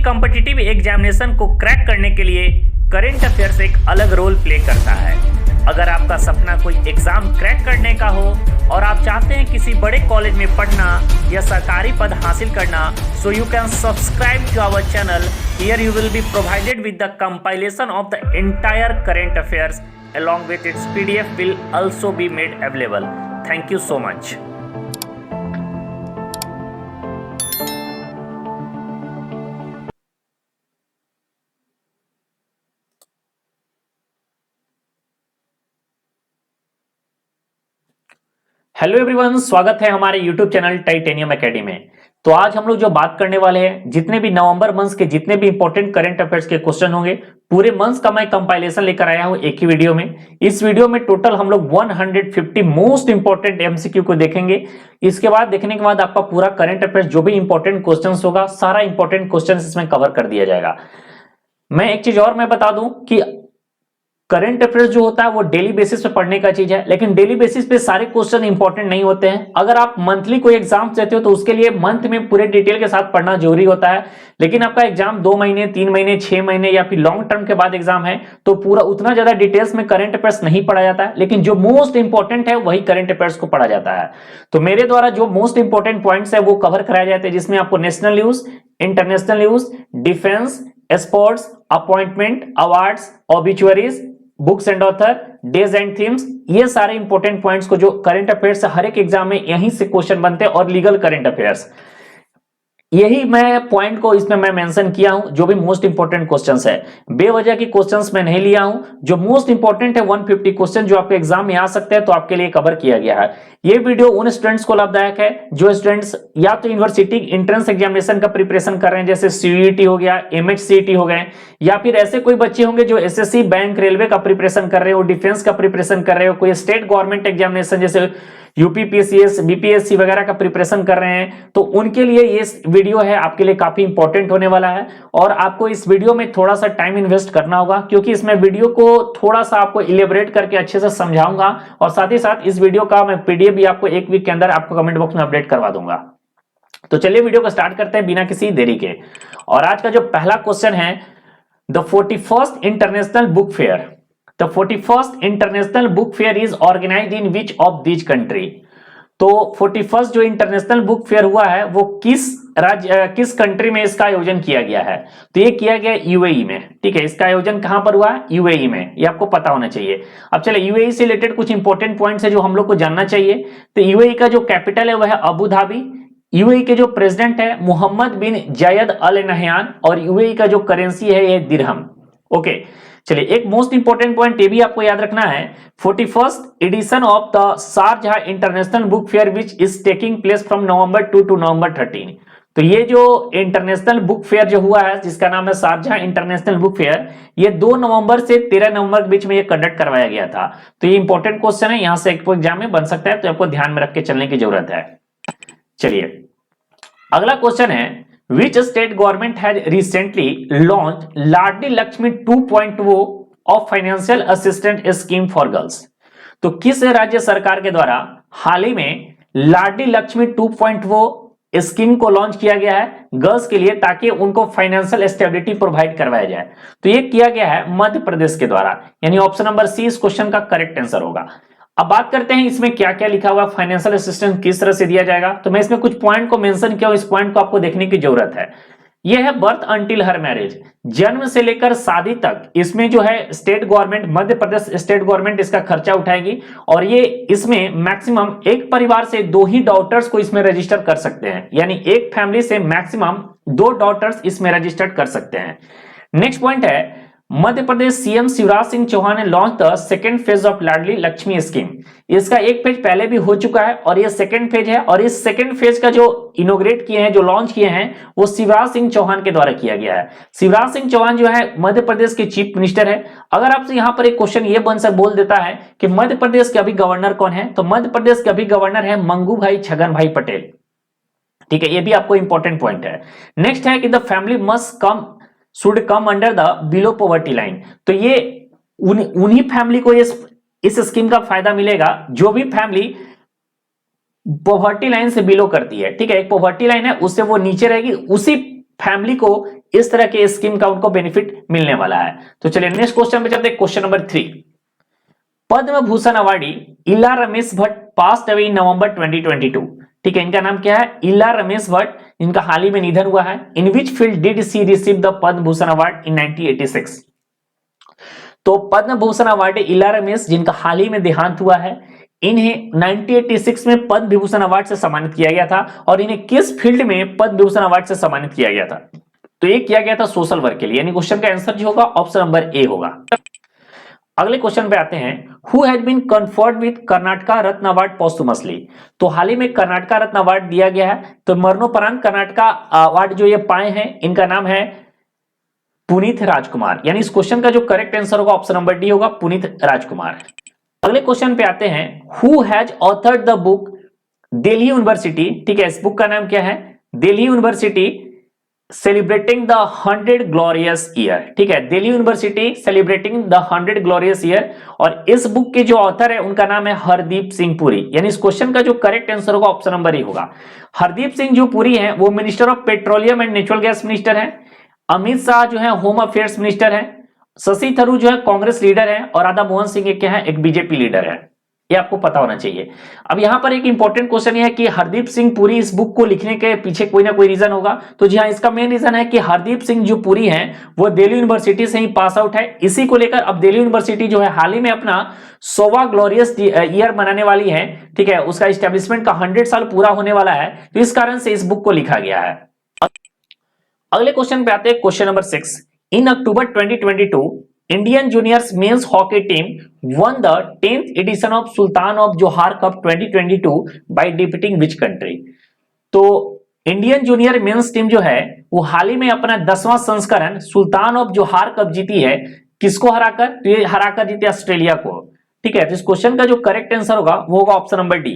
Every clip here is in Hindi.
कॉम्पिटिटिव एग्जामिनेशन को क्रैक करने के लिए करंट अफेयर्स एक अलग रोल प्ले करता है। अगर आपका सपना कोई एग्जाम क्रैक करने का हो और आप चाहते हैं किसी बड़े कॉलेज में पढ़ना या सरकारी पद हासिल करना, so you can subscribe to our channel. Here you will be provided with the compilation of the entire current affairs along with its PDF will also be made available. Thank you so much. Hello everyone, स्वागत है हमारे YouTube चैनल टाइटेनियम एकेडमी में। तो आज हम लोग जो बात करने वाले हैं, जितने भी नवंबर मंथ के जितने भी इंपॉर्टेंट करंट अफेयर्स के क्वेश्चन होंगे, पूरे मंथ का मैं कंपाइलेशन लेकर आया हूं एक ही वीडियो में। इस वीडियो में टोटल हम लोग 150 मोस्ट इंपॉर्टेंट एमसीक्यू को देखेंगे। इसके बाद देखने के बाद आपका पूरा करंट अफेयर्स जो भी इंपॉर्टेंट क्वेश्चन होगा, सारा इंपॉर्टेंट क्वेश्चन इसमें कवर कर दिया जाएगा। मैं एक चीज और मैं बता दूं कि करंट अफेयर्स जो होता है वो डेली बेसिस पे पढ़ने का चीज है, लेकिन डेली बेसिस पे सारे क्वेश्चन इंपॉर्टेंट नहीं होते हैं। अगर आप मंथली कोई एग्जाम देते हो तो उसके लिए मंथ में पूरे डिटेल के साथ पढ़ना जरूरी होता है। लेकिन आपका एग्जाम 2 महीने, 3 महीने, 6 महीने या फिर लॉन्ग टर्म के बाद एग्जाम है तो पूरा उतना ज्यादा डिटेल्स में करंट अफेयर्स नहीं पढ़ा जाता है, लेकिन जो मोस्ट इंपॉर्टेंट है वही करंट अफेयर्स को पढ़ा जाता है। तो मेरे द्वारा जो मोस्ट इंपॉर्टेंट पॉइंट्स है वो कवर कराए जाते हैं, जिसमें आपको national news, international news, defence, sports, appointment, awards, obituaries, books and author, days and themes, ये सारे इंपॉर्टेंट पॉइंट्स को जो करंट अफेयर्स हर एक एग्जाम में यहीं से क्वेश्चन बनते हैं। और लीगल करंट अफेयर्स, यही मैं पॉइंट को इसमें मैं मेंशन किया हूं, जो भी मोस्ट इंपॉर्टेंट क्वेश्चंस है। बेवजह की क्वेश्चंस मैं नहीं लिया हूं, जो मोस्ट इंपॉर्टेंट है 150 क्वेश्चन जो आपके एग्जाम में आ सकते हैं, तो आपके लिए कवर किया गया है। ये वीडियो उन स्टूडेंट्स को लाभदायक है जो स्टूडेंट्स या तो यूनिवर्सिटी एंट्रेंस एग्जामिनेशन का प्रिपरेशन कर रहे हैं, जैसे सीयूईटी हो गया, एमएचसीईटी हो गए, या फिर ऐसे कोई बच्चे होंगे जो एसएससी, बैंक, रेलवे का प्रिपरेशन कर रहे हो, डिफेंस का प्रिपरेशन कर रहे हो, कोई स्टेट गवर्नमेंट एग्जामिनेशन जैसे यूपीपीएससी, बीपीएससी वगैरह का प्रिपरेशन कर रहे हैं, तो उनके लिए ये वीडियो है आपके लिए काफी इंपॉर्टेंट होने वाला है। और आपको इस वीडियो में थोड़ा सा टाइम इन्वेस्ट करना होगा, क्योंकि इसमें वीडियो को थोड़ा सा आपको इलेबोरेट करके अच्छे से समझाऊंगा, और साथ ही साथ इस वीडियो का मैं पीडीएफ भी आपको 1 वीक के अंदर आपको कमेंट बॉक्स में अपडेट करवा दूंगा। तो चलिए वीडियो को स्टार्ट करते हैं बिना किसी देरी के। और आज का जो पहला क्वेश्चन है, the 41st international book fair, The 41st international book fair is organised in which of these country. तो 41st जो इंटरनेशनल बुक फेयर हुआ है वो किस कंट्री में इसका आयोजन किया गया है? तो ये किया गया यूएई में। ठीक है, इसका आयोजन कहां पर हुआ है? यूएई में। ये आपको पता होना चाहिए। अब चले यूएई से रिलेटेड कुछ इंपॉर्टेंट पॉइंट्स है जो हम लोग को जानना चाहिए। तो यूएई का जो कैपिटल है वह है अबू धाबी। यूएई के जो प्रेसिडेंट है मोहम्मद बिन जायद अल नहयान, और यूएई का जो करेंसी है ये दिरहम। ओके, चलिए एक मोस्ट इंपॉर्टेंट पॉइंट ये भी आपको याद रखना है, 41st edition of the Sharjah international book fair which is taking place from November 2 to November 13। तो ये जो इंटरनेशनल बुक फेयर जो हुआ है, जिसका नाम है शारजाह इंटरनेशनल बुक फेयर, ये 2 नवंबर से 13 नवंबर के बीच में ये कंडक्ट करवाया गया था। तो ये इंपॉर्टेंट क्वेश्चन है, यहां से एक एग्जाम में बन सकता है, तो आपको ध्यान में रख के चलने की जरूरत है। चलिए अगला क्वेश्चन है, Which state government has recently launched Ladli Lakshmi 2.0 of financial assistance scheme for girls? तो किस राज्य सरकार के द्वारा हाल ही में लाडली लक्ष्मी 2.0 स्कीम को लॉन्च किया गया है गर्ल्स के लिए, ताकि उनको फाइनेंशियल स्टेबिलिटी प्रोवाइड करवाया जाए? तो ये किया गया है मध्य प्रदेश के द्वारा, यानी ऑप्शन नंबर सी इस क्वेश्चन का करेक्ट आंसर होगा। अब बात करते हैं इसमें क्या क्या लिखा हुआ, फाइनेंशियल असिस्टेंस किस तरह से दिया जाएगा। तो मैं इसमें कुछ पॉइंट को मेंशन किया हूं, इस पॉइंट को आपको देखने की जरूरत है। यह है बर्थ अंटिल हर मैरिज, जन्म से लेकर शादी तक। इसमें जो है state government, Madhya Pradesh state government इसका खर्चा उठाएगी, और ये इसमें मैक्सिमम एक परिवार से 2 ही डॉटर्स को इसमें रजिस्टर कर सकते हैं, यानी एक फैमिली से मैक्सिमम 2 डॉटर्स इसमें रजिस्टर्ड कर सकते हैं। नेक्स्ट पॉइंट है, मध्य प्रदेश सीएम शिवराज सिंह चौहान ने launch the second phase of Ladli Lakshmi scheme. इसका एक फेज पहले भी हो चुका है और ये सेकेंड फेज है, और इस सेकेंड फेज का जो इनोग्रेट किए हैं, जो लॉन्च किए हैं, वो शिवराज सिंह चौहान के द्वारा किया गया है। शिवराज सिंह चौहान जो है मध्य प्रदेश के चीफ मिनिस्टर है। अगर आपसे यहां पर एक क्वेश्चन ये बोल देता है कि मध्य प्रदेश के अभी गवर्नर कौन है, तो मध्य प्रदेश के अभी गवर्नर है मंगू भाई छगन भाई पटेल। ठीक है, ये भी आपको इंपॉर्टेंट पॉइंट है। नेक्स्ट है कि the family must come should come under the below poverty line. तो ये उन्हीं फैमिली को इस स्कीम का फायदा मिलेगा जो भी फैमिली पॉवर्टी लाइन से बिलो करती है। ठीक है, एक पॉवर्टी लाइन है, उससे वो नीचे रहेगी, उसी फैमिली को इस तरह के स्कीम का उनको बेनिफिट मिलने वाला है। तो चलिए नेक्स्ट क्वेश्चन पे चलते हैं, question number 3। Padma Bhushan awardee Ila Ramesh Bhatt passed away in November 2022। ठीक है, इनका नाम क्या है? इला रमेश भट्ट, इनका हाल ही में निधन हुआ है। In which field did she receive the Padma Bhushan award in 1986? तो पद्म भूषण अवार्डी इला रमेश, जिनका हाल ही में देहांत हुआ है, इन्हें 1986 में पद्म विभूषण अवार्ड से सम्मानित किया गया था। और इन्हें किस फील्ड में पद्म विभूषण अवार्ड से सम्मानित किया गया था? तो ये किया गया था सोशल वर्क के लिए, यानी क्वेश्चन का आंसर जो होगा ऑप्शन नंबर ए होगा। अगले क्वेश्चन पे आते हैं, who has been conferred with Karnataka Ratna award posthumously? तो हाल ही में कर्नाटका रत्न अवार्ड दिया गया है। तो मरणोपरांत कर्नाटका अवार्ड जो ये पाए हैं, इनका नाम है पुनीत राजकुमार, यानी इस क्वेश्चन का जो करेक्ट आंसर होगा ऑप्शन नंबर डी होगा, पुनीत राजकुमार। अगले क्वेश्चन पे आते हैं, who has authored the book Delhi university? ठीक है, इस बुक का नाम क्या है? Delhi university celebrating the 100 glorious year. ठीक है, Delhi university celebrating the 100 glorious year. और इस बुक के जो ऑथर है उनका नाम है हरदीप सिंह पुरी, यानी इस क्वेश्चन का जो करेक्ट आंसर होगा ऑप्शन नंबर ए होगा। हरदीप सिंह जो पुरी है वो minister of petroleum and natural gas minister है। अमित शाह जो है होम अफेयर्स मिनिस्टर है। शशि थरूर जो है कांग्रेस लीडर है। और राधा मोहन सिंह क्या है? एक बीजेपी लीडर है। ये आपको पता होना चाहिए। अब यहां पर एक इंपॉर्टेंट क्वेश्चन है कि हरदीप सिंह पुरी इस बुक को लिखने के पीछे कोई ना कोई रीजन होगा। तो जी हाँ, इसका मेन रीजन है कि हरदीप सिंह जो पुरी हैं वो दिल्ली यूनिवर्सिटी से ही पास आउट है। इसी को लेकर अब दिल्ली यूनिवर्सिटी जो है हाल ही में अपना 100वां ग्लोरियस ईयर मनाने वाली है। ठीक है, उसका एस्टेब्लिशमेंट का 100 साल पूरा होने वाला है, तो इस कारण से इस बुक को लिखा गया है। अगले क्वेश्चन पे आते हैं, question number 6। In October 2022 Indian juniors men's hockey team won the 10th edition of Sultan of Johor Cup 2022 by defeating which country? तो इंडियन जूनियर मेंस टीम जो है वो हाल ही में अपना 10वां संस्करण सुल्तान ऑफ जोहार कप जीती है। किसको हराकर? तो ये हराकर जीती ऑस्ट्रेलिया को। ठीक है, तो इस क्वेश्चन का जो करेक्ट आंसर होगा वो होगा ऑप्शन नंबर डी।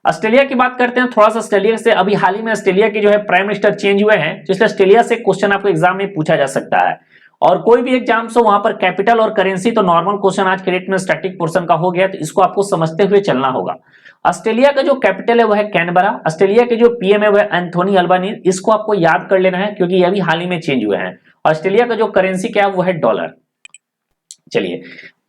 ऑस्ट्रेलिया की बात करते हैं, थोड़ा सा ऑस्ट्रेलिया से, अभी हाल ही में ऑस्ट्रेलिया के जो है प्राइम मिनिस्टर चेंज हुए हैं, तो इसलिए ऑस्ट्रेलिया से क्वेश्चन आपको एग्जाम में पूछा जा सकता है। और कोई भी एग्जाम हो वहां पर कैपिटल और करेंसी, तो नॉर्मल क्वेश्चन आज के डेट में स्टैटिक पोर्शन का हो गया, तो इसको आपको समझते हुए चलना होगा। ऑस्ट्रेलिया का जो कैपिटल है वह है कैनबरा। ऑस्ट्रेलिया के जो पीएम है वह एंथोनी अल्बानीज। इसको आपको याद कर लेना है क्योंकि ये भी हाल ही में चेंज हुए हैं। ऑस्ट्रेलिया का जो करेंसी क्या है वो है डॉलर। चलिए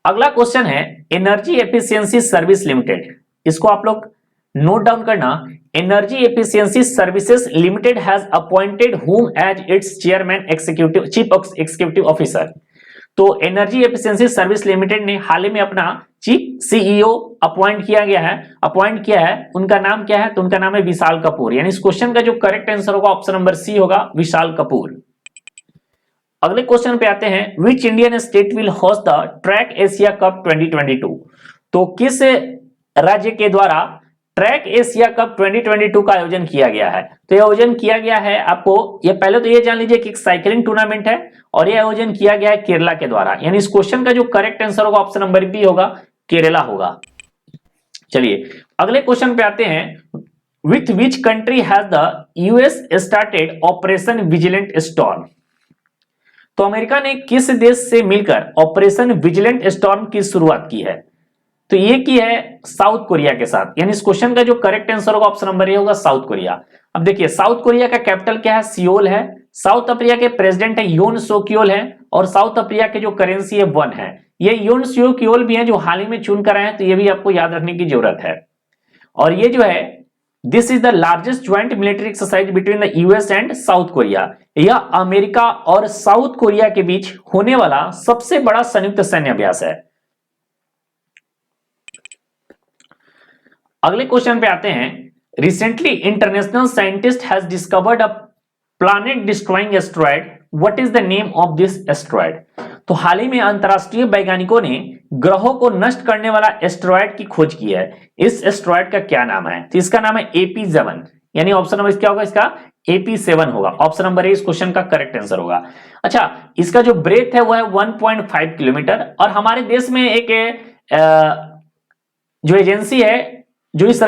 अगला क्वेश्चन है, एनर्जी एफिशिएंसी सर्विस लिमिटेड। इसको आप लोग नोट डाउन करना। Energy efficiency services limited has appointed whom as its chairman executive chief executive officer. तो एनर्जी एफिशिएंसी सर्विस लिमिटेड ने हाल ही में अपना चीफ सीईओ अपॉइंट किया है। उनका नाम क्या है? तो उनका नाम है विशाल कपूर, यानी इस क्वेश्चन का जो करेक्ट आंसर होगा ऑप्शन नंबर सी होगा, विशाल कपूर। अगले क्वेश्चन पे आते हैं, विच Indian state will host the track Asia cup 2022? तो किस राज्य के द्वारा ट्रैक एशिया कप 2022 का आयोजन किया गया है? तो यह आयोजन किया गया है, आपको ये पहले तो ये जान लीजिए कि एक साइकिलिंग टूर्नामेंट है और यह आयोजन किया गया है केरला के द्वारा, यानी इस क्वेश्चन का जो करेक्ट आंसर होगा ऑप्शन नंबर बी होगा, केरला होगा। चलिए अगले क्वेश्चन पे आते हैं, with which country has the US started operation vigilant storm? तो अमेरिका ने किस देश से मिलकर ऑपरेशन विजिलेंट स्टॉर्म की शुरुआत की है? तो ये की है साउथ कोरिया के साथ, यानी इस क्वेश्चन का जो करेक्ट आंसर होगा ऑप्शन नंबर ए होगा, साउथ कोरिया। अब देखिए साउथ कोरिया का कैपिटल क्या है? सियोल है। साउथ अफ्रीका के प्रेसिडेंट है योन सोक योल है। और साउथ अफ्रीका के जो करेंसी है वन है। ये योन सोक योल भी है जो हाल ही में चुन कर आए हैं, तो ये भी आपको याद रखने की जरूरत है। और ये जो है, this is the largest joint military exercise between the US and south Korea. यह अमेरिका और साउथ कोरिया के बीच होने वाला सबसे बड़ा संयुक्त सैन्य अभ्यास है। अगले क्वेश्चन पे आते हैं, recently international scientist has discovered a planet destroying asteroid, what is the name of this asteroid? तो हाल ही में अंतरराष्ट्रीय वैज्ञानिकों ने ग्रहों को नष्ट करने वाला एस्ट्रॉयड की खोज की है। इस एस्ट्रॉयड का क्या नाम है? तो इसका नाम है AP7, यानी ऑप्शन नंबर क्या होगा? इसका AP7 होगा। ऑप्शन नंबर ए इस क्वेश्चन का करेक्ट आंसर होगा। अच्छा, इसका जो ब्रेथ है वो है 1.5 किलोमीटर। और हमारे देश में एक जो एजेंसी है जो इस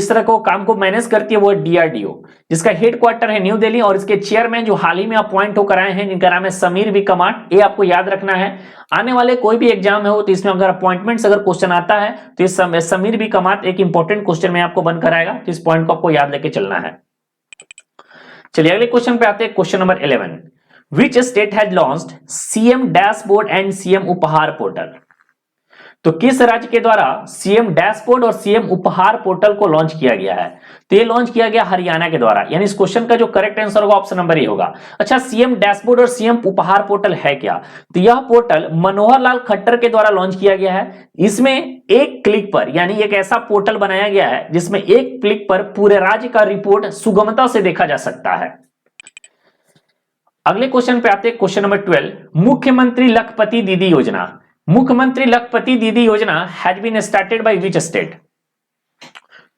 तरह को काम को मैनेज करती है वो है DRDO, जिसका हेडक्वार्टर है न्यू दिल्ली। और इसके चेयरमैन जो हाल ही में अपॉइंट होकर आए हैं, जिनका नाम है समीर वी कमाट। ये आपको याद रखना है, आने वाले कोई भी एग्जाम है हो तो इसमें अगर अपॉइंटमेंट्स अगर क्वेश्चन आता है तो इस समय समीर वी कमाट एक इंपॉर्टेंट क्वेश्चन में आपको बनकर आएगा, तो इस पॉइंट को आपको याद लेके चलना है। चलिए अगले क्वेश्चन पे आते हैं, question number 11। Which state has launched CM dashboard and CM उपहार पोर्टल? तो किस राज्य के द्वारा सीएम डैशबोर्ड और सीएम उपहार पोर्टल को लॉन्च किया गया है? तो ये लॉन्च किया गया हरियाणा के द्वारा, यानी इस क्वेश्चन का जो करेक्ट आंसर होगा ऑप्शन नंबर ए होगा। अच्छा, सीएम डैशबोर्ड और सीएम उपहार पोर्टल है क्या? तो यह पोर्टल मनोहर लाल खट्टर के द्वारा लॉन्च किया गया है। इसमें एक क्लिक पर, यानी एक ऐसा पोर्टल बनाया गया है जिसमें एक क्लिक पर पूरे राज्य का रिपोर्ट सुगमता से देखा जा सकता है। अगले क्वेश्चन पे आते हैं, क्वेश्चन नंबर 12। मुख्यमंत्री लखपति दीदी योजना, मुख्यमंत्री Lakhpati Didi Yojana has been started by which state?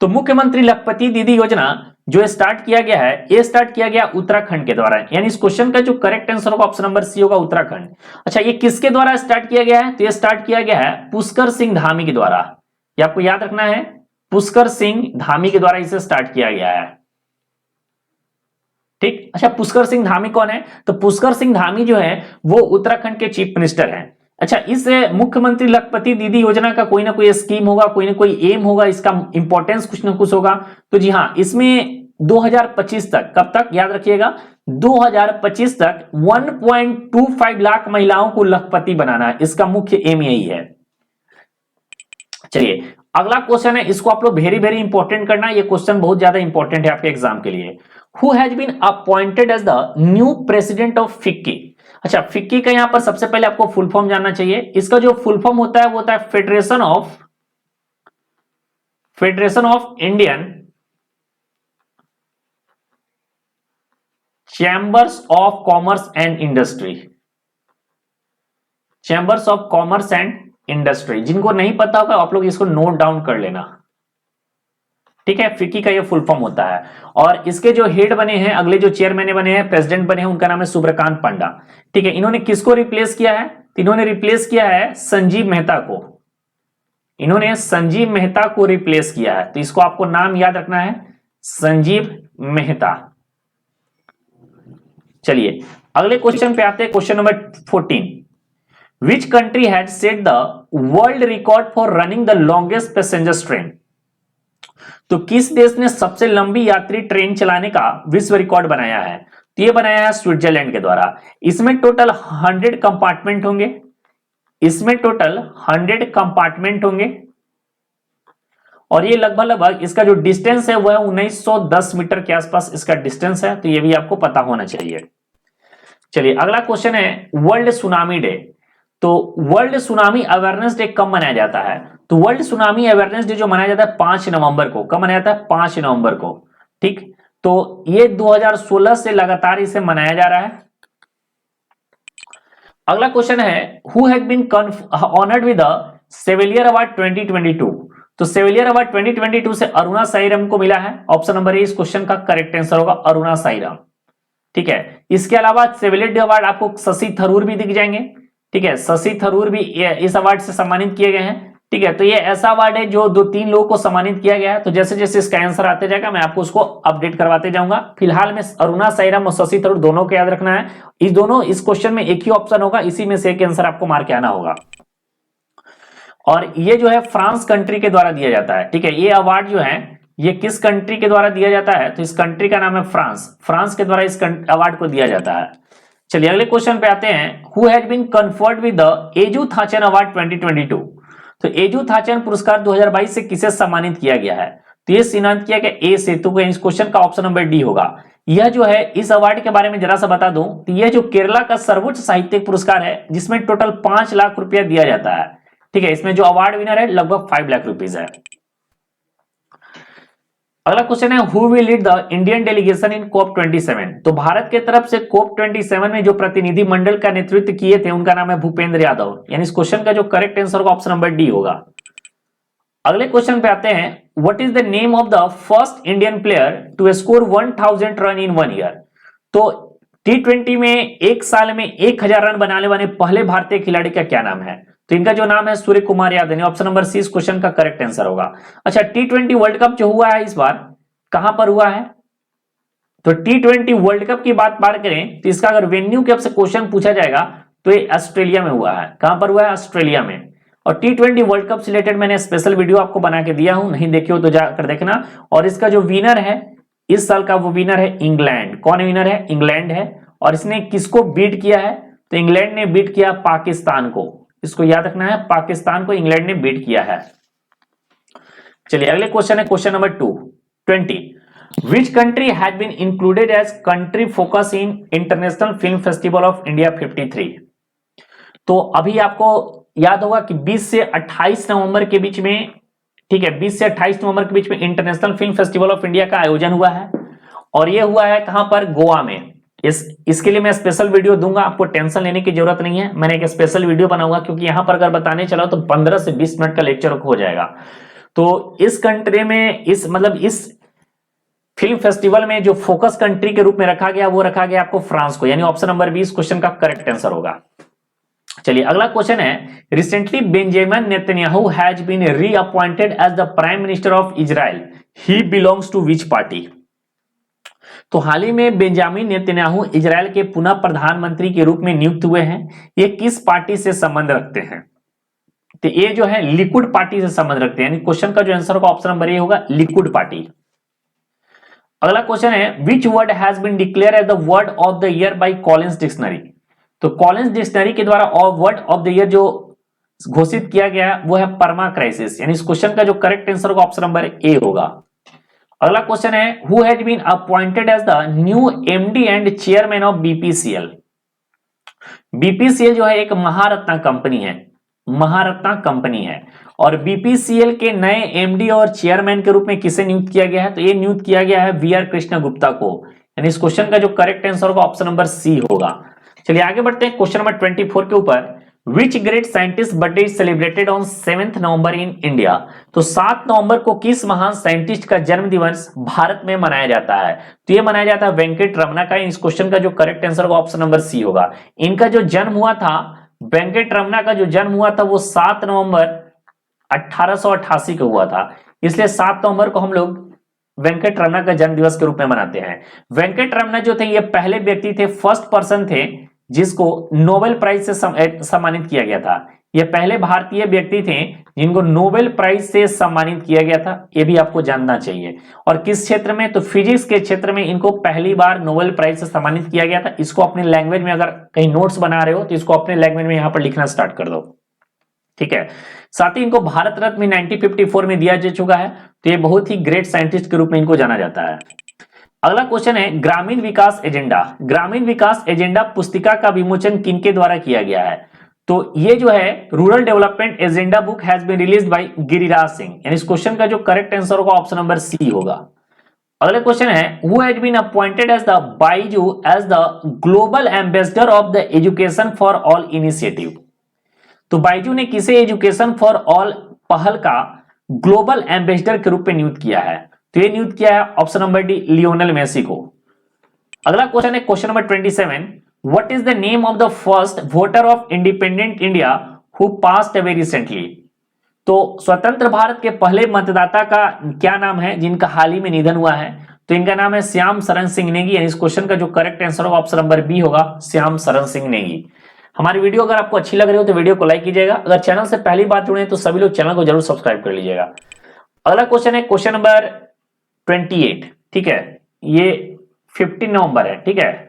तो मुख्यमंत्री लखपति दीदी योजना जो स्टार्ट किया गया है, ये स्टार्ट किया गया उत्तराखंड के द्वारा, यानी इस क्वेश्चन का जो करेक्ट आंसर होगा ऑप्शन नंबर सी होगा, उत्तराखंड। अच्छा, ये किसके द्वारा स्टार्ट किया गया है? तो ये स्टार्ट किया गया है पुष्कर सिंह धामी के द्वारा। ये आपको याद रखना है, पुष्कर सिंह धामी के द्वारा इसे स्टार्ट किया गया है। ठीक। अच्छा, पुष्कर सिंह धामी कौन है? तो पुष्कर सिंह धामी जो है वो उत्तराखंड के चीफ मिनिस्टर हैं। अच्छा, इस मुख्यमंत्री लखपति दीदी योजना का कोई ना कोई स्कीम होगा, कोई ना कोई एम होगा, इसका इंपॉर्टेंस कुछ ना कुछ होगा। तो जी हाँ, इसमें 2025 तक, कब तक याद रखिएगा, 2025 तक 1.25 लाख महिलाओं को लखपति बनाना है, इसका मुख्य एम यही है। चलिए अगला क्वेश्चन है, इसको आप लोग वेरी वेरी इंपॉर्टेंट करना, ये क्वेश्चन बहुत ज्यादा इंपॉर्टेंट है आपके एग्जाम के लिए। Who has been appointed as the new president of FICCI? अच्छा, फिक्की का यहां पर सबसे पहले आपको फुल फॉर्म जानना चाहिए। इसका जो फुल फॉर्म होता है वो होता है federation of Indian chambers of commerce and industry. Chambers of commerce and industry, जिनको नहीं पता होगा आप लोग इसको नोट डाउन कर लेना। ठीक है, फिक्की का ये फुल फॉर्म होता है। और इसके जो हेड बने हैं, अगले जो चेयरमैन बने हैं, प्रेसिडेंट बने हैं, उनका नाम है सूर्यकांत पांडा। ठीक है, इन्होंने किसको रिप्लेस किया है? इन्होंने रिप्लेस किया है संजीव मेहता को। इन्होंने संजीव मेहता को रिप्लेस किया है, तो इसको आपको नाम याद रखना है, संजीव मेहता। चलिए अगले क्वेश्चन पे आते हैं, question number 14। Which country has set the world record for running the longest passenger train? तो किस देश ने सबसे लंबी यात्री ट्रेन चलाने का विश्व रिकॉर्ड बनाया है? तो ये बनाया है स्विट्जरलैंड के द्वारा। इसमें टोटल 100 कंपार्टमेंट होंगे, इसमें टोटल 100 कंपार्टमेंट होंगे, और ये लगभग इसका जो डिस्टेंस है वह 1910 मीटर के आसपास इसका डिस्टेंस है, तो ये भी आपको पता होना चाहिए। चलिए अगला क्वेश्चन है, वर्ल्ड सुनामी डे। तो वर्ल्ड सुनामी अवेयरनेस डे कब मनाया जाता है? तो वर्ल्ड सुनामी अवेयरनेस डे जो मनाया जाता है 5 नवंबर को। कब मनाया जाता है? 5 नवंबर को। ठीक, तो ये 2016 से लगातार इसे मनाया जा रहा है। अगला क्वेश्चन है, who has been honoured with the Chevalier award 2022? तो सेविलियर अवार्ड 2022 से अरुणा साईराम को मिला है। ऑप्शन नंबर ए इस क्वेश्चन का करेक्ट आंसर होगा, अरुणा साईराम। ठीक है, इसके अलावा सेविलियर अवार्ड आपको शशि थरूर भी दिख जाएंगे। ठीक है, शशि थरूर भी इस अवार्ड से सम्मानित किए गए हैं। ठीक है, तो ये ऐसा अवार्ड है जो 2-3 लोगों को सम्मानित किया गया है। तो जैसे जैसे इसका आंसर आते जाएगा मैं आपको उसको अपडेट करवाते जाऊंगा। फिलहाल में अरुणा साईराम और शशि थरूर दोनों को याद रखना है। इस दोनों इस क्वेश्चन में एक ही ऑप्शन होगा, इसी में से एक आंसर आपको मार के आना होगा। और ये जो है फ्रांस कंट्री के द्वारा दिया जाता है। ठीक है, ये अवार्ड जो है ये किस कंट्री के द्वारा दिया जाता है? तो इस कंट्री का नाम है फ्रांस। फ्रांस के द्वारा इस अवार्ड को दिया जाता है। चलिए अगले क्वेश्चन पे आते हैं, who has been conferred with the Ezhuthachan award 2022? तो एजू थाचन पुरस्कार 2022 से किसे सम्मानित किया गया है? तो ये सम्मानित किया गया ए सेतु को। इस क्वेश्चन का ऑप्शन नंबर डी होगा। यह जो है, इस अवार्ड के बारे में जरा सा बता दूं तो यह जो केरला का सर्वोच्च साहित्यिक पुरस्कार है जिसमें टोटल 5 लाख रुपया दिया जाता है। ठीक है, इसमें जो अवार्ड विनर है लगभग 5 लाख रुपीज है। अगला क्वेश्चन है, who will lead the Indian delegation in COP 27? तो भारत के तरफ से COP 27 में जो प्रतिनिधि मंडल का नेतृत्व किए थे उनका नाम है भूपेंद्र यादव। यानी इस क्वेश्चन का जो करेक्ट आंसर होगा ऑप्शन नंबर डी होगा। अगले क्वेश्चन पे आते हैं, what is the name of the first Indian player to score 1000 run in 1 year? तो T20 में एक साल में 1000 रन बनाने वाले पहले भारतीय खिलाड़ी का क्या नाम है? तो इनका जो नाम है Surya Kumar Yadav. Option number C इस क्वेश्चन का करेक्ट आंसर होगा। अच्छा, T20 वर्ल्ड कप जो हुआ है इस बार कहां पर हुआ है? तो T20 वर्ल्ड कप की बात करें तो इसका अगर वेन्यू के से क्वेश्चन पूछा जाएगा तो ये ऑस्ट्रेलिया में हुआ है। कहां पर हुआ है? ऑस्ट्रेलिया में। और T20 वर्ल्ड कप से रिलेटेड मैंने स्पेशल वीडियो आपको बना के दिया हूं, नहीं देखे हो तो जाकर देखना। और इसका जो विनर है इस साल का वो विनर है इंग्लैंड। कौन विनर है? इंग्लैंड है। और इसने किसको बीट किया है? तो इंग्लैंड ने बीट किया पाकिस्तान को। इसको याद रखना है, पाकिस्तान को इंग्लैंड ने बीट किया है। चलिए अगले क्वेश्चन है question number 20। Which country had been included as country focus in International Film Festival of India 53? तो अभी आपको याद होगा कि 20 से 28 नवंबर के बीच में, ठीक है, 20 से 28 नवंबर के बीच में international film festival of India का आयोजन हुआ है। और यह हुआ है कहां पर? गोवा में। इसके लिए मैं स्पेशल वीडियो दूंगा, आपको टेंशन लेने की जरूरत नहीं है। मैंने एक स्पेशल वीडियो बनाऊंगा, क्योंकि यहां पर अगर बताने चला तो 15 से 20 मिनट का लेक्चर हो जाएगा। तो इस कंट्री में इस फिल्म फेस्टिवल में जो फोकस कंट्री के रूप में रखा गया, वो रखा गया आपको फ्रांस को, यानी ऑप्शन नंबर 20 क्वेश्चन का करेक्ट आंसर होगा। चलिए अगला क्वेश्चन है, recently Benjamin Netanyahu has been reappointed as the prime minister of Israel, he belongs to which party? तो हाल ही में बेंजामिन नेतन्याहू इजराइल के पुनः प्रधानमंत्री के रूप में नियुक्त हुए हैं। ये किस पार्टी से संबंध रखते हैं? तो ये जो है लिकुड पार्टी से संबंध रखते हैं, यानी क्वेश्चन का जो आंसर होगा ऑप्शन नंबर ए होगा, लिकुड पार्टी। अगला क्वेश्चन है, which word has been declare as the word of the year by Collins dictionary? तो कॉलिंस डिक्शनरी के द्वारा वर्ड ऑफ द ईयर जो घोषित किया गया वो है परमा क्राइसिस, यानी इस क्वेश्चन का जो करेक्ट आंसर होगा ऑप्शन नंबर ए होगा। अगला क्वेश्चन है, who has been appointed as the new MD and chairman of BPCL? BPCL जो है एक महारत्ना कंपनी है, महारत्ना कंपनी है। और बीपीसीएल के नए एमडी और चेयरमैन के रूप में किसे नियुक्त किया गया है? तो ये नियुक्त किया गया है वीआर कृष्ण गुप्ता को, यानी इस क्वेश्चन का जो करेक्ट आंसर होगा ऑप्शन नंबर सी होगा। चलिए आगे बढ़ते हैं क्वेश्चन नंबर 24 के ऊपर। Which great scientist birthday is celebrated on 7 November in India? तो 7 नवंबर को किस महान साइंटिस्ट का जन्म दिवस भारत में मनाया जाता है? तो ये मनाया जाता है वेंकट रमना का। इस क्वेश्चन का जो करेक्ट आंसर होगा ऑप्शन नंबर सी होगा। इनका जो जन्म हुआ था, वेंकट रमना का जो जन्म हुआ था वो 7 नवंबर 1888 को हुआ था, इसलिए 7 नवंबर को हम लोग वेंकट रमना का जन्म दिवस के रूप में मनाते हैं। वेंकट रमना जो थे ये पहले व्यक्ति थे, फर्स्ट पर्सन थे जिसको नोबेल प्राइज से सम्मानित किया गया था। ये पहले भारतीय व्यक्ति थे जिनको नोबेल प्राइज से सम्मानित किया गया था, ये भी आपको जानना चाहिए। और किस क्षेत्र में? तो फिजिक्स के क्षेत्र में इनको पहली बार नोबेल प्राइज से सम्मानित किया गया था। इसको अपनी लैंग्वेज में, अगर कहीं नोट्स बना रहे हो तो इसको अपने लैंग्वेज में यहां पर लिखना स्टार्ट कर दो, ठीक है। साथ ही इनको भारत रत्न 1954 में दिया जा चुका है, तो ये बहुत ही ग्रेट साइंटिस्ट के रूप में इनको जाना जाता है। अगला क्वेश्चन है, ग्रामीण विकास एजेंडा। ग्रामीण विकास एजेंडा पुस्तिका का विमोचन किनके द्वारा किया गया है? तो ये जो है rural development agenda book has been released by Giriraj Singh, यानी इस क्वेश्चन का जो करेक्ट आंसर होगा ऑप्शन नंबर सी होगा। अगला क्वेश्चन है, who has been appointed as the Byju's as the global ambassador of the education for all initiative? तो बाइजू ने किसे एजुकेशन फॉर ऑल पहल का ग्लोबल एम्बेसडर के रूप में नियुक्त किया है? तो ये नियुक्त किया है option number D, Lionel Messi को। अगला क्वेश्चन है question number 27, what is the name of the first voter of independent India who passed away recently? तो स्वतंत्र भारत के पहले मतदाता का क्या नाम है जिनका हाल ही में निधन हुआ है? तो इनका नाम है श्याम शरण सिंह नेगी, यानी इस क्वेश्चन का जो करेक्ट आंसर होगा ऑप्शन नंबर बी होगा, श्याम शरण सिंह नेगी। हमारी वीडियो अगर आपको अच्छी लग रही हो तो वीडियो को लाइक कीजिएगा। अगर चैनल से पहली बार जुड़े हैं तो सभी लोग चैनल को जरूर सब्सक्राइब कर लीजिएगा। अगला क्वेश्चन है क्वेश्चन नंबर 28, ठीक है, ये 15 नवंबर है, ठीक है।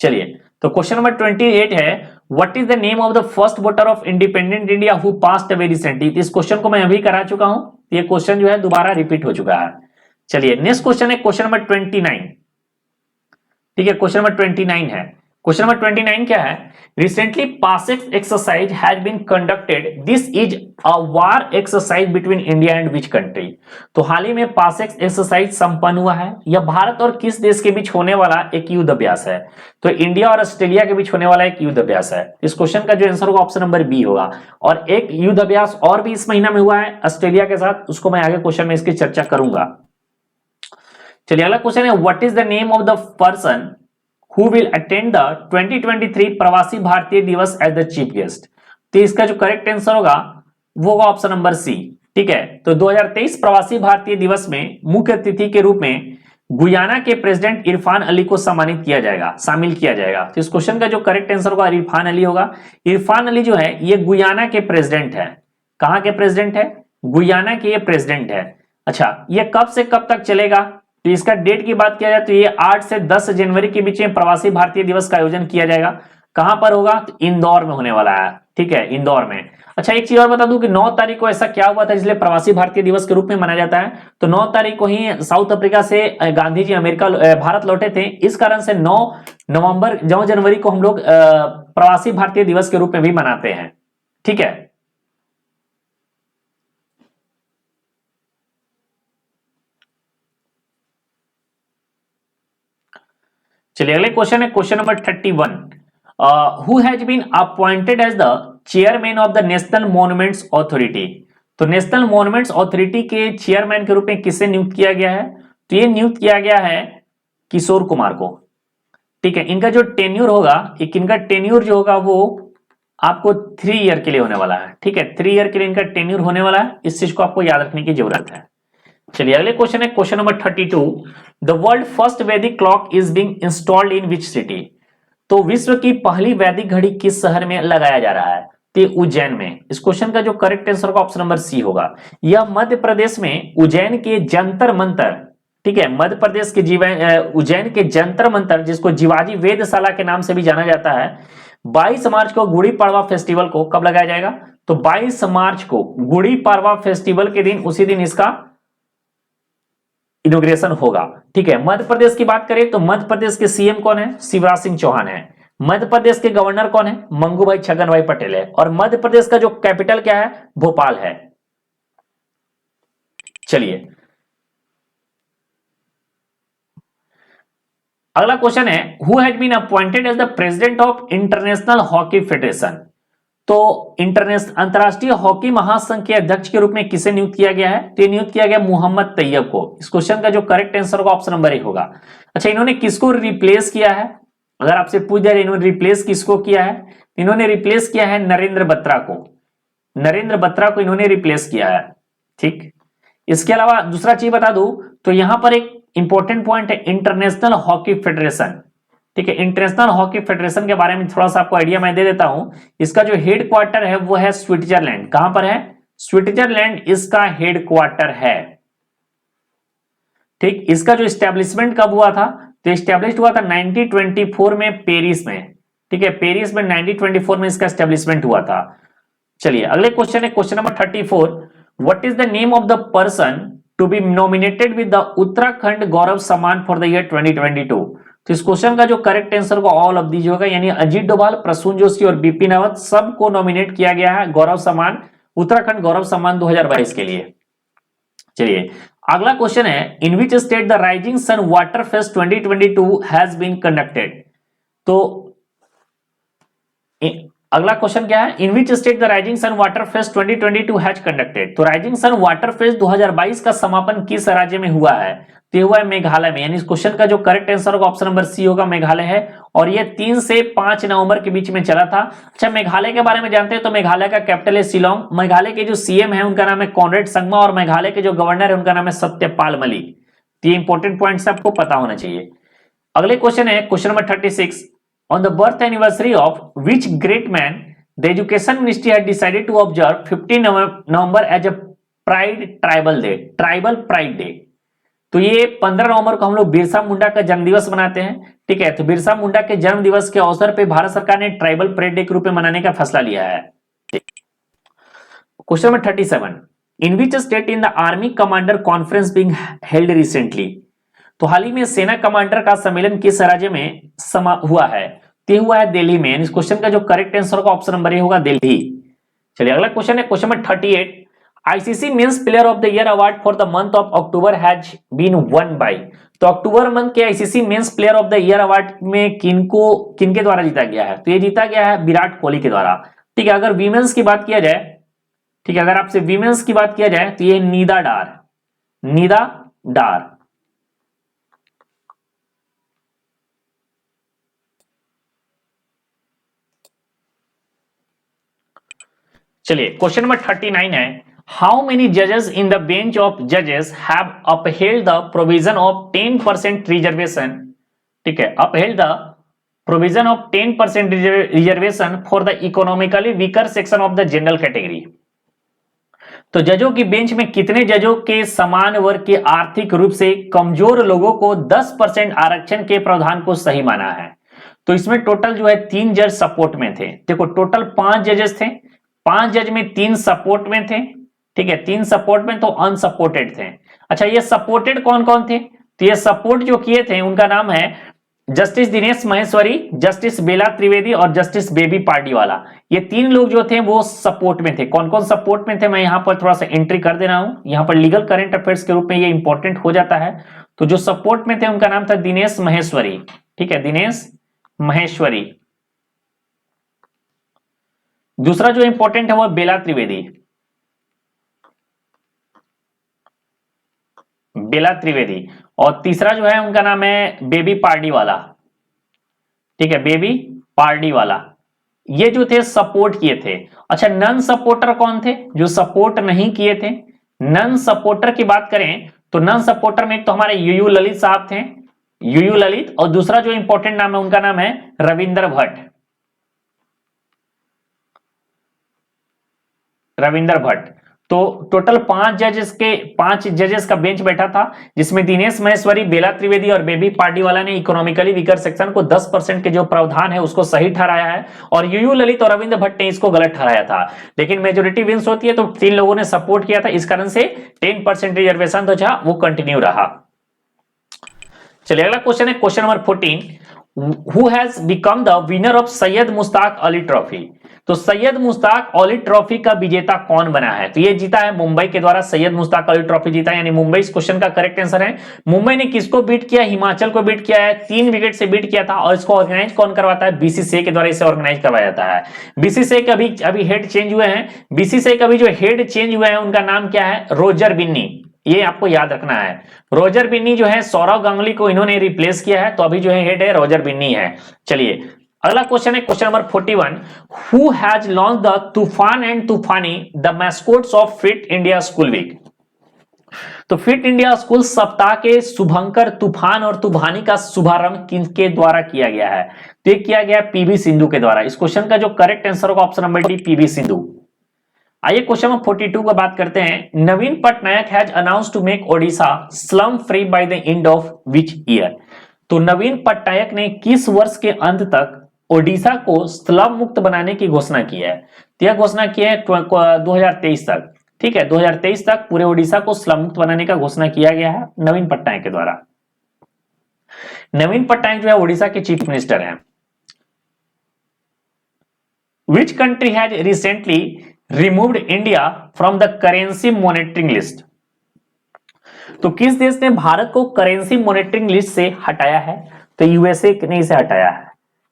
चलिए तो क्वेश्चन नंबर 28 है, what is the name of the first voter of independent India who passed away recently? इस क्वेश्चन को मैं अभी करा चुका हूं, ये क्वेश्चन जो है दोबारा रिपीट हो चुका है। चलिए नेक्स्ट क्वेश्चन है क्वेश्चन नंबर 29, ठीक है, क्वेश्चन नंबर 29 है। क्वेश्चन नंबर 29 क्या है? Recently PASSEX exercise has been conducted, this is a war exercise between India and which country? तो हाल ही में पासेक्स एक्सरसाइज संपन्न हुआ है, यह भारत और किस देश के बीच होने वाला एक युद्ध अभ्यास है? तो इंडिया और ऑस्ट्रेलिया के बीच होने वाला एक युद्ध अभ्यास है। इस क्वेश्चन का जो आंसर होगा ऑप्शन नंबर बी होगा। और एक युद्ध अभ्यास और भी इस महीना में हुआ है ऑस्ट्रेलिया के साथ, उसको मैं आगे क्वेश्चन में इसकी चर्चा करूंगा। चलिए अगला क्वेश्चन है, what is the name of the person who will attend the 2023 प्रवासी भारतीय दिवस एज द चीफ गेस्ट? तो इसका जो करेक्ट आंसर होगा वो होगा ऑप्शन नंबर सी, ठीक है। तो 2023 प्रवासी भारतीय दिवस में मुख्य अतिथि के रूप में गुयाना के प्रेसिडेंट इरफान अली को सम्मानित किया जाएगा, शामिल किया जाएगा। तो इस क्वेश्चन का जो करेक्ट आंसर होगा इरफान अली होगा। इरफान अली जो है ये गुयाना के प्रेसिडेंट है। कहां के प्रेसिडेंट है? गुयाना के ये प्रेसिडेंट है। अच्छा, ये कब से कब तक चलेगा? तो इसका डेट की बात किया जाए तो ये 8 से 10 जनवरी के बीच में प्रवासी भारतीय दिवस का आयोजन किया जाएगा। कहां पर होगा? तो इंदौर में होने वाला है। ठीक है, इंदौर में। अच्छा, एक चीज और बता दूं कि 9 तारीख को ऐसा क्या हुआ था इसलिए प्रवासी भारतीय दिवस के रूप में मनाया जाता है? तो 9 तारीख को ही साउथ अफ्रीका से गांधी जी भारत लौटे थे। इस कारण से 9 जनवरी को हम लोग प्रवासी भारतीय दिवस के रूप में भी मनाते हैं। ठीक है, चलिए अगले क्वेश्चन है question number 31। Who has been appointed as the chairman of the national monuments authority? तो नेशनल मॉन्यूमेंट्स अथॉरिटी के चेयरमैन के रूप में किसे नियुक्त किया गया है? तो ये नियुक्त किया गया है किशोर कुमार को। ठीक है, इनका जो टेन्यूर होगा, एक इनका टेन्यूर जो होगा वो आपको 3 ईयर के लिए होने वाला है। ठीक है, 3 ईयर के लिए इनका टेन्यूर होने वाला है। इस चीज को आपको याद रखने की जरूरत है। चलिए अगले क्वेश्चन है question number 32। The world first Vedic clock is being installed in which city? तो विश्व की पहली वैदिक घड़ी किस शहर में लगाया जा रहा है? तो उज्जैन में। इस क्वेश्चन का जो करेक्ट आंसर होगा ऑप्शन नंबर सी होगा। यह मध्य प्रदेश में उज्जैन के जंतर मंतर, ठीक है, मध्य प्रदेश के उज्जैन के जंतर मंतर, जिसको जीवाजी वेधशाला के नाम से भी जाना जाता है, 22 मार्च को गुड़ी पड़वा फेस्टिवल को कब लगाया जाएगा? तो 22 मार्च को गुड़ी पड़वा फेस्टिवल के दिन, उसी दिन इसका इनोग्रेशन होगा। ठीक है, मध्य प्रदेश की बात करें तो मध्य प्रदेश के सीएम कौन है? शिवराज सिंह चौहान है। मध्य प्रदेश के गवर्नर कौन है? मंगू भाई छगन भाई पटेल है। और मध्य प्रदेश का जो कैपिटल क्या है? भोपाल है। चलिए अगला क्वेश्चन है who has been appointed as the president of international hockey federation? तो इंटरनेशनल अंतरराष्ट्रीय हॉकी महासंघ के अध्यक्ष के रूप में किसे नियुक्त किया गया है? तो नियुक्त किया गया मोहम्मद तैयब को। इस क्वेश्चन का जो करेक्ट आंसर होगा ऑप्शन नंबर ए होगा। अच्छा, इन्होंने किसको रिप्लेस किया है? अगर आपसे पूछ जाए इन्होंने रिप्लेस किसको किया है? इन्होंने रिप्लेस किया है नरेंद्र बत्रा को। नरेंद्र बत्रा को इन्होंने रिप्लेस किया है। ठीक, इसके अलावा दूसरा चीज बता दूं तो यहां पर एक इंपॉर्टेंट पॉइंट है इंटरनेशनल हॉकी फेडरेशन। ठीक है, इंटरनेशनल हॉकी फेडरेशन के बारे में थोड़ा सा आपको आइडिया मैं दे देता हूं। इसका जो हेड क्वार्टर है वो है स्विट्जरलैंड। कहां पर है? स्विट्जरलैंड इसका हेड क्वार्टर है। ठीक, इसका जो स्टैब्लिशमेंट कब हुआ था? तो स्टैब्लिश हुआ था 1924 में पेरिस में। ठीक है, पेरिस में 1924 में इसका स्टैब्लिशमेंट हुआ था। चलिए अगले क्वेश्चन है question number 34। What is the name of the person to be nominated with the Uttarakhand Gaurav Samman for the year 2022? तो इस क्वेश्चन का जो करेक्ट आंसर को ऑल ऑफ दीज होगा, यानी अजीत डोभाल, प्रसून जोशी और बिपिन रावत सबको नॉमिनेट किया गया है गौरव सम्मान, उत्तराखंड गौरव सम्मान 2022 के लिए। चलिए अगला क्वेश्चन है in which state the Rising Sun Water Fest 2022 has been conducted? तो अगला क्वेश्चन क्या है? In which state the Rising Sun Water Fest 2022 has conducted? तो राइजिंग सन वाटर फेस्ट 2022 का समापन किस राज्य में हुआ है? तो हुआ है मेघालय में। यानी इस क्वेश्चन का जो करेक्ट आंसर होगा ऑप्शन नंबर सी होगा, मेघालय है। और ये 3 से 5 नवंबर के बीच में चला था। अच्छा, मेघालय के बारे में जानते हैं तो मेघालय का कैपिटल है शिलोंग। मेघालय के जो सीएम है उनका नाम है कॉनरेड संगमा और मेघालय के जो गवर्नर है उनका नाम है सत्यपाल मलिक। तो ये इंपॉर्टेंट पॉइंट्स आपको पता होना चाहिए। अगले क्वेश्चन है question number 36। On the birth anniversary of which great man the Education Ministry had decided to observe 15 November as a Pride Tribal Day, Tribal Pride Day? तो ये 15 नवंबर को हम लोग बिरसा मुंडा का जन्म दिवस मनाते हैं। ठीक है, तो बिरसा मुंडा के जन्म दिवस के अवसर पे भारत सरकार ने ट्राइबल परेड डे के रूप में मनाने का फैसला लिया है। Question number 37। In which state in the army commander conference being held recently? तो हाल ही में सेना कमांडर का सम्मेलन किस राज्य में हुआ है? तो हुआ है दिल्ली में। इस क्वेश्चन का जो करेक्ट आंसर होगा ऑप्शन नंबर ए होगा, दिल्ली। चलिए अगला क्वेश्चन है question number 38। ICC men's player of the year award for the month of October has been won by? तो अक्टूबर मंथ के ICC men's player of the year award में किनके द्वारा जीता गया है? तो ये जीता गया है विराट कोहली के द्वारा। ठीक है, अगर वीमेंस की बात किया जाए, ठीक है, अगर आपसे वीमेंस की बात किया जाए तो ये नीदा डार, नीदा डार। चलिए क्वेश्चन नंबर 39 है हाउ मेनी जजेस इन द बेंच ऑफ जजेस have upheld the provision of 10% reservation, ठीक है, upheld the provision of 10% reservation for the economically weaker section of the general category. तो जजों की बेंच में कितने जजों के समान वर्ग के आर्थिक रूप से कमजोर लोगों को 10% आरक्षण के प्रावधान को सही माना है? तो इसमें टोटल जो है 3 जज सपोर्ट में थे। देखो टोटल 5 जजेस थे, 5 जज में 3 सपोर्ट में थे, ठीक है, 3 सपोर्ट में तो अनसपोर्टेड थे। अच्छा ये सपोर्टेड कौन कौन थे? तो ये सपोर्ट जो किए थे उनका नाम है जस्टिस दिनेश महेश्वरी, जस्टिस बेला त्रिवेदी और जस्टिस बेबी पार्डीवाला। ये 3 लोग जो थे वो सपोर्ट में थे। कौन कौन सपोर्ट में थे मैं यहां पर थोड़ा सा एंट्री कर दे रहा हूं, यहां पर लीगल करंट अफेयर्स के रूप में ये इंपॉर्टेंट हो जाता है। तो जो सपोर्ट में थे उनका नाम था दिनेश महेश्वरी, ठीक है, दिनेश महेश्वरी। दूसरा जो इंपॉर्टेंट है वो बेला त्रिवेदी, बेला त्रिवेदी। और तीसरा जो है उनका नाम है बेबी पार्डीवाला, ठीक है, बेबी पार्डीवाला। ये जो थे सपोर्ट किए थे। अच्छा नन सपोर्टर कौन थे? जो सपोर्ट नहीं किए थे। नन सपोर्टर की बात करें तो नन सपोर्टर में एक तो हमारे यूयू ललित साहब थे, यूयू ललित, और दूसरा जो इंपॉर्टेंट नाम है उनका नाम है रविंद्र भट्ट, रविंद्र भट्ट। तो टोटल 5 जजेस का बेंच बैठा था, जिसमें दिनेश महेश्वरी, बेला त्रिवेदी और बेबी पार्डीवाला ने इकोनॉमिकली वीकर सेक्शन को 10% के जो प्रावधान है उसको सही ठहराया है, और यूयू ललित और रविंद्र भट्ट ने इसको गलत ठहराया था। लेकिन मेजोरिटी विंस होती है तो 3 लोगों ने सपोर्ट किया था, इस कारण से 10% रिजर्वेशन तो जहां वो कंटिन्यू रहा। चलिए अगला क्वेश्चन है question number 14। Who has become the winner of Syed Mushtaq Ali trophy? तो सैयद मुश्ताक अली ट्रॉफी का विजेता कौन बना है? तो ये जीता है मुंबई के द्वारा, सैयद मुश्ताक अली ट्रॉफी जीता है, यानी मुंबई इस क्वेश्चन का करेक्ट आंसर है। मुंबई ने किसको बीट किया? हिमाचल को बीट किया है, 3 विकेट से बीट किया था। और इसको ऑर्गेनाइज कौन करवाता है? बीसीसीआई के द्वारा इसे ऑर्गेनाइज करवाया जाता है। बीसीसीआई के अभी हेड चेंज हुए हैं, बीसीसीआई का अभी जो हेड चेंज हुए हैं उनका नाम क्या है? रोजर बिन्नी, ये आपको याद रखना है। रोजर बिन्नी जो है सौरव गांगुली को इन्होंने रिप्लेस किया है, तो अभी जो है हेड है रोजर बिन्नी है। चलिए अगला क्वेश्चन है question number 41। Who has launch the Toofan and Toofani the mascots of Fit India School Week? तो फिट इंडिया स्कूल सप्ताह के शुभंकर, तूफान और तूफानी का शुभारंभ किनके द्वारा किया गया है? तो ये किया गया पीवी सिंधु के द्वारा। इस क्वेश्चन का जो करेक्ट आंसर होगा option number D, PV Sindhu. आइए क्वेश्चन नंबर 42 का बात करते हैं। Naveen Patnaik has announced to make Odisha slum free by the end of which year? तो नवीन पटनायक ने किस वर्ष के अंत तक ओडिशा को स्लम मुक्त बनाने की घोषणा की है? तो यह घोषणा की है 2023 तक, ठीक है, 2023 तक पूरे ओडिशा को स्लम मुक्त बनाने का घोषणा किया गया है नवीन पटनायक के द्वारा। नवीन पटनायक जो है ओडिशा के चीफ मिनिस्टर हैं। विच country has recently removed India from the currency monitoring list? तो किस देश ने भारत को करेंसी मॉनिटरिंग लिस्ट से हटाया है? तो यूएसए ने इसे हटाया है,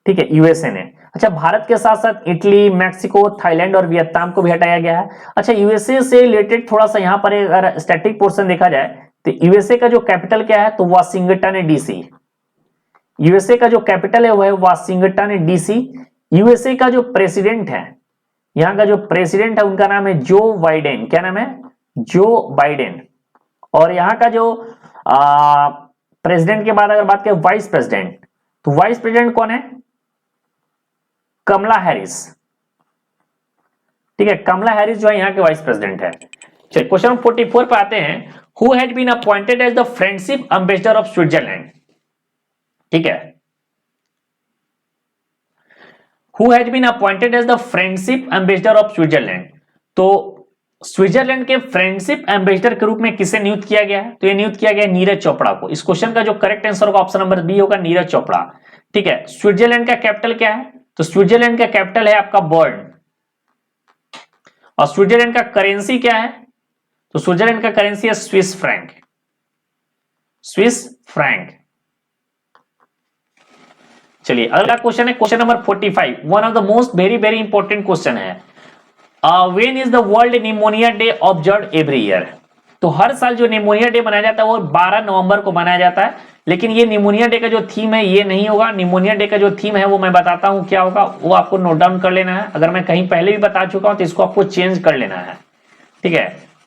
ठीक है, यूएसए ने। अच्छा भारत के साथ साथ इटली, मैक्सिको, थाईलैंड और वियतनाम को भी हटाया गया है। अच्छा यूएसए से रिलेटेड थोड़ा सा यहां पर अगर स्टैटिक पोर्शन देखा जाए तो यूएसए का जो कैपिटल क्या है? तो वाशिंगटन डीसी। यूएसए का जो कैपिटल है वह है वाशिंगटन डीसी। यूएसए का जो प्रेसिडेंट है, यहां का जो प्रेसिडेंट है उनका नाम है जो बाइडेन। क्या नाम है? Joe Biden. और यहां का जो प्रेसिडेंट के बाद अगर बात करें वाइस प्रेसिडेंट, तो वाइस प्रेसिडेंट कौन है? कमला हैरिस, ठीक है, कमला हैरिस जो है यहां के वाइस प्रेसिडेंट है। चलिए क्वेश्चन नंबर 44 पे आते हैं। Who had been appointed as the friendship ambassador of Switzerland? ठीक है, who has been appointed as the friendship ambassador of Switzerland? तो स्विट्जरलैंड के फ्रेंडशिप एम्बेसडर के रूप में किसे नियुक्त किया गया है? तो यह नियुक्त किया गया नीरज चोपड़ा को। इस क्वेश्चन का जो करेक्ट आंसर होगा ऑप्शन नंबर बी होगा, नीरज चोपड़ा। ठीक है, स्विट्जरलैंड का कैपिटल क्या है? तो स्विट्जरलैंड का कैपिटल है आपका बर्न। और स्विट्जरलैंड का करेंसी क्या है? तो स्विट्जरलैंड का करेंसी है स्विस फ्रैंक, स्विस फ्रैंक। चलिए अगला क्वेश्चन है question number 45, one of the most very very important question है। When is the world pneumonia day observed every year? तो हर साल जो निमोनिया डे मनाया जाता है वो 12 नवंबर को मनाया जाता है, लेकिन ये निमोनिया डे का जो थीम है ये नहीं होगा। निमोनिया डे का जो थीम है वो मैं बताता हूं क्या होगा, वो आपको नोट डाउन कर लेना है। अगर मैं कहीं पहले भी बता चुका हूं तो इसको आपको चेंज कर लेना है। ठीक है,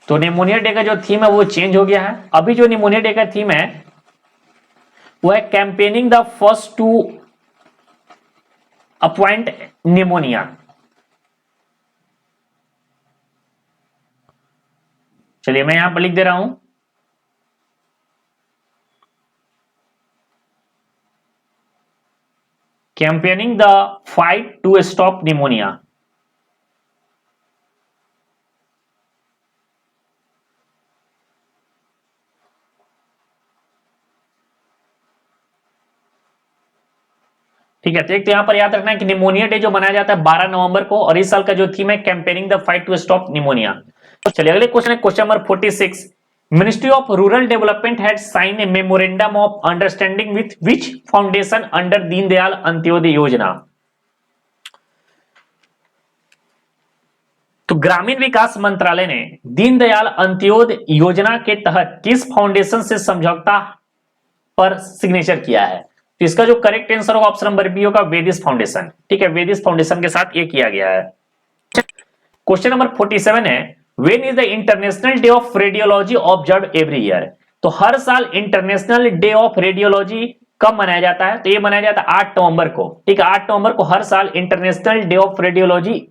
तो निमोनिया डे का जो थीम है वो चेंज हो गया है। अभी जो निमोनिया डे का थीम है वो है campaigning the first to appoint pneumonia. चलिए मैं यहां पर लिख दे रहा हूं, campaigning the fight to stop pneumonia. ठीक है, तो एक तो यहां पर याद रखना है कि निमोनिया डे जो मनाया जाता है 12 नवंबर को, और इस साल का जो थीम है campaigning the fight to stop pneumonia. तो चलिए अगले क्वेश्चन है question number 46। Ministry of rural development had sign a memorandum of understanding with which foundation under Deendayal Antyodaya Yojana. तो ग्रामीण विकास मंत्रालय ने दीनदयाल अंत्योदय योजना के तहत किस फाउंडेशन से समझौता पर सिग्नेचर किया है? तो इसका जो करेक्ट आंसर होगा ऑप्शन नंबर बी होगा, वेदिस फाउंडेशन। ठीक है, वेदिस फाउंडेशन के साथ ये किया गया है। क्वेश्चन नंबर 47 है, when is the international day of radiology observe every year? तो हर साल इंटरनेशनल डे ऑफ रेडियोलॉजी कब मनाया जाता है? तो ये मनाया जाता है 8 नवंबर को। ठीक है, 8 नवंबर को हर साल international day of radiology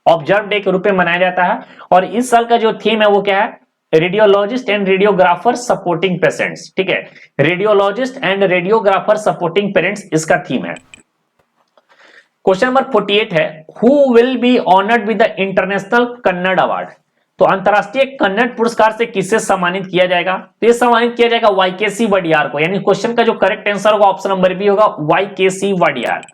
observe day के रूप में मनाया जाता है। और इस साल का जो थीम है वो क्या है? Radiologist and radiographer supporting patients. ठीक है, radiologist and radiographer supporting parents इसका थीम है। क्वेश्चन नंबर 48 है, who will be honoured with the international Kannada award? तो अंतरराष्ट्रीय कन्नड़ पुरस्कार से किसे सम्मानित किया जाएगा? तो ये सम्मानित किया जाएगा वाईकेसी वडियार को। यानी क्वेश्चन का जो करेक्ट आंसर होगा ऑप्शन नंबर बी होगा, वाईकेसी वडियार।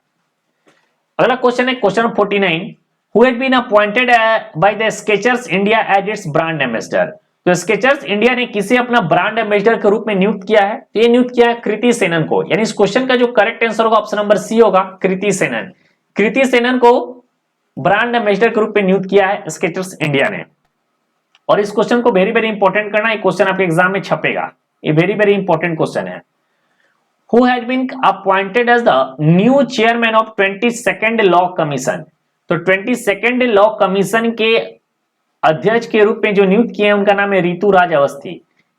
अगला क्वेश्चन है question number 49, who had been appointed by the Skechers India as its brand ambassador? तो स्केचर्स इंडिया ने किसे अपना ब्रांड एम्बेसडर के रूप में नियुक्त किया है? तो ये नियुक्त किया है कृति सेनन को। यानी इस क्वेश्चन का जो करेक्ट आंसर होगा ऑप्शन नंबर सी होगा, कृति सेनन। कृति सेनन को ब्रांड एम्बेसडर के रूप में नियुक्त किया है स्केचर्स इंडिया ने। और इस क्वेश्चन को वेरी वेरी इंपॉर्टेंट करना, ये क्वेश्चन आपके एग्जाम में छपेगा, ये वेरी वेरी इंपॉर्टेंट क्वेश्चन है। Who had been appointed as the new chairman of 22nd law commission? तो 22nd लॉ कमीशन के अध्यक्ष के रूप में जो नियुक्त किए हैं उनका नाम है रितु राज अवस्थी।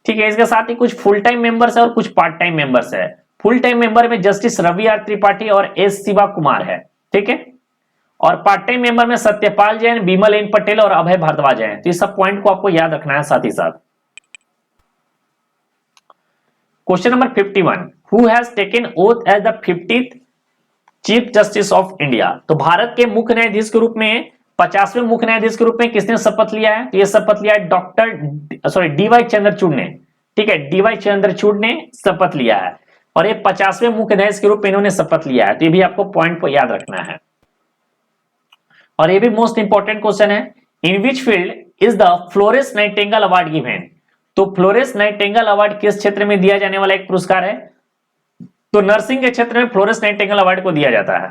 ठीक है, इसके साथ ही कुछ फुल टाइम मेंबर्स है और कुछ पार्ट टाइम मेंबर्स है। फुल टाइम मेंबर में जस्टिस रवि आर त्रिपाठी और एस शिवा कुमार है। ठीक है, और पार्ट टाइम मेंबर में सत्यपाल जैन, बिमल एन पटेल और अभय भारद्वाज हैं। तो इस सब पॉइंट को आपको याद रखना है साथ ही साथ। Question number 51, who has taken oath as the 50th chief justice of India? तो भारत के मुख्य न्यायाधीश के रूप में 50वें मुख्य न्यायाधीश के रूप में किसने शपथ लिया है? तो ये शपथ लिया है डॉक्टर डीवाई चंद्रचूड़ ने। ठीक है, डीवाई चंद्रचूड़ ने शपथ लिया है और ये 50वें मुख्य न्यायाधीश के रूप में इन्होंने शपथ लिया है। तो ये भी आपको पॉइंट को याद रखना है। और ये भी मोस्ट इंपॉर्टेंट क्वेश्चन है, in which field is the Florence Nightingale award given? तो फ्लोरेंस नाइटिंगेल अवार्ड किस क्षेत्र में दिया जाने वाला एक पुरस्कार है? तो नर्सिंग के क्षेत्र में फ्लोरेंस नाइटिंगेल अवार्ड को दिया जाता है।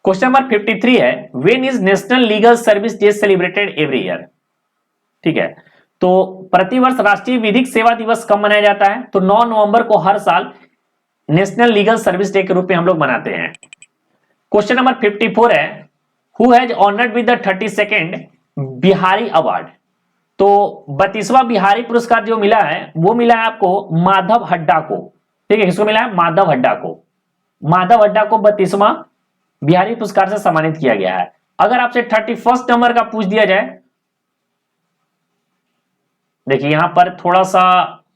क्वेश्चन नंबर 53 है, when is national legal service day celebrated every year? ठीक है, तो प्रतिवर्ष राष्ट्रीय विधिक सेवा दिवस कब मनाया जाता है? तो 9 नवंबर को हर साल नेशनल लीगल सर्विस डे के रूप में हम लोग मनाते हैं। क्वेश्चन नंबर 54 है, who has honoured with the 32nd Bihari award? तो 32वां बिहारी पुरस्कार जो मिला है वो मिला है आपको माधव हड्डा को। ठीक है, किसको मिला है? माधव हड्डा को। माधव हड्डा को 32वां बिहारी पुरस्कार से सम्मानित किया गया है। अगर आपसे 31 नंबर का पूछ दिया जाए, देखिए यहां पर थोड़ा सा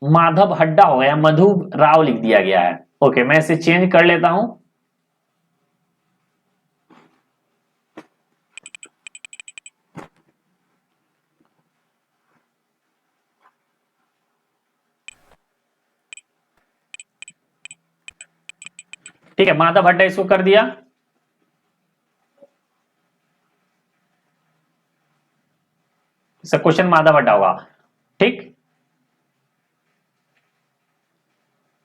माधव हड्डा हो गया, मधु राव लिख दिया गया है। ओके, मैं इसे चेंज कर लेता हूं। ठीक है, माधव हड्डा इसको कर दिया। क्वेश्चन माधव हड्डा होगा। ठीक,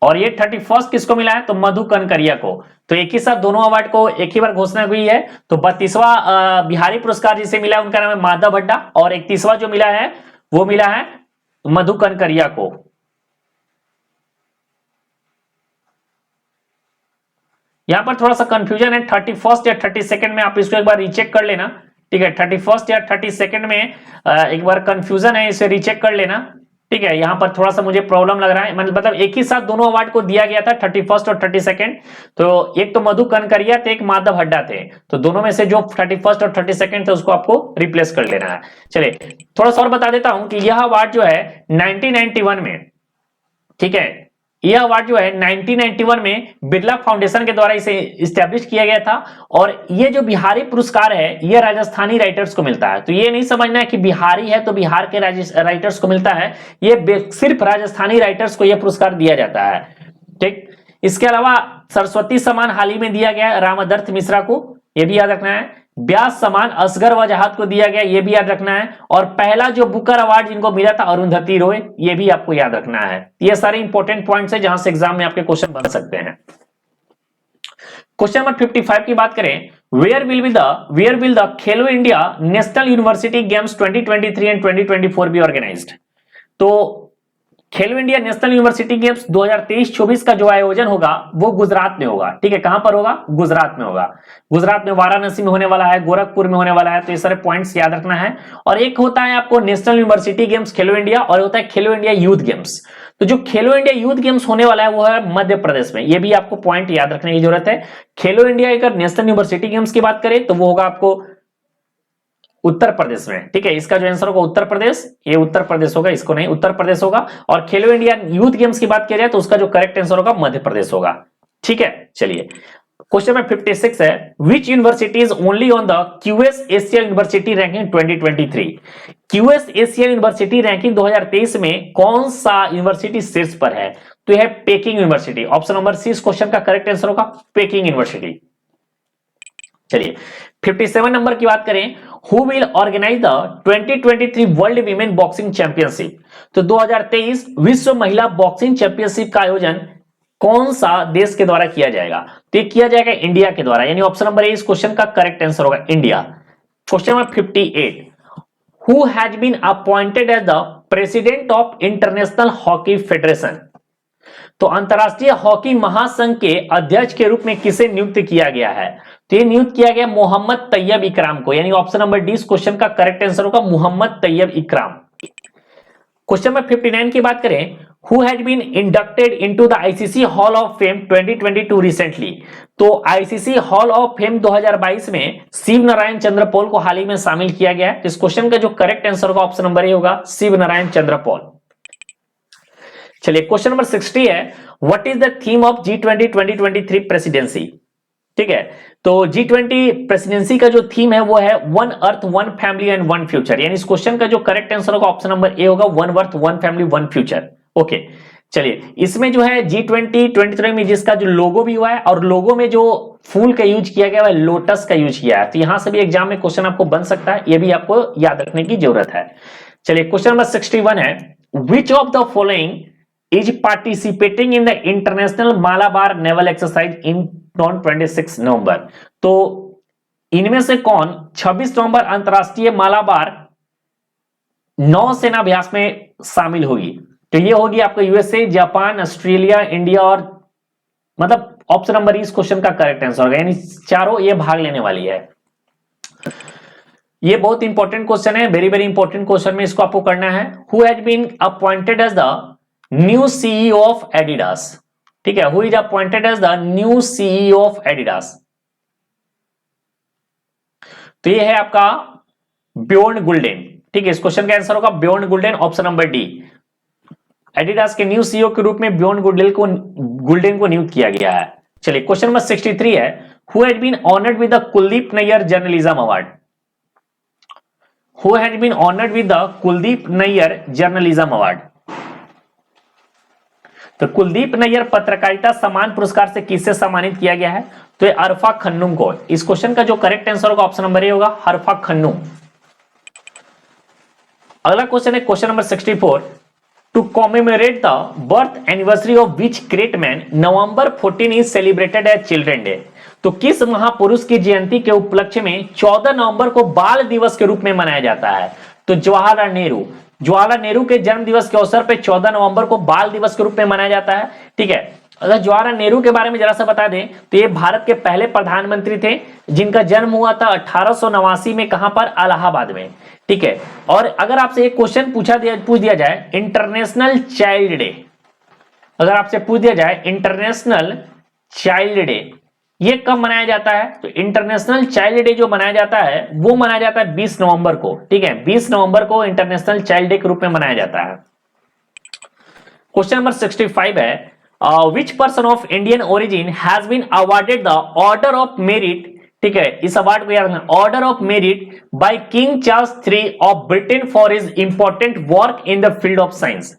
और ये 31 किसको मिला है? तो मधु कनकरिया को। तो एक ही साथ दोनों अवार्ड को एक ही बार घोषणा हुई है। तो 32वां बिहारी पुरस्कार जिसे मिला है उनका नाम है माधव हड्डा, और 31वां जो मिला है वो मिला है मधु कनकरिया को। यहां पर थोड़ा सा कंफ्यूजन है 31st या 32nd में, आप इसको एक बार रीचेक कर लेना। ठीक है, 31 या 32 में एक बार कंफ्यूजन है, इसे रीचेक कर लेना। ठीक है, यहां पर थोड़ा सा मुझे प्रॉब्लम लग रहा है, मतलब एक ही साथ दोनों अवार्ड को दिया गया था, 31 और 32। तो एक तो मधु कनकरिया थे, एक माधव हड्डा थे, तो दोनों में से जो 31 और 32 थे उसको आपको रिप्लेस कर लेना है। चलिए थोड़ा सा और बता देता हूं कि यह अवार्ड जो है 1991 में, ठीक है, यह अवार्ड जो है 1991 में बिरला फाउंडेशन के द्वारा इसे इस्टेब्लिश किया गया था। और यह जो बिहारी पुरस्कार है यह राजस्थानी राइटर्स को मिलता है। तो यह नहीं समझना है कि बिहारी है तो बिहार के राइटर्स को मिलता है, यह सिर्फ राजस्थानी राइटर्स को यह पुरस्कार दिया जाता है। ठीक, इसके अलावा सरस्वती सम्मान हाल ही में दिया गया रामादर्थ मिश्रा को, यह भी याद रखना है। ब्यास सम्मान असगर वजाहत को दिया गया, यह भी याद रखना है। और पहला जो बुकर अवार्ड जिनको मिला था अरुंधति रॉय, यह भी आपको याद रखना है। ये सारे इंपॉर्टेंट पॉइंट्स है जहां से एग्जाम में आपके क्वेश्चन बन सकते हैं। क्वेश्चन नंबर 55 की बात करें, where will the Khelo India national university games 2023 and 2024 be organised. तो Khelo India national university games 2023-24 का जो आयोजन होगा वो गुजरात में होगा। ठीक है, कहां पर होगा? गुजरात में होगा। गुजरात में वाराणसी में होने वाला है, गोरखपुर में होने वाला है। तो ये सारे पॉइंट्स याद रखना है। और एक होता है आपको नेशनल यूनिवर्सिटी गेम्स खेलो इंडिया, और होता है खेलो इंडिया यूथ गेम्स। तो जो खेलो इंडिया यूथ गेम्स होने वाला है वो है मध्य प्रदेश में, ये भी आपको पॉइंट याद रखने की जरूरत है। खेलो इंडिया अगर नेशनल यूनिवर्सिटी गेम्स की बात करें तो वो होगा आपको उत्तर प्रदेश में। ठीक है, इसका जो आंसर होगा उत्तर प्रदेश, ये उत्तर प्रदेश होगा, इसको नहीं, उत्तर प्रदेश होगा। और खेलो इंडिया यूथ गेम्स की बात की जाए तो उसका जो करेक्ट आंसर होगा मध्य प्रदेश होगा। ठीक है, चलिए क्वेश्चन नंबर 56 है, which university is only on the QS Asia university ranking 2023। QS Asia university ranking 2023 में कौन सा यूनिवर्सिटी शीर्ष पर है? तो यह Peking university. Option number C इस क्वेश्चन का करेक्ट आंसर होगा पेकिंग यूनिवर्सिटी। चलिए 57 नंबर की बात करें, who will organise the 2023 world women boxing championship. तो 2023 विश्व महिला बॉक्सिंग चैंपियनशिप का आयोजन कौन सा देश के द्वारा किया जाएगा? तो ये किया जाएगा इंडिया के द्वारा, यानी ऑप्शन नंबर ए इस क्वेश्चन का करेक्ट आंसर होगा India. Question number 58, who has been appointed as the president of international hockey federation. तो अंतरराष्ट्रीय हॉकी महासंघ के अध्यक्ष के रूप में किसे नियुक्त किया गया है? तो ये नियुक्त किया गया मोहम्मद तैयब इकराम को, यानी ऑप्शन नंबर डी इस क्वेश्चन का करेक्ट आंसर होगा मोहम्मद तैयब इकराम। क्वेश्चन नंबर 59 की बात करें, who has been inducted into the ICC hall of fame 2022 recently. तो आईसीसी हॉल ऑफ फेम 2022 में शिव नारायण चंद्र पॉल को हाल ही में शामिल किया गया है। इस क्वेश्चन का जो करेक्ट आंसर होगा ऑप्शन नंबर ए होगा शिव नारायण चंद्र पॉल। चलिए क्वेश्चन नंबर 60 है, what is the theme of G20 2023 presidency. ठीक है, तो G20 प्रेसिडेंसी का जो थीम है वो है one earth one family and one future, यानी इस क्वेश्चन का जो करेक्ट आंसर होगा ऑप्शन नंबर ए होगा one earth one family one future. Okay, चलिए इसमें जो है G20 23 में जिसका जो लोगो भी हुआ है और लोगो में जो फूल का यूज किया गया है लोटस का यूज किया है। तो यहां से भी एग्जाम में क्वेश्चन आपको बन सकता है, यह भी आपको याद रखने की जरूरत है। चलिए क्वेश्चन नंबर 61 है, which of the following is participating in the international Malabar naval exercise on 26 नवंबर। तो इनमें से कौन 26 नवंबर अंतरराष्ट्रीय मालाबार नौसेना अभ्यास में शामिल होगी? तो ये होगी आपका यूएसए, जापान, ऑस्ट्रेलिया, इंडिया और मतलब ऑप्शन नंबर इस क्वेश्चन का करेक्ट आंसर होगा, यानी चारों ये भाग लेने वाली है। ये बहुत इंपॉर्टेंट क्वेश्चन है, वेरी वेरी इंपॉर्टेंट क्वेश्चन में इसको आपको करना है। Who has been appointed as the new CEO of Adidas. ठीक है, who is appointed as the new CEO of Adidas. तो ये है आपका बियॉन्ड गुल्डेन। ठीक है, इस क्वेश्चन का आंसर होगा बियॉन्ड Gulden, option number D. Adidas के न्यू सीईओ के रूप में बियॉन्ड गुल्डेन को नियुक्त किया गया है। चलिए क्वेश्चन नंबर 63 है, who has been honoured with the Kuldip Nayar journalism award. Who has been honoured with the Kuldip Nayar journalism award. तो कुलदीप नैयर पत्रकारिता सम्मान पुरस्कार से किससे सम्मानित किया गया है? तो ये अरफा खन्नुम को। इस क्वेश्चन का जो करेक्ट आंसर होगा ऑप्शन नंबर ए होगा अरफा खन्नुम। अगला क्वेश्चन है question number 64, to commemorate the birth anniversary of which great man November 14 is celebrated as children day. तो किस महापुरुष की जयंती के उपलक्ष्य में 14 नवंबर को बाल दिवस के रूप में मनाया जाता है? तो जवाहरलाल नेहरू के जन्म दिवस के अवसर पर 14 नवंबर को बाल दिवस के रूप में मनाया जाता है। ठीक है, अगर जवाहरलाल नेहरू के बारे में जरा सा बता दें तो ये भारत के पहले प्रधानमंत्री थे जिनका जन्म हुआ था 1889 में, कहां पर, इलाहाबाद में। ठीक है, और अगर आपसे एक क्वेश्चन पूछ दिया जाए इंटरनेशनल चाइल्ड डे, अगर आपसे पूछ दिया जाए इंटरनेशनल चाइल्ड डे ये कब मनाया जाता है, तो इंटरनेशनल चाइल्ड डे जो मनाया जाता है वो मनाया जाता है 20 नवंबर को। ठीक है, 20 नवंबर को इंटरनेशनल चाइल्ड डे के रूप में मनाया जाता है। क्वेश्चन नंबर 65 है, which person of Indian origin has been awarded the order of merit. ठीक है, इस अवार्ड को याद रखना, order of merit by king Charles III of Britain for his important work in the field of science.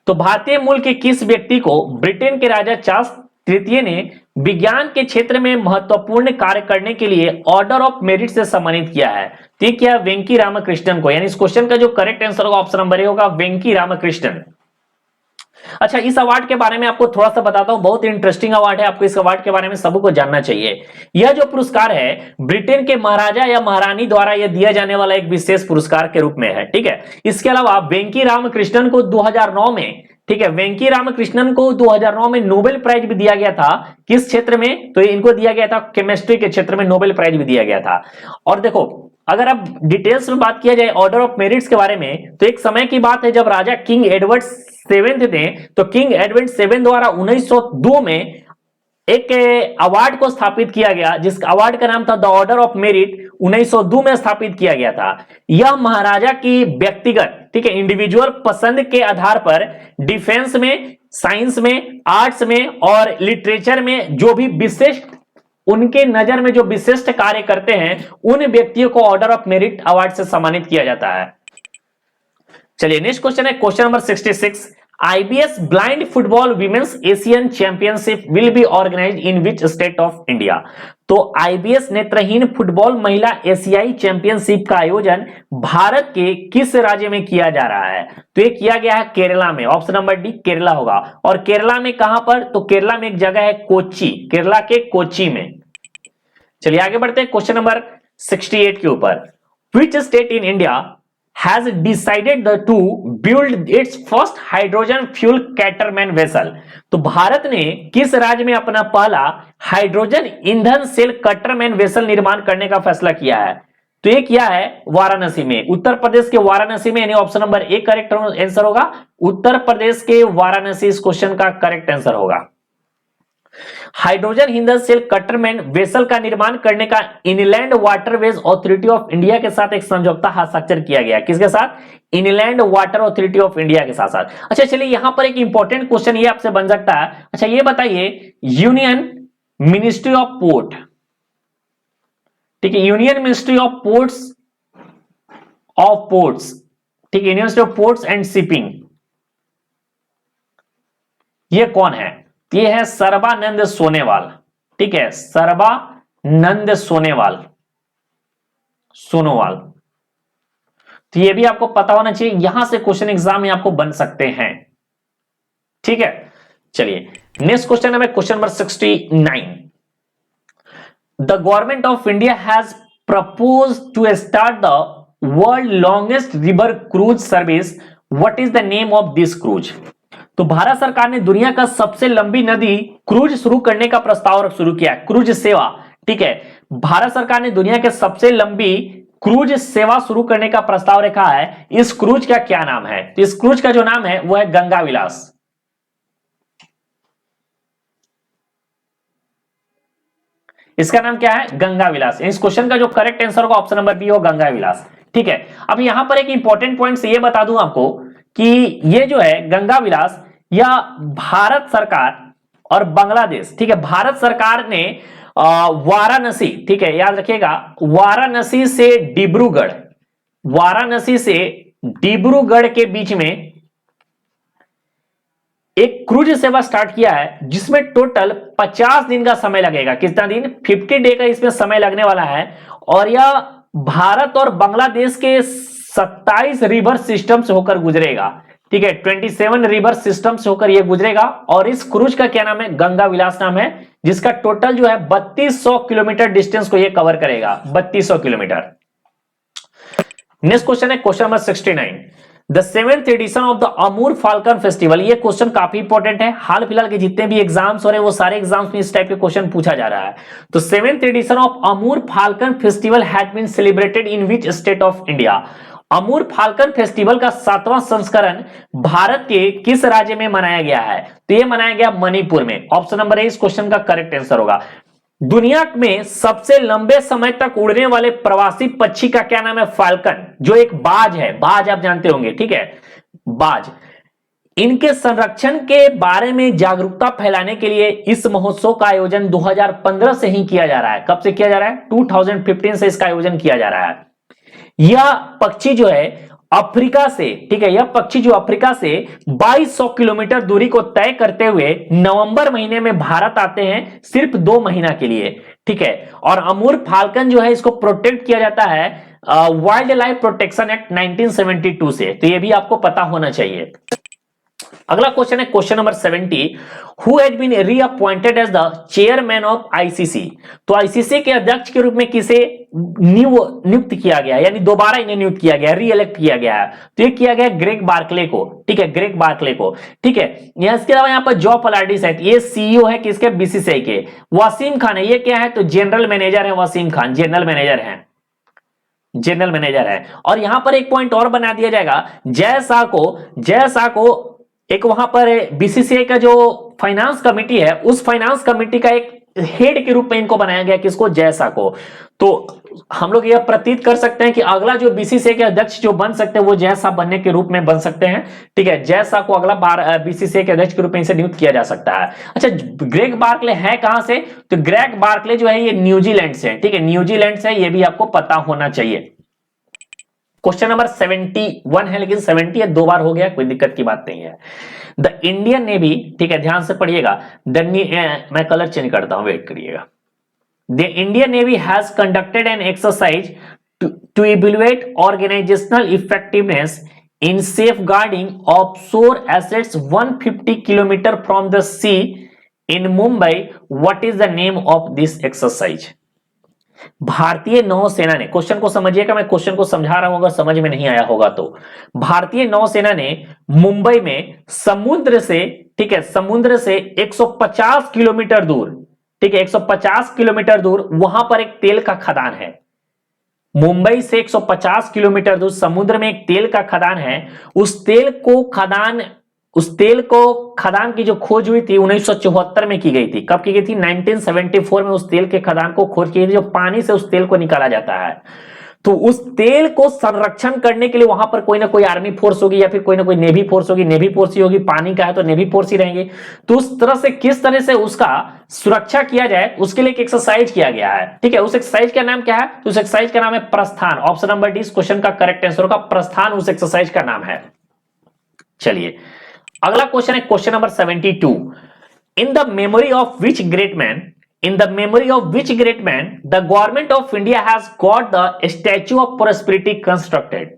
तो भारतीय मूल के किस व्यक्ति को ब्रिटेन के राजा चार्ल्स तृतीय ने विज्ञान के क्षेत्र में महत्वपूर्ण कार्य करने के लिए ऑर्डर ऑफ मेरिट से सम्मानित किया है? तो क्या वेंकी रामकृष्णन को, यानी इस क्वेश्चन का जो करेक्ट आंसर होगा ऑप्शन नंबर ए होगा वेंकी रामकृष्णन। अच्छा, इस अवार्ड के बारे में आपको थोड़ा सा बताता हूं, बहुत इंटरेस्टिंग अवार्ड है, आपको इस अवार्ड के बारे में सबको जानना चाहिए। यह जो पुरस्कार है ब्रिटेन के महाराजा या महारानी द्वारा यह दिया जाने वाला एक विशेष पुरस्कार के रूप में है। ठीक है, इसके अलावा वेंकी रामकृष्णन को 2009 में, ठीक है, वेंकी रामकृष्णन को 2009 में नोबेल प्राइज भी दिया गया था। किस क्षेत्र में, तो इनको दिया गया था केमिस्ट्री के क्षेत्र में नोबेल प्राइज भी दिया गया था। और देखो, अगर अब डिटेल्स में बात किया जाए ऑर्डर ऑफ मेरिट्स के बारे में, तो एक समय की बात है जब राजा किंग एडवर्ड 7 थे, तो किंग एडवर्ड 7 द्वारा 1902 में एक अवार्ड को स्थापित किया गया, जिस अवार्ड का नाम था द ऑर्डर ऑफ मेरिट, 1902 में स्थापित किया गया था। यह महाराजा की व्यक्तिगत, ठीक है, इंडिविजुअल पसंद के आधार पर डिफेंस में, साइंस में, आर्ट्स में और लिटरेचर में जो भी विशिष्ट, उनके नजर में जो विशिष्ट कार्य करते हैं उन व्यक्तियों को ऑर्डर ऑफ मेरिट अवार्ड से सम्मानित किया जाता है। चलिए नेक्स्ट क्वेश्चन है question number 66, IBS blind football women's Asian championship will be organised in which state of India. तो IBS नेत्रहीन फुटबॉल महिला एशियाई चैंपियनशिप का आयोजन भारत के किस राज्य में किया जा रहा है? तो ये किया गया है केरला में, ऑप्शन नंबर डी केरला होगा। और केरला में कहां पर, तो केरला में एक जगह है कोच्चि, केरला के कोच्चि में। चलिए आगे बढ़ते हैं क्वेश्चन नंबर 68 के ऊपर, which state in India has decided to build its first hydrogen fuel catamaran vessel. तो भारत ने किस राज्य में अपना पहला हाइड्रोजन ईंधन सेल कटरमैन वेसल निर्माण करने का फैसला किया है? तो ये किया है वाराणसी में, उत्तर प्रदेश के वाराणसी में, यानी option number A correct answer होगा। उत्तर प्रदेश के वाराणसी इस क्वेश्चन का करेक्ट आंसर होगा। हाइड्रोजन ईंधन सेल कटरमैन वेसल का निर्माण करने का inland waterways authority of India के साथ एक समझौता हस्ताक्षर किया गया। किसके साथ? Inland water authority of India के साथ साथ। अच्छा चलिए यहां पर एक इंपॉर्टेंट क्वेश्चन ये आपसे बन सकता है, अच्छा ये बताइए, यूनियन मिनिस्ट्री ऑफ पोर्ट, ठीक है, यूनियन मिनिस्ट्री ऑफ पोर्ट्स, ठीक है, union ministry of ports and shipping, ये कौन है? ये है सर्बानंद सोनोवाल। ठीक है, सर्बानंद सोनोवाल। तो ये भी आपको पता होना चाहिए, यहां से क्वेश्चन एग्जाम में आपको बन सकते हैं। ठीक है, चलिए नेक्स्ट क्वेश्चन है question number 69, the government of India has propose to start the world longest river cruise service, what is the name of this cruise? तो भारत सरकार ने दुनिया का सबसे लंबी नदी क्रूज शुरू करने का प्रस्ताव शुरू किया, क्रूज सेवा। ठीक है, भारत सरकार ने दुनिया के सबसे लंबी क्रूज सेवा शुरू करने का प्रस्ताव रखा है। इस क्रूज का क्या नाम है? तो इस क्रूज का जो नाम है वो है गंगा विलास। इसका नाम क्या है? गंगा विलास। इस क्वेश्चन का जो करेक्ट आंसर होगा ऑप्शन नंबर बी हो गंगा विलास। ठीक है, अब यहां पर एक इंपॉर्टेंट पॉइंट से ये बता दूं आपको कि ये जो है गंगा विलास या भारत सरकार और बांग्लादेश, ठीक है, भारत सरकार ने वाराणसी, ठीक है, याद रखिएगा, वाराणसी से डिब्रूगढ़ के बीच में एक क्रूज सेवा स्टार्ट किया है, जिसमें टोटल 50 दिन का समय लगेगा। कितना दिन? 50 डे का इसमें समय लगने वाला है। और यह भारत और बांग्लादेश के 27 रिवर सिस्टम से होकर गुजरेगा। ठीक है, 27 रिवर सिस्टम से होकर यह गुजरेगा। और इस क्रूज का क्या नाम है? गंगा विलास नाम है, जिसका टोटल जो है 3200 किलोमीटर डिस्टेंस को यह कवर करेगा, 3200 किलोमीटर। नेक्स्ट क्वेश्चन है question number 69, the 7th edition of the Amur falcon festival, ये क्वेश्चन काफी इंपॉर्टेंट है। हाल फिलहाल के जितने भी एग्जाम्स हो रहे हैं वो सारे एग्जाम्स में इस टाइप के क्वेश्चन पूछा जा रहा है। तो 7th edition of Amur falcon festival has been celebrated in which state of India. Amur falcon festival का 7वां संस्करण भारत के किस राज्य में मनाया गया है? तो ये मनाया गया मणिपुर में। ऑप्शन नंबर ए इस क्वेश्चन का करेक्ट आंसर होगा। दुनिया में सबसे लंबे समय तक उड़ने वाले प्रवासी पक्षी का क्या नाम है? फाल्कन, जो एक बाज है। बाज आप जानते होंगे, ठीक है, बाज। इनके संरक्षण के बारे में जागरूकता फैलाने के लिए इस महोत्सव का आयोजन 2015 से ही किया जा रहा है। कब से किया जा रहा है? 2015 से इसका आयोजन किया जा रहा है। यह पक्षी जो है अफ्रीका से, ठीक है, यह पक्षी जो अफ्रीका से 2200 किलोमीटर दूरी को तय करते हुए नवंबर महीने में भारत आते हैं सिर्फ 2 महीना के लिए, ठीक है। और अमूर फाल्कन जो है इसको प्रोटेक्ट किया जाता है वाइल्ड लाइफ प्रोटेक्शन एक्ट 1972 से। तो यह भी आपको पता होना चाहिए। अगला क्वेश्चन है question number 70, who has been reappointed as the chairman of ICC. तो आईसीसी के अध्यक्ष के रूप में किसे नियुक्त किया गया, यानी दोबारा इन्हें नियुक्त किया गया, रीइलेक्ट किया गया है। तो ये किया गया ग्रेग बार्कले को, ठीक है, ग्रेग बार्कले को, ठीक है। इसके अलावा यहाँ पर जॉ पलार्डिस है, ये सीईओ है किसके? बीसीसीआई के। वसीम खान है, ये क्या है? तो जनरल मैनेजर है वसीम खान, जनरल मैनेजर है, जनरल मैनेजर है। और यहां पर एक पॉइंट और बना दिया जाएगा, जय शाह को एक वहां पर बीसीसीआई का जो फाइनेंस कमेटी है उस फाइनेंस कमेटी का एक हेड के रूप में इनको बनाया गया, किसको? जय शाह को। तो हम लोग यह प्रतीत कर सकते हैं कि अगला जो बीसीसीआई के अध्यक्ष जो बन सकते हैं वो जय शाह बनने के रूप में बन सकते हैं, ठीक है। जय शाह को अगला बार बीसीसीआई के अध्यक्ष के रूप में इसे नियुक्त किया जा सकता है। अच्छा, ग्रेग बार्कले है कहां से? तो ग्रेग बार्कले जो है ये न्यूजीलैंड से, ठीक है, न्यूजीलैंड से, ये भी आपको पता होना चाहिए। क्वेश्चन नंबर 71 है, लेकिन 70 है, 2 बार हो गया, कोई दिक्कत की बात नहीं है। द इंडियन नेवी, ठीक है, ध्यान से पढ़िएगा। मैं कलर चेंज करता हूं, वेट करिएगा। The Indian navy has conducted an exercise to evaluate organisational effectiveness in safeguarding offshore assets 150 kilometre from the sea in Mumbai. What is the name of this exercise? भारतीय नौसेना ने, क्वेश्चन को समझिएगा, मैं क्वेश्चन को समझा रहा हूं, अगर समझ में नहीं आया होगा तो। भारतीय नौसेना ने मुंबई में समुद्र से, ठीक है, समुद्र से 150 किलोमीटर दूर, ठीक है, 150 किलोमीटर दूर वहां पर एक तेल का खदान है। मुंबई से 150 किलोमीटर दूर समुद्र में एक तेल का खदान है। उस तेल को खदान की जो खोज हुई थी 1974 में की गई थी। कब की गई थी? 1974 में उस तेल के खदान को खोज की गई थी, जो पानी से उस तेल को निकाला जाता है। तो उस तेल को संरक्षण करने के लिए वहां पर कोई ना कोई आर्मी फोर्स होगी या फिर कोई ना कोई नेवी फोर्स होगी। नेवी फोर्स ही होगी, पानी का है तो नेवी फोर्स ही रहेंगे। तो उस तरह से किस तरह से उसका सुरक्षा किया जाए उसके लिए एक एक्सरसाइज किया गया है, ठीक है। उस एक्सरसाइज का नाम क्या है? तो उस एक्सरसाइज का नाम है प्रस्थान। ऑप्शन नंबर डी इस क्वेश्चन का करेक्ट आंसर होगा, प्रस्थान उस एक्सरसाइज का नाम है। चलिए अगला क्वेश्चन है question number 72, in the memory of which great man the government of India has got the statue of prosperity constructed.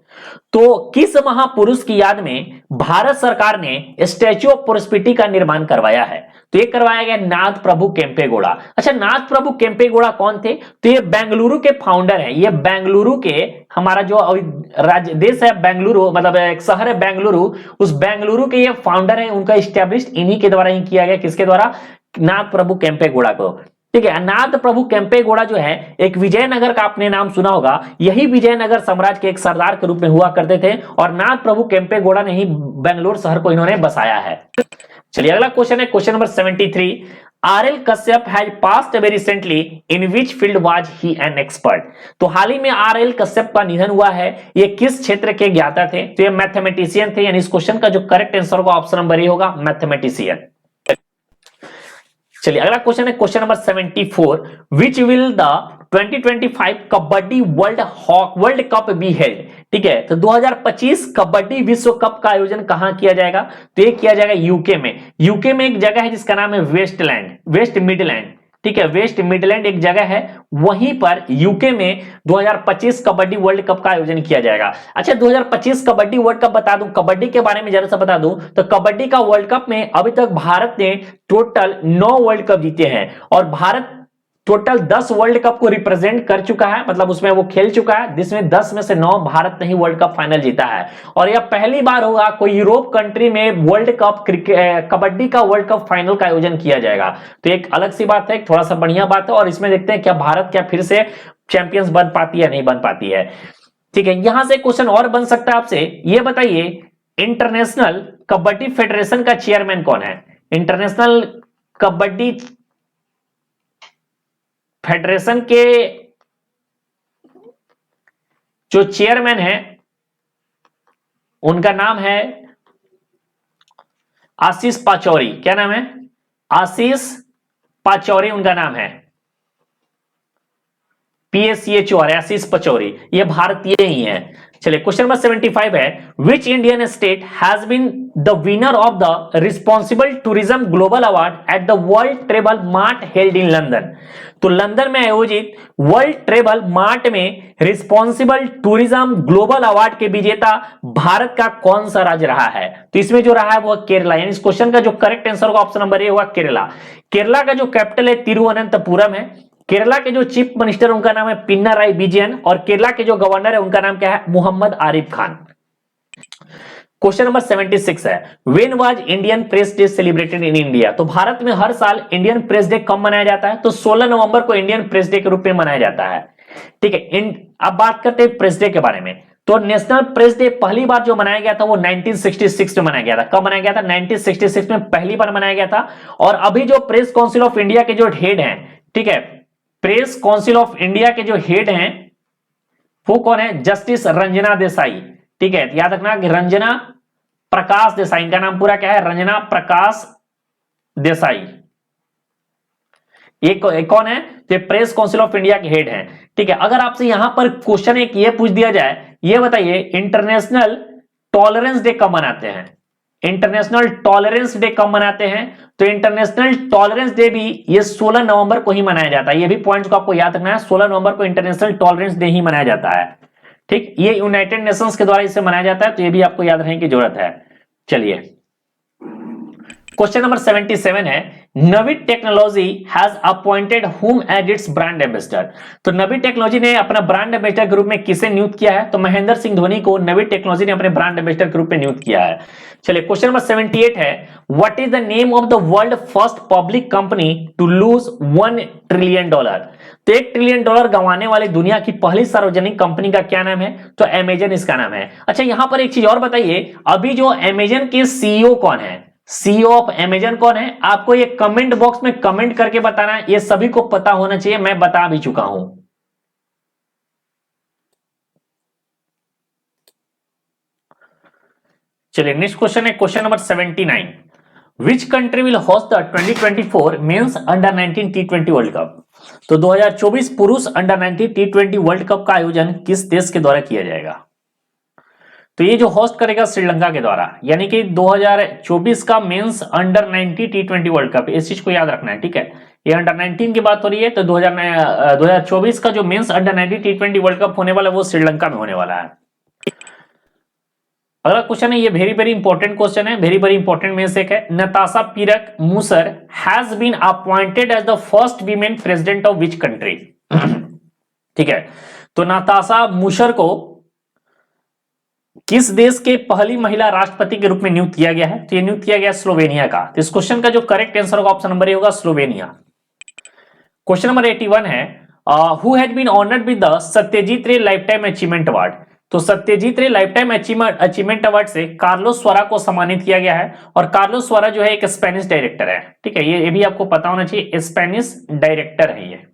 तो किस महापुरुष की याद में भारत सरकार ने स्टैच्यू ऑफ प्रोस्पेरिटी का निर्माण करवाया है? तो ये करवाया गया नाथ प्रभु केम्पेगौड़ा। अच्छा, नाथ प्रभु केम्पेगौड़ा कौन थे? तो ये बेंगलुरु के फाउंडर हैं। ये बेंगलुरु के, हमारा जो राज्य देश है बेंगलुरु, मतलब एक शहर है बेंगलुरु, उस बेंगलुरु के ये फाउंडर हैं। उनका स्टैब्लिश इन्हीं के द्वारा ही किया गया। किसके द्वारा? नाथ प्रभु केम्पेगौड़ा को, ठीक है। नाथ प्रभु केम्पेगौड़ा जो है एक विजयनगर का आपने नाम सुना होगा। यही विजयनगर साम्राज्य के एक सरदार के रूप में हुआ करते थे और नाथ प्रभु केम्पेगौड़ा ने ही बेंगलुरु शहर को इन्होंने बसाया है। चलिए अगला क्वेश्चन है question number 73, RL Kashyap has passed away recently, in which field was he an expert. तो हाल ही में आरएल कश्यप का निधन हुआ है। ये किस क्षेत्र के ज्ञाता थे? तो ये मैथमेटिशियन थे। यानी इस क्वेश्चन का जो करेक्ट आंसर होगा ऑप्शन नंबर ए होगा, मैथमेटिशियन। चलिए अगला क्वेश्चन है question number 74, which will the 2025 kabaddi world cup be held. ठीक है, तो 2025 कबड्डी विश्व कप का आयोजन कहां किया जाएगा? तो ये किया जाएगा यूके में। यूके में एक जगह है जिसका नाम है वेस्ट मिडलैंड। ठीक है, वेस्ट मिडलैंड एक जगह है, वहीं पर यूके में 2025 कबड्डी वर्ल्ड कप का आयोजन किया जाएगा। अच्छा, 2025 कबड्डी वर्ल्ड कप बता दूं, कबड्डी के बारे में जरा सा बता दूं तो कबड्डी का वर्ल्ड कप में अभी तक भारत ने टोटल 9 वर्ल्ड कप जीते हैं और भारत टोटल 10 वर्ल्ड कप को रिप्रेजेंट कर चुका है, मतलब उसमें वो खेल चुका है, जिसमें 10 में से 9 भारत ने ही वर्ल्ड कप फाइनल जीता है। और यह पहली बार होगा कोई यूरोप कंट्री में वर्ल्ड कप कबड्डी का वर्ल्ड कप फाइनल का आयोजन किया जाएगा। तो एक अलग सी बात है, थोड़ा सा बढ़िया बात है। और इसमें देखते हैं क्या भारत क्या फिर से चैंपियंस बन पाती है नहीं बन पाती है। ठीक है, यहां से क्वेश्चन और बन सकता है आपसे, ये बताइए इंटरनेशनल कबड्डी फेडरेशन का चेयरमैन कौन है? इंटरनेशनल कबड्डी फेडरेशन के जो चेयरमैन है उनका नाम है आशीष पाचौरी। क्या नाम है? आशीष पाचौरी उनका नाम है, PACHOR, आशीष पचौरी, ये भारतीय ही है। चलिए क्वेश्चन नंबर 75 है, which Indian state has been the winner of the responsible tourism global award at the world travel mart held in London? तो लंदन में आयोजित वर्ल्ड ट्रेवल मार्ट में रिस्पॉन्सिबल टूरिज्म ग्लोबल अवार्ड के विजेता भारत का कौन सा राज्य रहा है? तो इसमें जो रहा है वो केरला, यानी इस क्वेश्चन का जो करेक्ट आंसर होगा ऑप्शन नंबर ए होगा केरला। केरला का जो कैपिटल है तिरुवनंतपुरम है। केरला के जो चीफ मिनिस्टर उनका नाम है पिनाराई विजयन, और केरला के जो गवर्नर है उनका नाम क्या है? मोहम्मद आरिफ खान। क्वेश्चन नंबर 76 है, when was Indian press day celebrated in India? तो भारत में हर साल इंडियन प्रेस डे कब मनाया जाता है? तो 16 नवंबर को इंडियन प्रेस डे के रूप में मनाया जाता है। ठीक है, अब बात करते हैं प्रेस डे के बारे में। तो नेशनल प्रेस डे पहली बार जो मनाया गया था वो 1966 में मनाया गया था। कब मनाया गया था? 1966 में पहली बार मनाया गया था। और अभी जो प्रेस काउंसिल ऑफ इंडिया के जो हेड हैं, ठीक है, प्रेस काउंसिल ऑफ इंडिया के जो हेड हैं वो कौन है? जस्टिस रंजना देसाई। ठीक है, याद रखना कि रंजना प्रकाश देसाई, इनका नाम पूरा क्या है? रंजना प्रकाश देसाई। ये कौन है? ये प्रेस काउंसिल ऑफ इंडिया के हेड हैं। ठीक है, अगर आपसे यहां पर क्वेश्चन एक ये पूछ दिया जाए, ये बताइए इंटरनेशनल टॉलरेंस डे कब मनाते हैं? इंटरनेशनल टॉलरेंस डे कब मनाते हैं? तो इंटरनेशनल टॉलरेंस डे भी ये 16 नवंबर को ही मनाया जाता है। ये भी पॉइंट्स को आपको याद रखना है, 16 नवंबर को इंटरनेशनल टॉलरेंस डे ही मनाया जाता है। ठीक, ये यूनाइटेड नेशंस के द्वारा इसे मनाया जाता है, तो ये भी आपको याद रखने की जरूरत है। चलिए क्वेश्चन नंबर 77 है, Navi technology has appointed whom as its brand ambassador? तो नवी टेक्नोलॉजी ने अपना ब्रांड एम्बेसडर के रूप में किसे नियुक्त किया है? तो महेंद्र सिंह धोनी को नवी टेक्नोलॉजी ने अपने ब्रांड एम्बेसडर के रूप में नियुक्त किया है। चलिए क्वेश्चन नंबर 78 है, what is the name of the world first public company to lose $1 trillion? तो $1 ट्रिलियन गंवाने वाली दुनिया की पहली सार्वजनिक कंपनी का क्या नाम है? तो अमेजन इसका नाम है। अच्छा, यहां पर एक चीज और बताइए, अभी जो अमेजन के सीईओ कौन है? सीईओ ऑफ अमेजन कौन है? आपको ये कमेंट बॉक्स में कमेंट करके बताना है, ये सभी को पता होना चाहिए, मैं बता भी चुका हूं। चलिए नेक्स्ट क्वेश्चन है question number 79, which country will host the 2024 men's under 19 T20 world cup? तो 2024 पुरुष अंडर 19 T20 वर्ल्ड कप का आयोजन किस देश के द्वारा किया जाएगा? तो ये जो होस्ट करेगा श्रीलंका के द्वारा, यानी कि 2024 का mains under 19 T20 world cup, इस चीज को याद रखना है। ठीक है, ये अंडर 19 की बात हो रही है, तो 2024 का जो mains under 19 T20 world cup होने वाला है वो श्रीलंका में होने वाला है। अगला क्वेश्चन है, ये वेरी वेरी इंपॉर्टेंट क्वेश्चन है, वेरी वेरी इंपॉर्टेंट में से एक है, Natasha Pirc Musar has been appointed as the first women president of which country? ठीक है, तो नताशा मूसर को किस देश के पहली महिला राष्ट्रपति के रूप में नियुक्त किया गया है? तो ये नियुक्त किया गया स्लोवेनिया का। तो इस क्वेश्चन का जो करेक्ट आंसर होगा ऑप्शन नंबर ए होगा स्लोवेनिया। क्वेश्चन नंबर 81 है, who has been honoured with the Satyajit Ray lifetime achievement award? तो Satyajit Ray lifetime achievement award से कार्लोस स्वरा को सम्मानित किया गया है, और कार्लोस स्वरा जो है एक स्पेनिश डायरेक्टर है। ठीक है, ये भी आपको पता होना चाहिए, स्पेनिश डायरेक्टर है ये।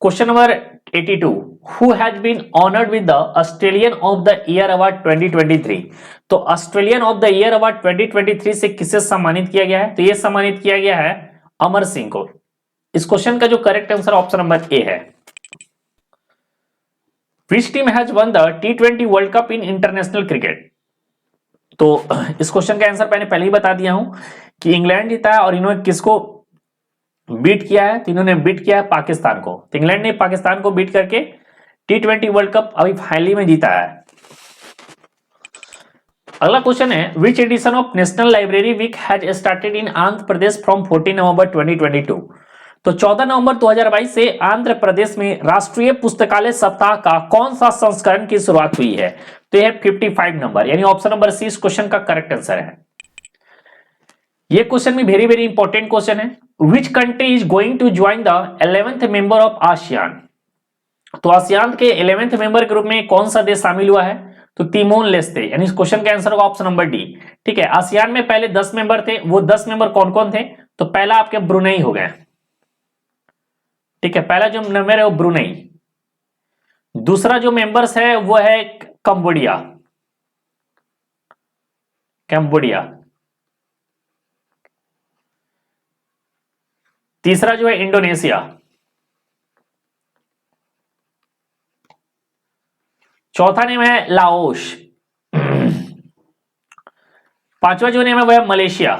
Question number 82, who has been honoured with the Australian of the year award 2023? तो Australian of the year award 2023 से किसे सम्मानित किया गया है? तो ये सम्मानित किया गया है अमर सिंह को। इस क्वेश्चन का जो correct answer option number A है। Which team has won the T20 world cup in international cricket? तो इस क्वेश्चन का आंसर मैंने पहले ही बता दिया हूं कि इंग्लैंड जीता है, और इन्होंने किसको बीट किया है? तो इन्होंने बीट किया है पाकिस्तान को। तो इंग्लैंड ने पाकिस्तान को बीट करके T20 वर्ल्ड कप अभी फाइनली में जीता है। अगला क्वेश्चन है which edition of national library week has started in Andhra Pradesh from 14 November 2022। तो 14 नवंबर 2022 से आंध्र प्रदेश में राष्ट्रीय पुस्तकालय सप्ताह का कौन सा संस्करण की शुरुआत हुई है? तो यह 55 नंबर, यानी ऑप्शन नंबर सी इस क्वेश्चन का करेक्ट आंसर है। यह क्वेश्चन भी वेरी वेरी इंपॉर्टेंट क्वेश्चन है। Which country is going to join the 11th member of ASEAN? तो आसियान के 11th मेंबर के रूप में कौन सा देश शामिल हुआ है? तो तिमोन लेस्ते, यानी इस क्वेश्चन का आंसर होगा ऑप्शन नंबर डी। ठीक है, आसियान में पहले 10 मेंबर थे, वो 10 मेंबर कौन कौन थे? तो पहला आपके ब्रुनेई हो गया। ठीक है, पहला जो नंबर है वो ब्रुनेई। दूसरा जो मेंबर्स है वो है कंबोडिया, कैम्बोडिया। तीसरा जो है इंडोनेशिया। चौथा नेम है लाओस। पांचवा जो नेम है वो है मलेशिया।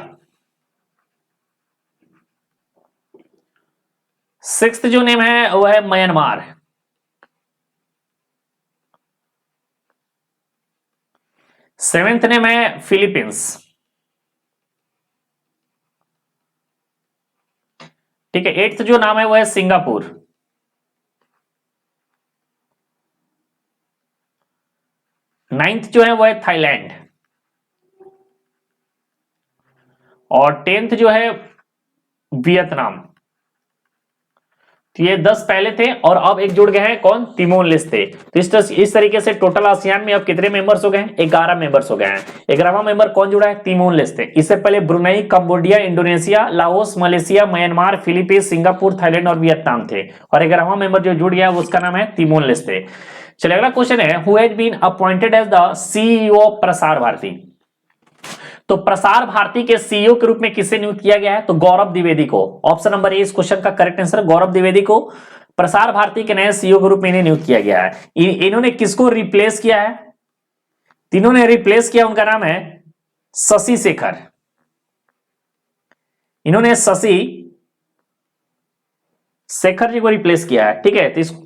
सिक्स्थ जो नेम है वो है म्यांमार। सेवेंथ नेम है फिलीपींस। ठीक है, एट्थ जो नाम है वो है सिंगापुर। नाइन्थ जो है वो है थाईलैंड। और 10th जो है वियतनाम। तो ये 10 पहले थे और अब एक जुड़ गए हैं कौन? तिमोन लेस्ते। तो इस तरीके से टोटल आसियान में अब कितने मेंबर्स हो गए हैं? 11 मेंबर्स हो गए हैं। 11वां मेंबर कौन जुड़ा है? तिमोन लेस्ते। इससे पहले Brunei, Cambodia, Indonesia, Laos, Malaysia, Myanmar, Philippines, Singapore, Thailand और वियतनाम थे, और 11वां मेंबर जो जुड़ गया उसका नाम है तिमोन लेस्ते। चलिए अगला क्वेश्चन है who has been appointed as the CEO of Prasar Bharati? तो प्रसार भारती के सीईओ के रूप में किसे नियुक्त किया गया है? तो गौरव द्विवेदी को। ऑप्शन नंबर ए इस क्वेश्चन का करेक्ट आंसर, गौरव द्विवेदी को प्रसार भारती के नए सीईओ के रूप में इन्हें नियुक्त किया गया है। इन्होंने किसको रिप्लेस किया है? तीनों ने रिप्लेस किया, उनका नाम है शशि शेखर। इन्होंने शशि शेखर जी को रिप्लेस किया है। ठीक है, तो इस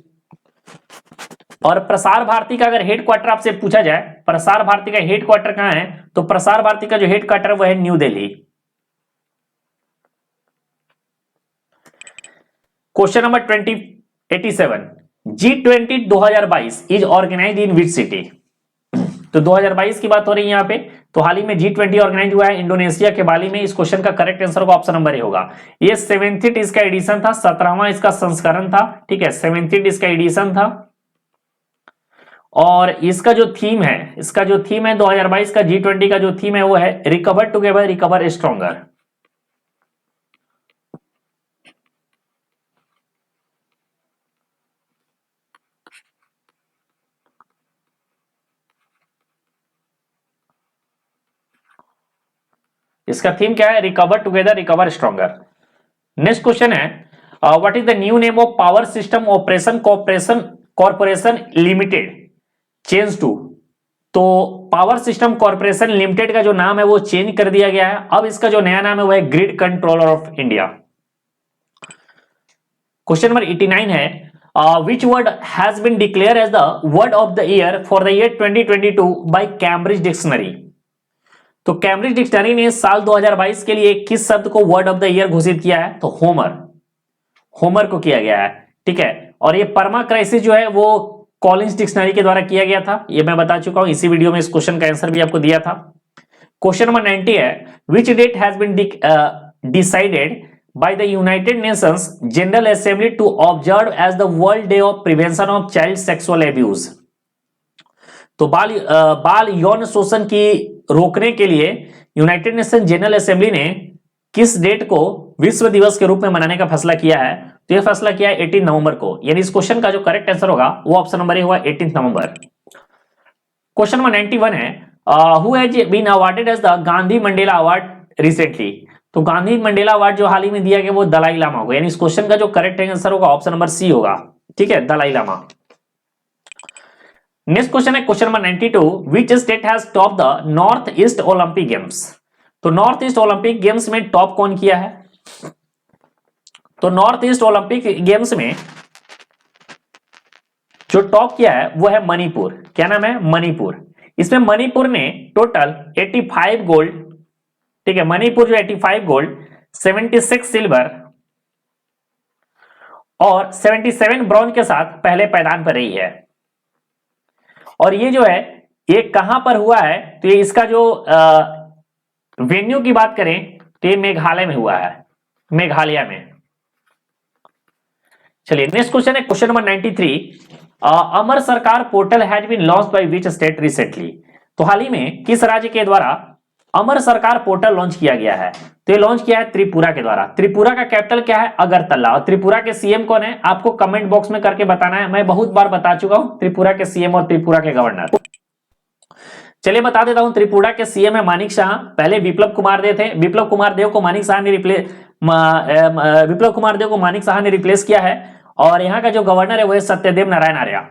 और प्रसार भारती का अगर हेडक्वार्टर आपसे पूछा जाए, प्रसार भारती का हेडक्वार्टर कहां है? तो प्रसार भारती का जो हेडक्वार्टर वो है new Delhi. Question number 87, G20 2022 is organised in which city? तो 2022 की बात हो रही है यहां पे, तो हाल ही में G20 ऑर्गेनाइज हुआ है इंडोनेशिया के बाली में। इस क्वेश्चन का करेक्ट आंसर होगा ऑप्शन नंबर ए होगा। ये 7th इसका एडिशन था, 17वां इसका संस्करण था। ठीक है, 7th इसका एडिशन था। और इसका जो थीम है 2022 का G20 का जो थीम है वो है रिकवर टुगेदर रिकवर स्ट्रॉन्गर। इसका थीम क्या है? Recover together recover stronger. Next question है what is the new name of power system operation corporation limited change to? तो पावर सिस्टम कॉर्पोरेशन लिमिटेड का जो नाम है वो चेंज कर दिया गया है। अब इसका जो नया नाम है वो है grid controller of India. Question number 89 है which word has been declare as the word of the year for the year 2022 by Cambridge dictionary? तो कैम्ब्रिज डिक्शनरी ने साल 2022 के लिए किस शब्द को वर्ड ऑफ द ईयर घोषित किया है? तो होमर को किया गया है। ठीक है, और ये परमा क्राइसिस जो है वो कॉलिंस डिक्शनरी के द्वारा किया गया था, ये मैं बता चुका हूं इसी वीडियो में, इस क्वेश्चन का आंसर भी आपको दिया था। क्वेश्चन नंबर 90 है which date has been decided by the United Nations General Assembly to observe as the world day of prevention of child sexual abuse? तो बाल यौन शोषण की रोकने के लिए यूनाइटेड नेशन जनरल असेंबली ने किस डेट को विश्व दिवस के रूप में मनाने का फैसला किया है? तो यह फैसला किया है 18 नवंबर को, यानी इस क्वेश्चन का जो करेक्ट आंसर होगा वो ऑप्शन नंबर ए हुआ 18 नवंबर। क्वेश्चन नंबर 91 है who has been awarded as the Gandhi Mandela award recently? तो गांधी मंडेला अवार्ड जो हाल ही में दिया गया वो दलाई लामा होगा, यानी इस क्वेश्चन का जो करेक्ट आंसर होगा ऑप्शन नंबर सी होगा। ठीक है, दलाई लामा। नेक्स्ट क्वेश्चन है question number 92 which state has top the north east Olympic games? तो नॉर्थ ईस्ट ओलंपिक गेम्स में टॉप कौन किया है? तो नॉर्थ ईस्ट ओलंपिक गेम्स में जो टॉप किया है वो है मणिपुर। क्या नाम है? मणिपुर। इसमें मणिपुर ने टोटल 85 गोल्ड, ठीक है, मणिपुर जो 85 गोल्ड, 76 सिल्वर और 77 ब्रॉन्ज के साथ पहले पायदान पर रही है। और ये जो है ये कहां पर हुआ है, तो ये इसका जो वेन्यू की बात करें तो ये मेघालय में हुआ है, मेघालय में। चलिए नेक्स्ट क्वेश्चन है question number 93। Amar Sarkar portal has been launched by which state recently. तो हाल ही में किस राज्य के द्वारा अमर सरकार पोर्टल लॉन्च किया गया है, तो ये लॉन्च किया है त्रिपुरा के द्वारा। त्रिपुरा का कैपिटल क्या है, अगरतला। और त्रिपुरा के सीएम कौन है, आपको कमेंट बॉक्स में करके बताना है। मैं बहुत बार बता चुका हूं त्रिपुरा के सीएम और त्रिपुरा के गवर्नर। चलिए बता देता हूं, त्रिपुरा के सीएम है मानिक शाह, पहले विप्लव कुमार देव थे। विप्लव कुमार देव को मानिक शाह ने रिप्लेस किया है। और यहाँ का जो गवर्नर है वो है सत्यदेव नारायण आर्य।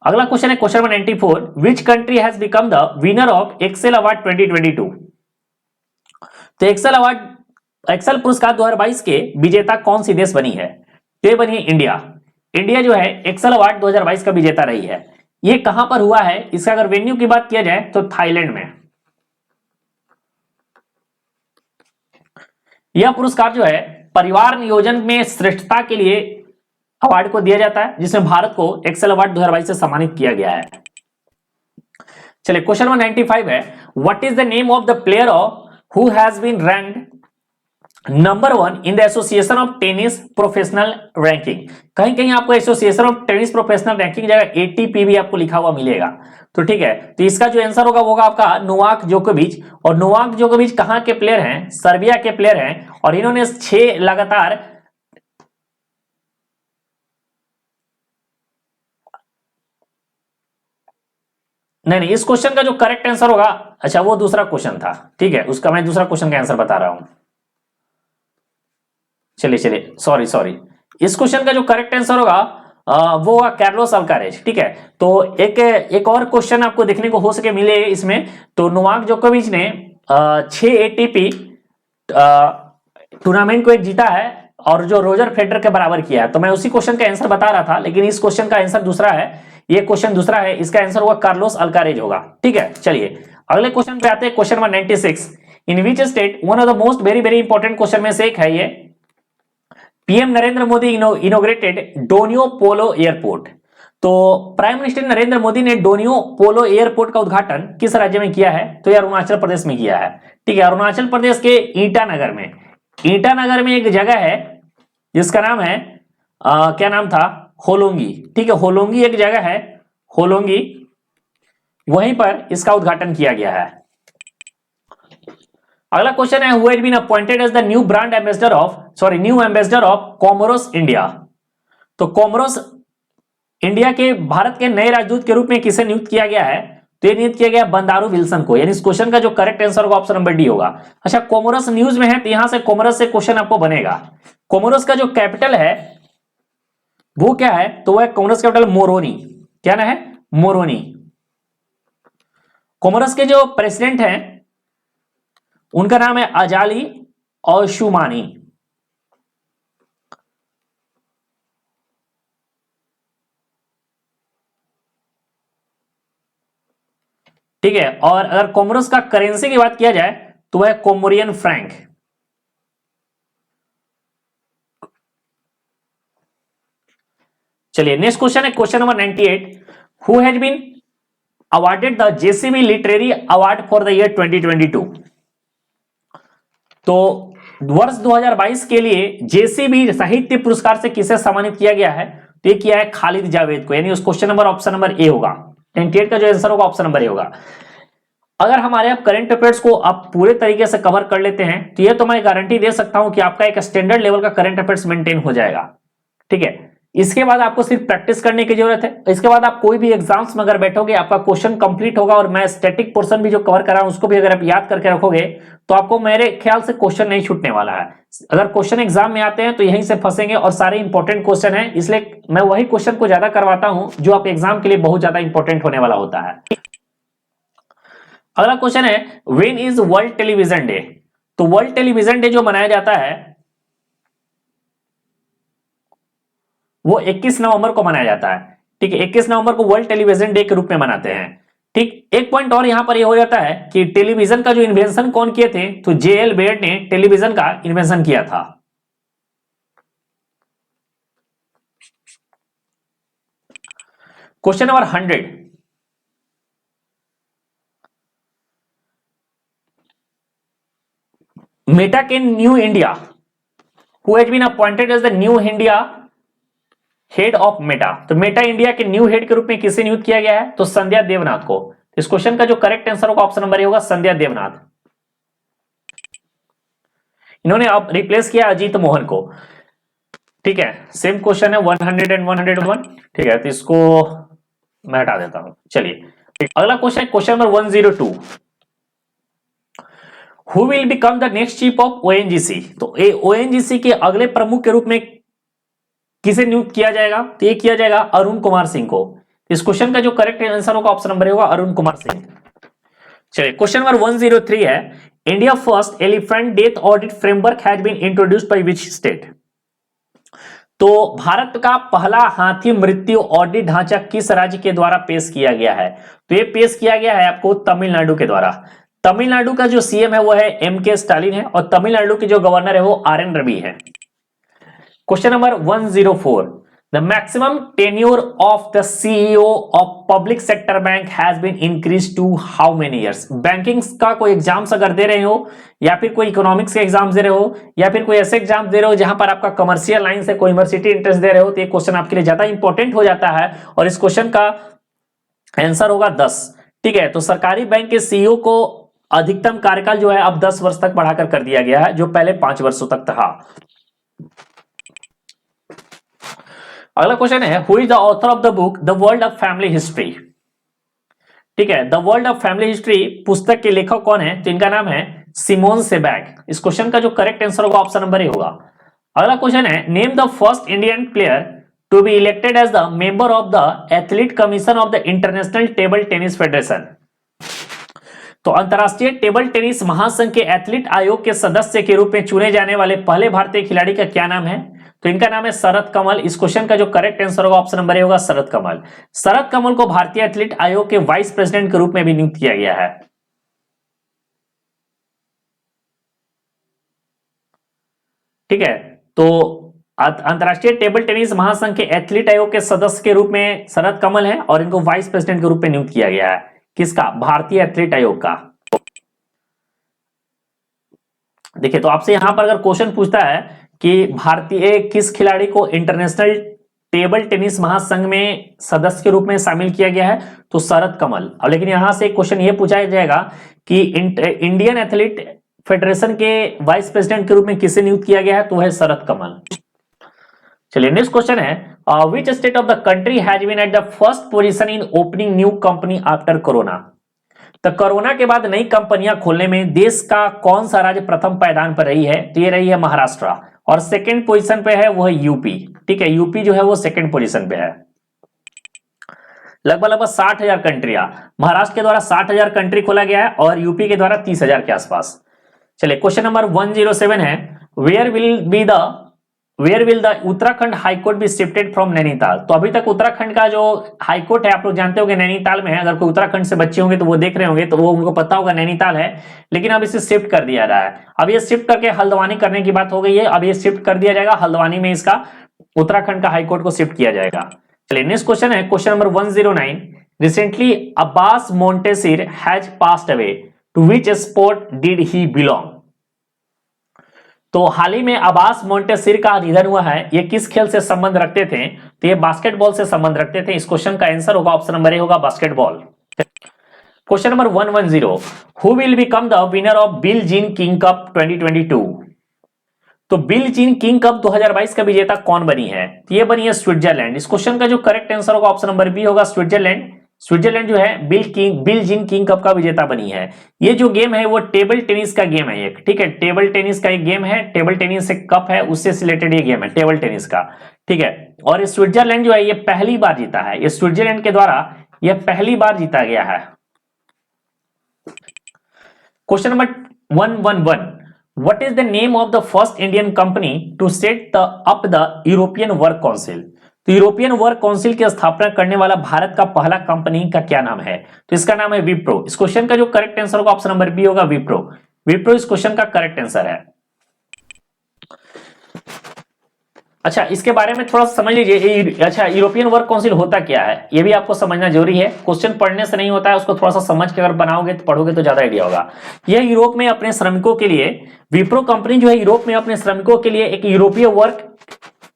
अगला क्वेश्चन है question number 94। Which country has become the winner of excel award 2022। तो एक्सेल पुरस्कार 2022 के विजेता कौन सी देश बनी है, तो ये बनी है इंडिया। इंडिया जो है एक्सेल अवार्ड 2022 का विजेता रही है। ये कहां पर हुआ है, इसका अगर वेन्यू की बात किया जाए तो थाईलैंड में। यह पुरस्कार जो है परिवार नियोजन में श्रेष्ठता के लिए अवार्ड को दिया जाता है, जिसमें भारत को एक्सेल अवार्ड 2022 से सम्मानित किया गया है। चलिए क्वेश्चन नंबर 95 है। What is the name of the player who has been ranked number 1 in the association of tennis professional ranking. कहीं कहीं आपको association of tennis professional ranking जगह एटीपी भी आपको लिखा हुआ मिलेगा। तो ठीक है, तो इसका जो आंसर होगा वो होगा आपका नोवाक जोकोविच। और नोवाक जोकोविच कहां के प्लेयर हैं, सर्बिया के प्लेयर हैं। और इन्होंने 6 लगातार नहीं, इस क्वेश्चन का जो करेक्ट आंसर होगा, अच्छा वो दूसरा क्वेश्चन था, ठीक है, उसका मैं दूसरा क्वेश्चन का आंसर बता रहा हूं। चलिए सॉरी, इस क्वेश्चन का जो करेक्ट आंसर होगा वो होगा कार्लोस अल्कारेज। ठीक है, तो एक और क्वेश्चन आपको देखने को हो सके मिले इसमें। तो नोवाक जोकोविच ने 6 एटीपी टूर्नामेंट को एक जीता है और जो रोजर फेडरर के बराबर किया है। तो मैं उसी क्वेश्चन का आंसर बता रहा था, लेकिन इस क्वेश्चन का आंसर दूसरा है, ये क्वेश्चन दूसरा है, इसका आंसर होगा कार्लोस अल्कारेज होगा। ठीक है, चलिए अगले क्वेश्चन पे आते हैं, question number 96। In which state, one of the most very important question में से एक है ये। पीएम नरेंद्र मोदी इनोग्रेटेड डोनियो पोलो एयरपोर्ट। तो प्राइम मिनिस्टर नरेंद्र मोदी ने डोनियो पोलो एयरपोर्ट का उद्घाटन किस राज्य में किया है, तो ये अरुणाचल प्रदेश में किया है। ठीक है, अरुणाचल प्रदेश के ईटानगर में एक जगह है जिसका नाम है क्या नाम था, होलोंगी। ठीक है, होलोंगी एक जगह है, होलोंगी, वहीं पर इसका उद्घाटन किया गया है। अगला क्वेश्चन है, who has been appointed as the new ambassador of Comoros India. तो कोमोरोस इंडिया के भारत के नए राजदूत के रूप में किसे नियुक्त किया गया है, तो ये नियुक्त किया गया बंदारू विल्सन को। यानी इस क्वेश्चन का जो करेक्ट आंसर होगा ऑप्शन नंबर डी होगा। अच्छा, कोमोरोस न्यूज में है तो यहां से कोमोरोस से क्वेश्चन आपको बनेगा। कोमोरोस का जो कैपिटल है वो क्या है, तो वह कोमोरोस कैपिटल मोरोनी। क्या ना है, मोरोनी। कोमोरोस के जो प्रेसिडेंट हैं उनका नाम है अजाली और शुमानी। ठीक है, और अगर कोमोरोस का करेंसी की बात किया जाए तो वह कोमोरियन फ्रैंक। चलिए नेक्स्ट क्वेश्चन है question number 98। Who has been awarded the JCB literary award for the year 2022। तो वर्ष 2022 के लिए जेसीबी साहित्य पुरस्कार से किसे सम्मानित किया गया है, तो ये किया है खालिद जावेद को। यानी उस question number option number A होगा। 98 का जो आंसर होगा ऑप्शन नंबर ए होगा। अगर हमारे आप करंट अफेयर्स को आप पूरे तरीके से कवर कर लेते हैं तो ये तो मैं गारंटी दे सकता हूं कि आपका एक स्टैंडर्ड लेवल का करंट अफेयर्स मेंटेन हो जाएगा। ठीक है, इसके बाद आपको सिर्फ प्रैक्टिस करने की जरूरत है। इसके बाद आप कोई भी एग्जाम्स में अगर बैठोगे आपका क्वेश्चन कंप्लीट होगा, और मैं स्टैटिक पोर्शन भी जो कवर कर रहा हूं उसको भी अगर आप याद करके रखोगे तो आपको मेरे ख्याल से क्वेश्चन नहीं छूटने वाला है। अगर क्वेश्चन एग्जाम में आते हैं तो यहीं से फंसेंगे, और सारे इंपॉर्टेंट क्वेश्चन है, इसलिए मैं वही क्वेश्चन को ज्यादा करवाता हूं जो आप एग्जाम के लिए बहुत ज्यादा इंपॉर्टेंट होने वाला होता है। अगला क्वेश्चन है, when is world television day. तो वर्ल्ड टेलीविजन डे जो मनाया जाता है वो 21 नवंबर को मनाया जाता है। ठीक है, 21 नवंबर को वर्ल्ड टेलीविजन डे के रूप में मनाते हैं। ठीक, एक पॉइंट और यहां पर ये हो जाता है कि टेलीविजन का जो इन्वेंशन कौन किए थे, तो जेएल बेयर ने टेलीविजन का इन्वेंशन किया था। क्वेश्चन नंबर 100, मेटा के new India who has been appointed as the new India head of Meta, तो मेटा इंडिया के न्यू हेड के रूप में किसे नियुक्त किया गया है, तो संध्या देवनाथ को। इस क्वेश्चन का जो करेक्ट आंसर होगा ऑप्शन नंबर ए होगा, संध्या देवनाथ। इन्होंने अब रिप्लेस किया अजीत मोहन को। ठीक है, सेम क्वेश्चन है 100 एंड 101। ठीक है, तो इसको मैं हटा देता हूं। चलिए अगला क्वेश्चन है question number 102, who will become the next chief of ONGC, तो ओएनजीसी के अगले प्रमुख के रूप में किसे नियुक्त किया जाएगा, तो ये किया जाएगा अरुण कुमार सिंह को। इस क्वेश्चन का जो करेक्ट आंसर होगा ऑप्शन नंबर होगा अरुण कुमार सिंह। चलिए क्वेश्चन नंबर 103 है, India first elephant death audit framework has been introduced by which state, तो भारत का पहला हाथी मृत्यु ऑडिट ढांचा किस राज्य के द्वारा पेश किया गया है, तो ये पेश किया गया है आपको तमिलनाडु के द्वारा। तमिलनाडु का जो सीएम है वो है एमके स्टालिन है, और तमिलनाडु के जो गवर्नर है वो आरएन रवि है। Question number 104, the maximum tenure of the CEO of public sector bank has been increase to how many years, banking का कोई एग्जाम्स अगर दे रहे हो, या फिर कोई इकोनॉमिक्स के एग्जाम्स दे रहे हो, या फिर कोई ऐसे एग्जाम दे रहे हो जहां पर आपका कमर्शियल लाइन से कोई यूनिवर्सिटी इंटरेस्ट दे रहे हो, तो ये क्वेश्चन आपके लिए ज्यादा इंपॉर्टेंट हो जाता है, और इस क्वेश्चन का आंसर होगा 10। ठीक है, तो सरकारी बैंक के सीईओ को अधिकतम कार्यकाल जो है अब 10 वर्ष तक बढ़ाकर कर दिया गया है, जो पहले 5 वर्षों तक था। अगला क्वेश्चन है, who is the author of the book the world of family history. ठीक है, the world of family history पुस्तक के लेखक कौन है, तो इनका नाम है सिमोन सेबैग। इस क्वेश्चन का जो करेक्ट आंसर होगा ऑप्शन नंबर ए होगा। अगला क्वेश्चन है, name the first Indian player to be elected as the member of the athlete commission of the international table tennis federation, तो अंतरराष्ट्रीय टेबल टेनिस महासंघ के एथलीट आयोग के सदस्य के रूप में चुने जाने वाले पहले भारतीय खिलाड़ी का क्या नाम है, तो इनका नाम है शरद कमल। इस क्वेश्चन का जो करेक्ट आंसर होगा ऑप्शन नंबर ए होगा शरद कमल। शरद कमल को भारतीय एथलीट आयोग के वाइस प्रेसिडेंट के रूप में भी नियुक्त किया गया है। ठीक है, तो अंतरराष्ट्रीय टेबल टेनिस महासंघ के एथलीट आयोग के सदस्य के रूप में शरद कमल है, और इनको वाइस प्रेसिडेंट के रूप में नियुक्त किया गया है। किसका, भारतीय एथलीट आयोग का। देखिए, तो आपसे यहां पर अगर क्वेश्चन पूछता है कि भारतीय किस खिलाड़ी को इंटरनेशनल टेबल टेनिस महासंघ में सदस्य के रूप में शामिल किया गया है, तो शरद कमल। अब लेकिन यहां से क्वेश्चन ये पूछा जाएगा कि इंडियन एथलीट फेडरेशन के वाइस प्रेसिडेंट के रूप में किसे नियुक्त किया गया है, तो है शरद कमल। चलिए नेक्स्ट क्वेश्चन है, which state of the country has been at the first position in opening new company after corona, तो कोरोना के बाद नई कंपनियां खोलने में देश का कौन सा राज्य प्रथम पायदान पर रही है, तो ये रही है महाराष्ट्र, और सेकंड पोजीशन पे है वो है यूपी। ठीक है, यूपी जो है वो सेकंड पोजीशन पे है। लगभग 60,000 कंट्रियां, महाराष्ट्र के द्वारा 60,000 कंट्री खोला गया है, और यूपी के द्वारा 30,000 के आसपास। चलिए क्वेश्चन नंबर 107 है, where will the Uttarakhand high court be shifted from Nainital, तो अभी तक उत्तराखंड का जो हाईकोर्ट है आप लोग जानते होंगे नैनीताल में है। अगर कोई उत्तराखंड से बच्चे होंगे तो वो देख रहे होंगे तो वो उनको पता होगा नैनीताल है, लेकिन अब इसे शिफ्ट कर दिया रहा है। अब ये शिफ्ट करके हल्द्वानी करने की बात हो गई है, अब ये शिफ्ट कर दिया जाएगा हल्द्वानी में, इसका उत्तराखंड का हाईकोर्ट को शिफ्ट किया जाएगा। चलिए नेक्स्ट क्वेश्चन है question number 109, recently Abbas Moontasir has passed away, to which sport did he belong, तो हाल ही में अब्बास मोंटेसिर का निधन हुआ है, ये किस खेल से संबंध रखते थे, तो ये बास्केटबॉल से संबंध रखते थे। इस क्वेश्चन का आंसर होगा ऑप्शन नंबर ए होगा basketball. Question number 110, who will become the winner of bill Jean King cup 2022, तो बिल जीन किंग कप 2022 का विजेता कौन बनी है, तो ये बनी है स्विट्जरलैंड। इस क्वेश्चन का जो करेक्ट आंसर होगा ऑप्शन नंबर बी होगा स्विट्जरलैंड। स्विट्जरलैंड जो है बिल जीन किंग कप का विजेता बनी है। ये जो गेम है वो टेबल टेनिस का गेम है एक, ठीक है, टेबल टेनिस का एक गेम है, टेबल टेनिस एक कप है, उससे रिलेटेड ये गेम है टेबल टेनिस का। ठीक है, और ये स्विट्जरलैंड जो है ये पहली बार जीता है, ये स्विट्जरलैंड के द्वारा यह पहली बार जीता गया है। Question number 111, what is the name of the first Indian company to set up the European work council, तो यूरोपियन वर्क काउंसिल की स्थापना करने वाला भारत का पहला कंपनी का क्या नाम है? तो इसका नाम है विप्रो। इस क्वेश्चन का जो करेक्ट आंसर होगा ऑप्शन नंबर बी होगा, विप्रो। विप्रो इस क्वेश्चन का करेक्ट आंसर है। अच्छा, इसके बारे में थोड़ा सा समझ लीजिए। अच्छा, यूरोपियन वर्क काउंसिल होता क्या है, ये भी आपको समझना जरूरी है। क्वेश्चन पढ़ने से नहीं होता है, उसको थोड़ा सा समझ के अगर बनाओगे तो पढ़ोगे तो ज्यादा आइडिया होगा। यह यूरोप में अपने श्रमिकों के लिए, विप्रो कंपनी जो है यूरोप में अपने श्रमिकों के लिए एक यूरोपीय वर्क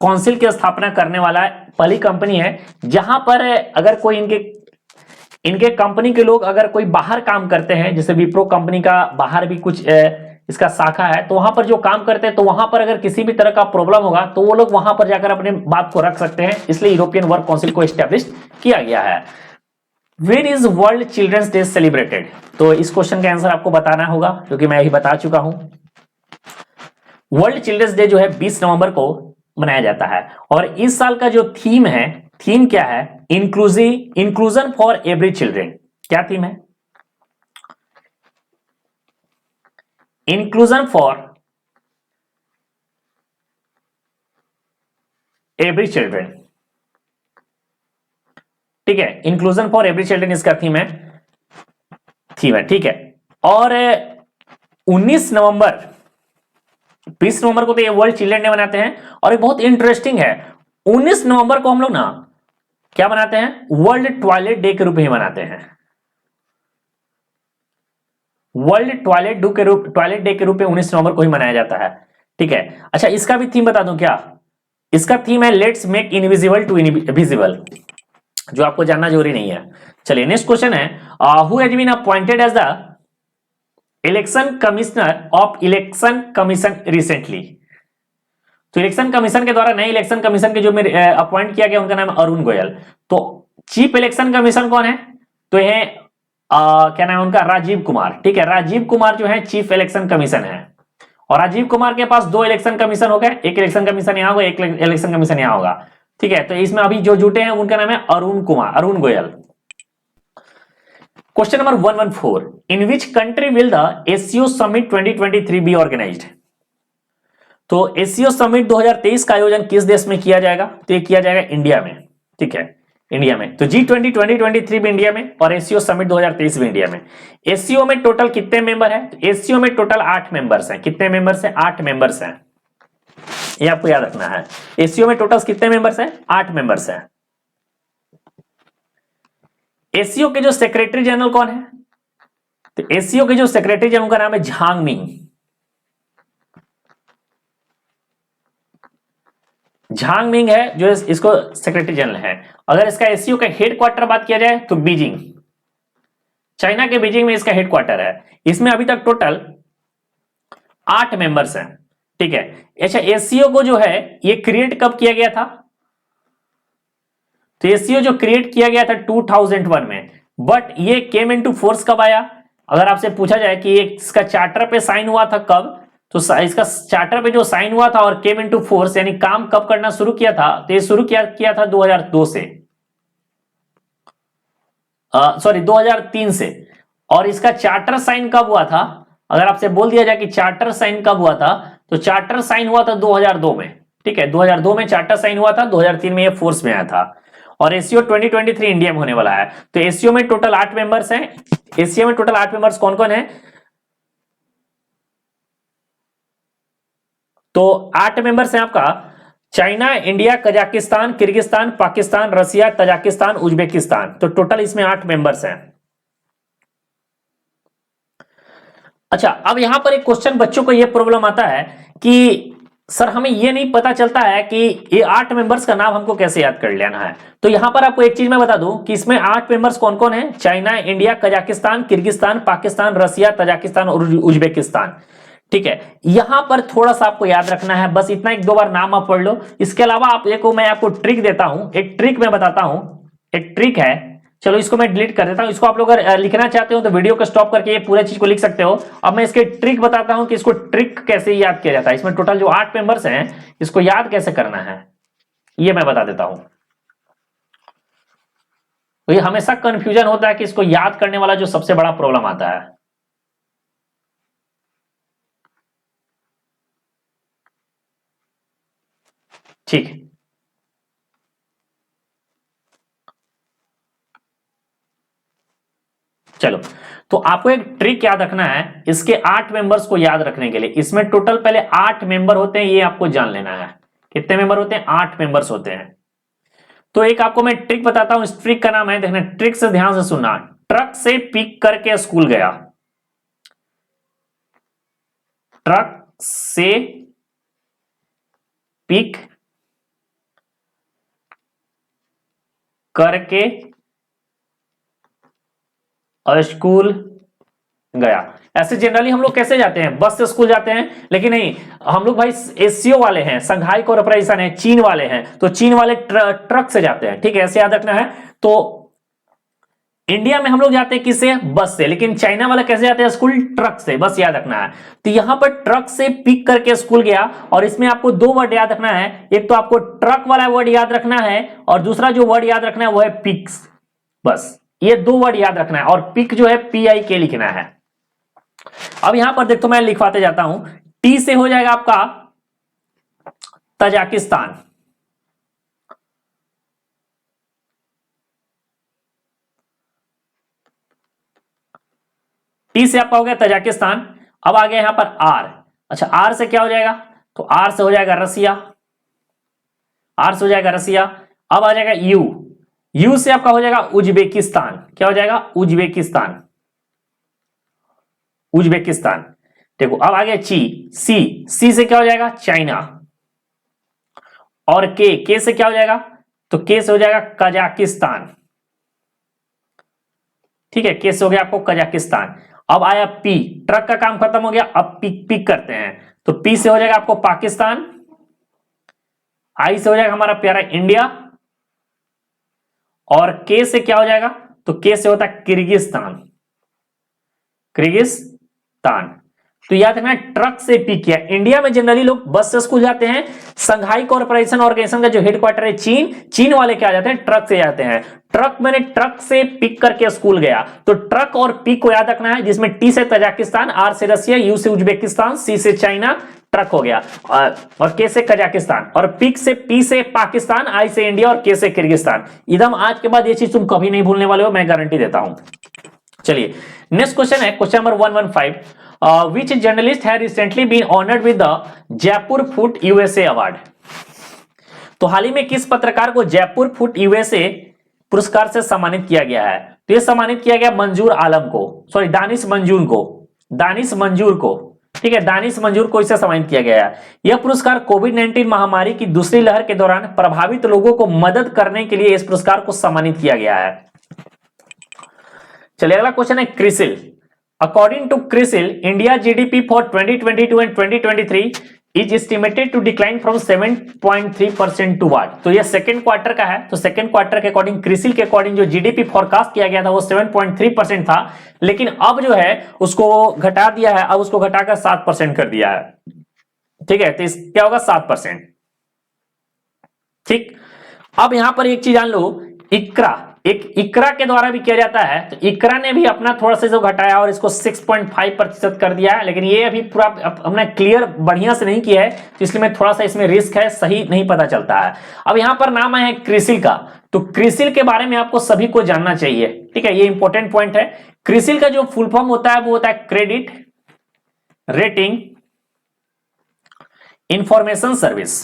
काउंसिल की स्थापना करने वाला पहली कंपनी है, जहां पर अगर कोई इनके कंपनी के लोग अगर कोई बाहर काम करते हैं, जैसे विप्रो कंपनी का बाहर भी कुछ इसका शाखा है, तो वहां पर जो काम करते हैं, तो वहां पर अगर किसी भी तरह का प्रॉब्लम होगा तो वो लोग वहां पर जाकर अपने बात को रख सकते हैं। इसलिए यूरोपियन वर्क काउंसिल को एस्टेब्लिश किया गया है। Where is world children's day celebrated? तो इस क्वेश्चन का आंसर आपको बताना होगा, क्योंकि मैं यही बता चुका हूं। वर्ल्ड चिल्ड्रंस डे जो है 20 नवंबर को मनाया जाता है, और इस साल का जो थीम है, थीम क्या है? Inclusion for every children. क्या थीम है? Inclusion for every children. ठीक है, इंक्लूजन फॉर एवरी चिल्ड्रेन इसका थीम है। ठीक है, और 19 नवंबर, 20 नवंबर को तो ये वर्ल्ड चिल्ड्रन डे मनाते हैं, और एक बहुत इंटरेस्टिंग है, 19 नवंबर को हम लोग ना क्या मनाते हैं? वर्ल्ड टॉयलेट डे के रूप में मनाते हैं। वर्ल्ड टॉयलेट डे के रूप में 19 नवंबर को ही मनाया जाता है। ठीक है। अच्छा, इसका भी थीम बता दूं क्या? इसका थीम है let's make invisible to visible, जो आपको जानना जरूरी नहीं है। चलिए, नेक्स्ट क्वेश्चन है, who has been appointed as the election commissioner of election commission recently? तो इलेक्शन कमीशन के द्वारा, नए इलेक्शन कमीशन के जो मेरे अपॉइंट किया गया, उनका नाम अरुण गोयल। तो चीफ इलेक्शन कमीशन कौन है? तो ये क्या नाम है उनका? राजीव कुमार। ठीक है, राजीव कुमार जो है चीफ इलेक्शन कमीशन है, और राजीव कुमार के पास 2 इलेक्शन कमीशन हो गए, एक इलेक्शन कमीशन यहां होगा, एक इलेक्शन कमीशन यहां होगा। ठीक है, तो इसमें अभी जो जुटे हैं उनका नाम है Arun Goyal. Question number 114, in which country will the SCO summit 2023 be organised? तो एससीओ समिट 2023 का आयोजन किस देश में किया जाएगा? तो ये किया जाएगा इंडिया में। ठीक है, इंडिया में। तो G20 2023 भी इंडिया में, और एससीओ समिट 2023 भी इंडिया में। एससीओ में टोटल कितने मेंबर हैं? तो एससीओ में टोटल 8 मेंबर्स हैं। कितने मेंबर्स हैं? 8 मेंबर्स हैं, ये आपको याद रखना है। एससीओ में टोटल कितने मेंबर्स हैं? 8 मेंबर्स हैं। एससीओ के जो सेक्रेटरी जनरल कौन है? तो एससीओ के जो सेक्रेटरी जनरल का नाम है झांग मिंग। झांग मिंग है जो इसको सेक्रेटरी जनरल है। अगर इसका एससीओ का हेडक्वार्टर बात किया जाए तो बीजिंग, चाइना के बीजिंग में इसका हेडक्वार्टर है। इसमें अभी तक टोटल 8 मेंबर्स हैं। ठीक है। अच्छा, एससीओ को जो है ये क्रिएट कब किया गया था? तो एससीओ जो क्रिएट किया गया था 2001 में, बट ये केम इनटू फोर्स कब आया? अगर आपसे पूछा जाए कि इसका चार्टर पे साइन हुआ था कब, तो इसका चार्टर पे जो साइन हुआ था और केम इनटू फोर्स यानी काम कब करना शुरू किया था, तो ये शुरू किया था 2002 से, सॉरी 2003 से। और इसका चार्टर साइन कब हुआ था? अगर आपसे बोल दिया जाए कि चार्टर साइन कब हुआ था, तो चार्टर साइन हुआ था 2002 में। ठीक है, 2002 में चार्टर साइन हुआ था, 2003 में ये फोर्स में आया था। और एससीओ 2023 इंडिया में होने वाला है। तो एससीओ में टोटल 8 मेंबर्स हैं। एससीओ में टोटल 8 मेंबर्स कौन कौन है? तो 8 मेंबर्स हैं आपका China, India, Kazakhstan, Kyrgyzstan, Pakistan, Russia, Tajikistan, Uzbekistan. तो टोटल इसमें 8 मेंबर्स हैं। अच्छा, अब यहां पर एक क्वेश्चन बच्चों को यह प्रॉब्लम आता है कि सर हमें यह नहीं पता चलता है कि ये 8 मेंबर्स का नाम हमको कैसे याद कर लेना है। तो यहां पर आपको एक चीज मैं बता दूं कि इसमें 8 मेंबर्स कौन कौन है? China, India, Kazakhstan, Kyrgyzstan, Pakistan, Russia, Tajikistan और उज्बेकिस्तान। ठीक है, यहां पर थोड़ा सा आपको याद रखना है, बस इतना 1-2 बार नाम आप पढ़ लो। इसके अलावा आप देखो, मैं आपको ट्रिक देता हूं, एक ट्रिक मैं बताता हूं, एक ट्रिक है। चलो इसको मैं डिलीट कर देता हूं। इसको आप लोग अगर लिखना चाहते हो तो वीडियो को स्टॉप करके ये पूरा चीज को लिख सकते हो। अब मैं इसके ट्रिक बताता हूं कि इसको ट्रिक कैसे याद किया जाता है। इसमें टोटल जो 8 मेंबर्स हैं, इसको याद कैसे करना है ये मैं बता देता हूं। तो ये हमेशा कंफ्यूजन होता है कि इसको याद करने वाला जो सबसे बड़ा प्रॉब्लम आता है। ठीक, चलो, तो आपको एक ट्रिक याद रखना है इसके 8 मेंबर्स को याद रखने के लिए। इसमें टोटल पहले 8 मेंबर होते हैं, ये आपको जान लेना है। कितने मेंबर होते हैं? 8 मेंबर्स होते हैं। तो एक आपको मैं ट्रिक बताता हूं, इस ट्रिक का नाम है, देखना ट्रिक से ध्यान से सुनना। ट्रक से पिक करके स्कूल गया, ट्रक से पिक करके स्कूल गया। ऐसे जनरली हम लोग कैसे जाते हैं? बस से स्कूल जाते हैं, लेकिन नहीं, हम लोग भाई एससीओ वाले हैं, संघाई कॉर्पोरेशन है, चीन वाले हैं, तो चीन वाले ट्रक से जाते हैं। ठीक है, ऐसे याद रखना है। तो इंडिया में हम लोग जाते हैं किससे? बस से, लेकिन चाइना वाला कैसे जाते हैं स्कूल? ट्रक से, बस याद रखना है। तो यहां पर ट्रक से पिक करके स्कूल गया, और इसमें आपको 2 वर्ड याद रखना है। एक तो आपको ट्रक वाला वर्ड याद रखना है, और दूसरा जो वर्ड याद रखना है वो है पिक्स। बस ये 2 वर्ड याद रखना है, और पिक जो है PIK लिखना है। अब यहां पर देखो मैं लिखवाते जाता हूं। टी से हो जाएगा आपका तजाकिस्तान, टी से आपका हो गया तजाकिस्तान। अब आ गया यहां पर आर। अच्छा, आर से क्या हो जाएगा? तो आर से हो जाएगा रसिया, आर से हो जाएगा रसिया। अब आ जाएगा यू, यू से आपका हो जाएगा उज्बेकिस्तान। क्या हो जाएगा? Uzbekistan, Uzbekistan. देखो अब आ गया ची, सी से क्या हो जाएगा? चाइना। और के से क्या हो जाएगा? तो के से हो जाएगा कजाकिस्तान। ठीक है, के से हो गया आपको कजाकिस्तान। अब आया पी, ट्रक का काम खत्म हो गया, अब पिक करते हैं। तो पी से हो जाएगा आपको पाकिस्तान, आई से हो जाएगा हमारा प्यारा इंडिया, और के से क्या हो जाएगा? तो के से होता है किर्गिस्तान, किर्गिस्तान। तो याद रखना ट्रक से पिक किया। इंडिया में जनरली लोग बस से स्कूल जाते हैं। संघाई कॉर्पोरेशन ऑर्गेनाइजेशन का जो हेडक्वार्टर है चीन, चीन वाले क्या जाते हैं? ट्रक से जाते हैं। ट्रक मैंने ट्रक से पिक करके स्कूल गया, तो ट्रक और पिक को याद रखना है, जिसमें टी से तजाकिस्तान, आर से रसिया, यू से उज्बेकिस्तान, सी से चाइना, ट्रक हो गया, और के से कजाकिस्तान, और पिक से पी से पाकिस्तान, आई से इंडिया, और के से किर्गिस्तान। एकदम आज के बाद ये चीज तुम कभी नहीं भूलने वाले हो, मैं गारंटी देता हूं। चलिए नेक्स्ट क्वेश्चन है, question number 115। Which journalist had recently been honored with the Jaipur food USA award? तो हाल ही में किस पत्रकार को जयपुर फूड USA पुरस्कार से सम्मानित किया गया है? तो यह सम्मानित किया गया मंजूर आलम को, सॉरी दानिश मंजूर को, दानिश मंजूर को। ठीक है, दानिश मंजूर को इसे सम्मानित किया गया है। यह पुरस्कार कोविड-19 महामारी की दूसरी लहर के दौरान प्रभावित लोगों को मदद करने के लिए इस पुरस्कार को सम्मानित किया गया है। चलिए अगला क्वेश्चन है CRISIL. According to CRISIL, India GDP for 2022 and 2023 is estimated to decline from 7.3% to what? तो ये सेकेंड क्वार्टर का है, तो सेकेंड क्वार्टर के अकॉर्डिंग CRISIL के अकॉर्डिंग जो जीडीपी फोरकास्ट किया गया था वो 7.3% था, लेकिन अब जो है उसको घटा दिया है, अब उसको घटाकर 7% कर दिया है। ठीक है, तो इस क्या होगा? 7%। ठीक, अब यहां पर एक चीज जान लो, इकरा के द्वारा भी किया जाता है, तो इकरा ने भी अपना थोड़ा सा जो घटाया और इसको 6.5% कर दिया है, लेकिन ये अभी पूरा हमने क्लियर बढ़िया से नहीं किया है, तो इसलिए मैं थोड़ा सा इसमें रिस्क है, सही नहीं पता चलता है। अब यहां पर नाम है क्रिसिल का, तो क्रिसिल के बारे में आपको सभी को जानना चाहिए। ठीक है, ये इंपॉर्टेंट पॉइंट है। क्रिसिल का जो फुल फॉर्म होता है वो होता है credit rating information service,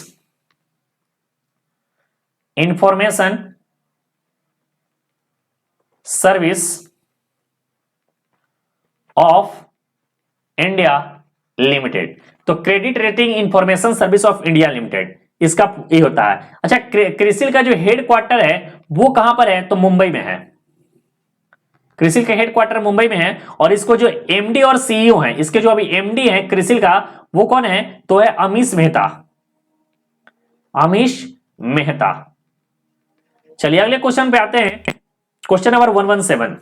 information service of India limited. तो credit rating information service of India limited, इसका ये होता है। अच्छा, क्रिसिल का जो हेडक्वार्टर है वो कहां पर है? तो मुंबई में है। क्रिसिल का हेडक्वार्टर मुंबई में है, और इसको जो एमडी और सीईओ हैं, इसके जो अभी एमडी है क्रिसिल का, वो कौन है? तो है अमीश मेहता, अमीश मेहता। चलिए अगले क्वेश्चन पे आते हैं, question number 117।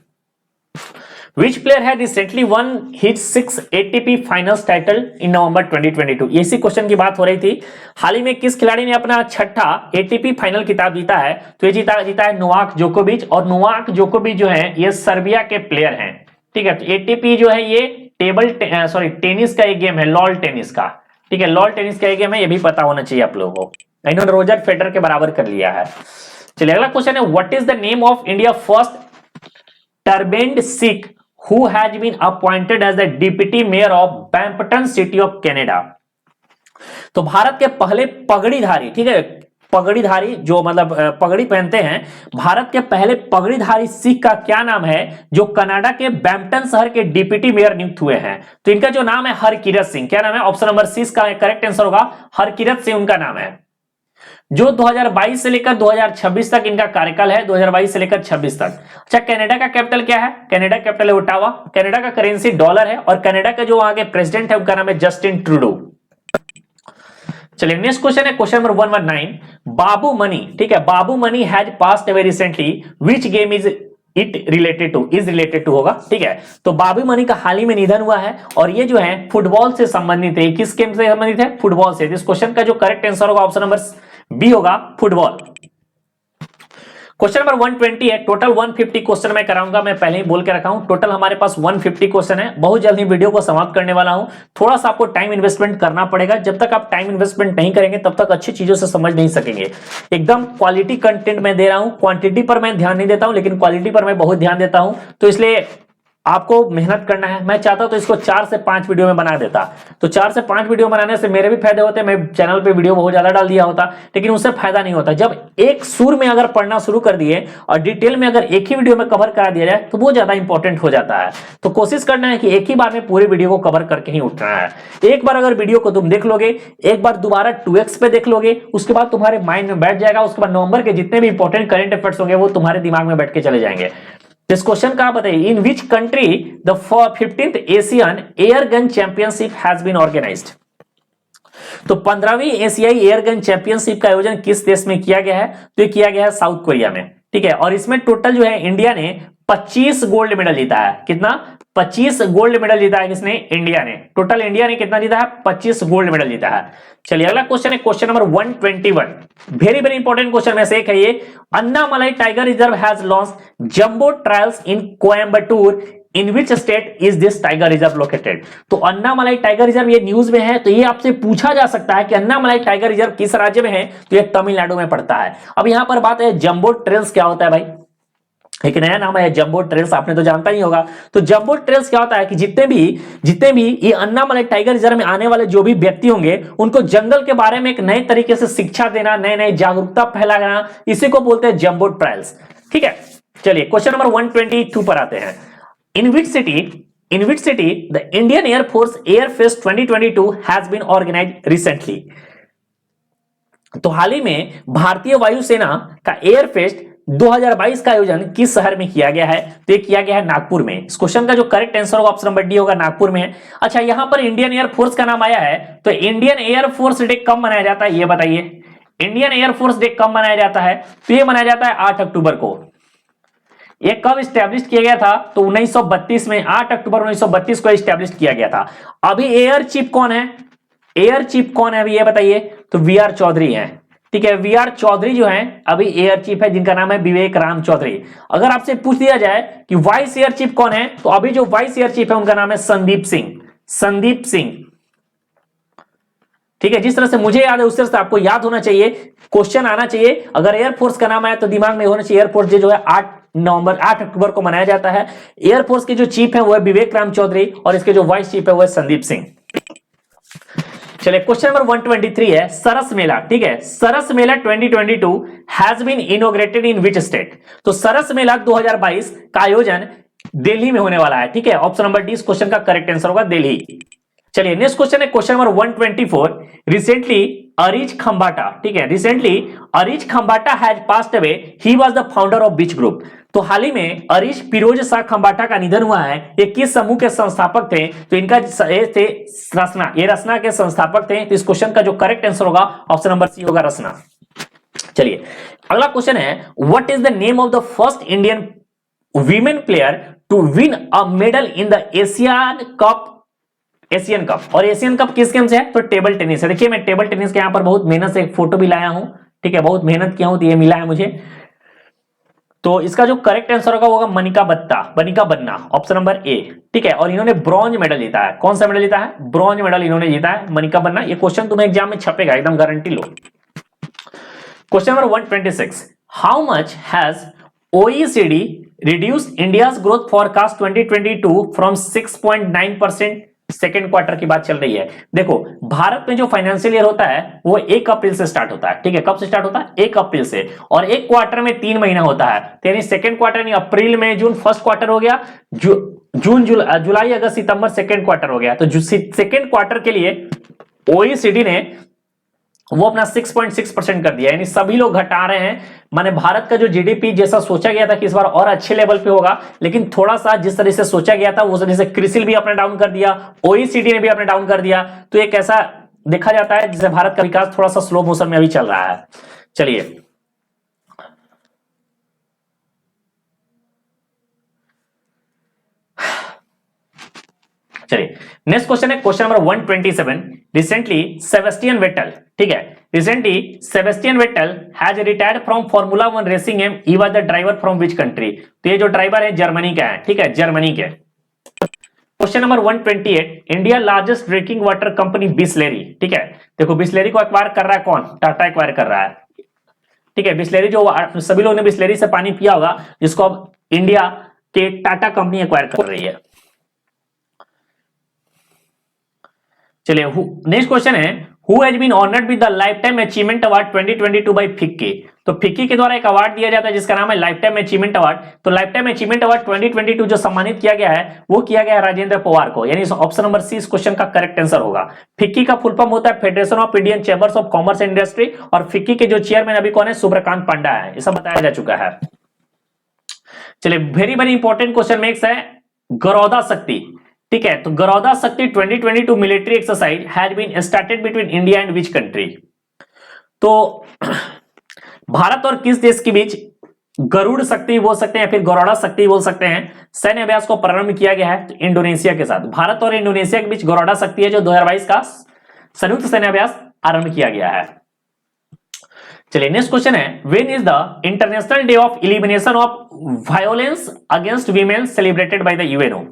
Which player had recently won his 6th ATP Finals title in November 2022? इसी क्वेश्चन की बात हो रही थी। हाल ही में किस खिलाड़ी ने अपना 6ठा ATP फाइनल खिताब जीता है? तो ये जीता है नोवाक जोकोविच, और नोवाक जोकोविच जो है ये सर्बिया के प्लेयर हैं। ठीक है, तो ATP जो है ये टेनिस का एक गेम है, लॉल टेनिस का। ठीक है, लॉल टेनिस का एक गेम है, ये भी पता होना चाहिए आप लोगों को। इन्होंने रोजर फेडरर के बराबर कर लिया है। चलिए अगला क्वेश्चन है, what is the name of India first turbaned Sikh who has been appointed as the deputy mayor of Brampton city of Canada. तो भारत के पहले पगड़ीधारी, ठीक है, पगड़ीधारी जो मतलब पगड़ी पहनते हैं, भारत के पहले पगड़ीधारी सिख का क्या नाम है जो कनाडा के बैंपटन शहर के डिप्टी मेयर नियुक्त हुए हैं? तो इनका जो नाम है हरकिरत सिंह। क्या नाम है? ऑप्शन नंबर सी का करेक्ट आंसर होगा हरकिरत सिंह उनका नाम है। जो 2022 से लेकर 2026 तक इनका कार्यकाल है, 2022 से लेकर 26 तक। अच्छा, कनाडा का कैपिटल क्या है? कनाडा कैपिटल है ओटावा। कनाडा का करेंसी डॉलर है और कनाडा का जो वहां के प्रेसिडेंट है उनका नाम है जस्टिन ट्रूडो। चलिए नेक्स्ट क्वेश्चन है क्वेश्चन नंबर 119। बाबू मनी, ठीक है, Babu Mani has passed away recently, which game is it related to? Is related to होगा, ठीक है। तो बाबू मनी का हाल ही में निधन हुआ है और ये जो है फुटबॉल से संबंधित है। किस गेम से संबंधित है? फुटबॉल से। इस क्वेश्चन का जो करेक्ट आंसर होगा ऑप्शन नंबर बी होगा फुटबॉल। क्वेश्चन नंबर 120 है। टोटल 150 क्वेश्चन मैं कराऊंगा, मैं पहले ही बोल के रखा हूं। टोटल हमारे पास 150 क्वेश्चन है। बहुत जल्दी वीडियो को समाप्त करने वाला हूं। थोड़ा सा आपको टाइम इन्वेस्टमेंट करना पड़ेगा। जब तक आप टाइम इन्वेस्टमेंट नहीं करेंगे तब तक अच्छी चीजों से समझ नहीं सकेंगे। एकदम क्वालिटी कंटेंट मैं दे रहा हूं, क्वांटिटी पर मैं ध्यान नहीं देता हूं, लेकिन क्वालिटी पर मैं बहुत ध्यान देता हूं। तो इसलिए आपको मेहनत करना है। मैं चाहता हूं तो इसको 4 से 5 वीडियो में बना देता। तो 4 से 5 वीडियो बनाने से मेरे भी फायदे होते, मैं चैनल पे वीडियो बहुत ज्यादा डाल दिया होता, लेकिन उससे फायदा नहीं होता। जब एक सुर में अगर पढ़ना शुरू कर दिए और डिटेल में अगर एक ही वीडियो में कवर करा दिया जाए तो वो ज्यादा इंपॉर्टेंट हो जाता है। तो कोशिश करना है कि एक ही बार में पूरे वीडियो को कवर करके ही उठना है। एक बार अगर वीडियो को तुम देख लोगे, एक बार दोबारा 2x पे देख लोगे, उसके बाद तुम्हारे माइंड में बैठ जाएगा। उसके बाद नवंबर के जितने भी इंपॉर्टेंट करंट अफेयर्स होंगे वो तुम्हारे दिमाग में बैठ के चले जाएंगे। इस क्वेश्चन का बताइए, in which country the 15th Asian air gun championship has been organised? तो 15वीं एशियाई एयर गन चैंपियनशिप का आयोजन किस देश में किया गया है? तो ये किया गया है साउथ कोरिया में, ठीक है। और इसमें टोटल जो है इंडिया ने 25 गोल्ड मेडल जीता है। कितना? 25 गोल्ड मेडल जीता है। किसने? इंडिया ने। टोटल इंडिया ने कितना जीता है? 25 गोल्ड मेडल जीता है। चलिए अगला क्वेश्चन है question number 121। Very very important question में से एक है ये। Annamalai tiger reserve has launched jumbo trials in Coimbatore, in which state is this tiger reserve located? तो अन्नामलाई टाइगर रिजर्व ये न्यूज में है, तो ये आपसे पूछा जा सकता है कि अन्नामलाई टाइगर रिजर्व किस राज्य में है? तो ये तमिलनाडु में पड़ता है। अब यहां पर बात है जंबो ट्रेल्स क्या होता है भाई? एक नया नाम है जंबो ट्रेल्स, आपने तो जानता ही होगा। तो जंबो ट्रेल्स क्या होता है कि जितने भी ये अन्नामलाई टाइगर रिजर्व में आने वाले जो भी व्यक्ति होंगे उनको जंगल के बारे में एक नए तरीके से शिक्षा देना, नए नए जागरूकता फैलाना, इसी को बोलते हैं जंबो ट्रेल्स, ठीक है। चलिए क्वेश्चन नंबर 122 पर आते हैं। In which city the Indian air force airfest 2022 has been organised recently? तो हाल ही में भारतीय वायुसेना का एयरफेस्ट 2022 का आयोजन किस शहर में किया गया है? तो ये किया गया है नागपुर में। इस क्वेश्चन का जो करेक्ट आंसर होगा ऑप्शन नंबर डी होगा, नागपुर में है। अच्छा, यहां पर इंडियन एयरफोर्स का नाम आया है, तो इंडियन एयरफोर्स डे कब मनाया जाता है ये बताइए? इंडियन एयरफोर्स डे कब मनाया जाता है? तो ये मनाया जाता है 8 अक्टूबर को। ये कब स्टैब्लिश किया गया था? तो 1932 में, 8 अक्टूबर 1932 को स्टैब्लिश किया गया था। अभी एयर चीफ कौन है? एयर चीफ कौन है अभी ये बताइए? तो वी.आर. चौधरी है, ठीक है। वी.आर. चौधरी जो है अभी एयर चीफ है, जिनका नाम है विवेक राम चौधरी। अगर आपसे पूछ दिया जाए कि वाइस एयर चीफ कौन है, तो अभी जो वाइस एयर चीफ है उनका नाम है संदीप सिंह, संदीप सिंह, ठीक है। जिस तरह से मुझे याद है उस तरह से आपको याद होना चाहिए, क्वेश्चन आना चाहिए। अगर एयरफोर्स का नाम आया तो दिमाग में होना चाहिए एयरफोर्स डे जो है 8 अक्टूबर को मनाया जाता है। एयरफोर्स के जो चीफ है वो है विवेक राम चौधरी और इसके जो वाइस चीफ है वो है संदीप सिंह। चलिए क्वेश्चन नंबर 123 है सरस मेला, ठीक है। Saras Mela 2022 has been inaugurated in which state? तो सरस मेला 2022 का आयोजन दिल्ली में होने वाला है, ठीक है। ऑप्शन नंबर डी इस क्वेश्चन का करेक्ट आंसर होगा दिल्ली। चलिए नेक्स्ट क्वेश्चन है question number 124। Recently Areez Khambatta, ठीक है, recently Areez Khambatta has passed away, he was the founder of which group? तो हाल ही में अरीश फिरोज शाह खंबाटा का निधन हुआ है। ये किस समूह के संस्थापक थे? तो इनका थे रसना, ये रसना के संस्थापक थे। तो इस क्वेश्चन का जो करेक्ट आंसर होगा ऑप्शन नंबर सी होगा रसना। चलिए अगला क्वेश्चन है what is the name of the first Indian women player to win a medal in the Asian cup? Asian cup, और एशियन कप किस गेम से है? तो टेबल टेनिस है। देखिए मैं टेबल टेनिस के यहां पर बहुत मेहनत से एक फोटो भी लाया हूं, ठीक है, बहुत मेहनत किया हूं तो ये मिला है मुझे। तो इसका जो करेक्ट आंसर होगा वो होगा मनिका बत्ता, मनिका बन्ना, ऑप्शन नंबर ए, ठीक है। और इन्होंने ब्रॉन्ज मेडल जीता है। कौन सा मेडल जीता है? ब्रॉन्ज मेडल इन्होंने जीता है, मनिका बन्ना। ये क्वेश्चन तुम्हें एग्जाम में छपेगा, एकदम guarantee low. Question number 126, how much has OECD reduce India's growth forecast 2022 from 6.9%। Second quarter की बात चल रही है। देखो भारत में जो फाइनेंशियल ईयर होता है वो 1 अप्रैल से स्टार्ट होता है, ठीक है। कब से स्टार्ट होता है? 1 अप्रैल से। और एक क्वार्टर में 3 महीना होता है, यानी सेकेंड क्वार्टर यानी अप्रैल मई जून फर्स्ट क्वार्टर हो गया, जून जुलाई अगस्त सितंबर सेकेंड क्वार्टर हो गया। तो सेकेंड क्वार्टर के लिए ओईसीडी ने वो अपना 6.6% कर दिया, यानी सभी लोग घटा रहे हैं। माने भारत का जो जीडीपी जैसा सोचा गया था कि इस बार और अच्छे लेवल पे होगा, लेकिन थोड़ा सा जिस तरह से सोचा गया था उस तरह से क्रिसिल भी अपना डाउन कर दिया, ओईसीडी ने भी अपना डाउन कर दिया। तो एक ऐसा देखा जाता है जिससे भारत का विकास थोड़ा सा स्लो मोशन में अभी चल रहा है। चलिए नेक्स्ट क्वेश्चन है question number 127। Recently Sebastian Vettel, ठीक है, recently Sebastian Vettel has retired from formula 1 racing एम। He was the driver from which country? तो ये जो ड्राइवर है जर्मनी का है, ठीक है, जर्मनी के। Question number 128। India largest drinking water company Bisleri, ठीक है। देखो बिसलेरी को एक्वायर कर रहा है कौन? टाटा एक्वायर कर रहा है, ठीक है। बिसलेरी जो सभी लोगों ने बिसलेरी से पानी पिया होगा, जिसको अब इंडिया के टाटा कंपनी एक्वायर कर रही है। चलिए नेक्स्ट क्वेश्चन है who has been honoured with the lifetime achievement award 2022 by FICCI. तो फिक्की के द्वारा एक अवार्ड दिया जाता है जिसका नाम है लाइफ टाइम अचीवमेंट अवार्ड। तो लाइफ टाइम अचीवमेंट अवार्ड 2022 जो सम्मानित किया गया है वो किया गया है राजेंद्र पवार को, यानी ऑप्शन नंबर सी इस क्वेश्चन का करेक्ट आंसर होगा। फिक्की का फुल फॉर्म होता है federation of Indian chambers of commerce and industry, और फिक्की के जो चेयरमैन अभी कौन है? सूर्यकांत पांडा है, ये सब बताया जा चुका है। चलिए very very important question next है गरौदा शक्ति, ठीक है। तो Garuda Shakti 2022 military exercise has been started between India and which country? तो भारत और किस देश के बीच गरुड़ शक्ति बोल सकते हैं या फिर गरौड़ा शक्ति बोल सकते हैं, सैन्य अभ्यास को प्रारंभ किया गया है? तो इंडोनेशिया के साथ। भारत और इंडोनेशिया के बीच गरौड़ा शक्ति है जो 2022 का संयुक्त सैन्य अभ्यास आरंभ किया गया है। चलिए नेक्स्ट क्वेश्चन है when is the international day of elimination of violence against women celebrated by the UNO?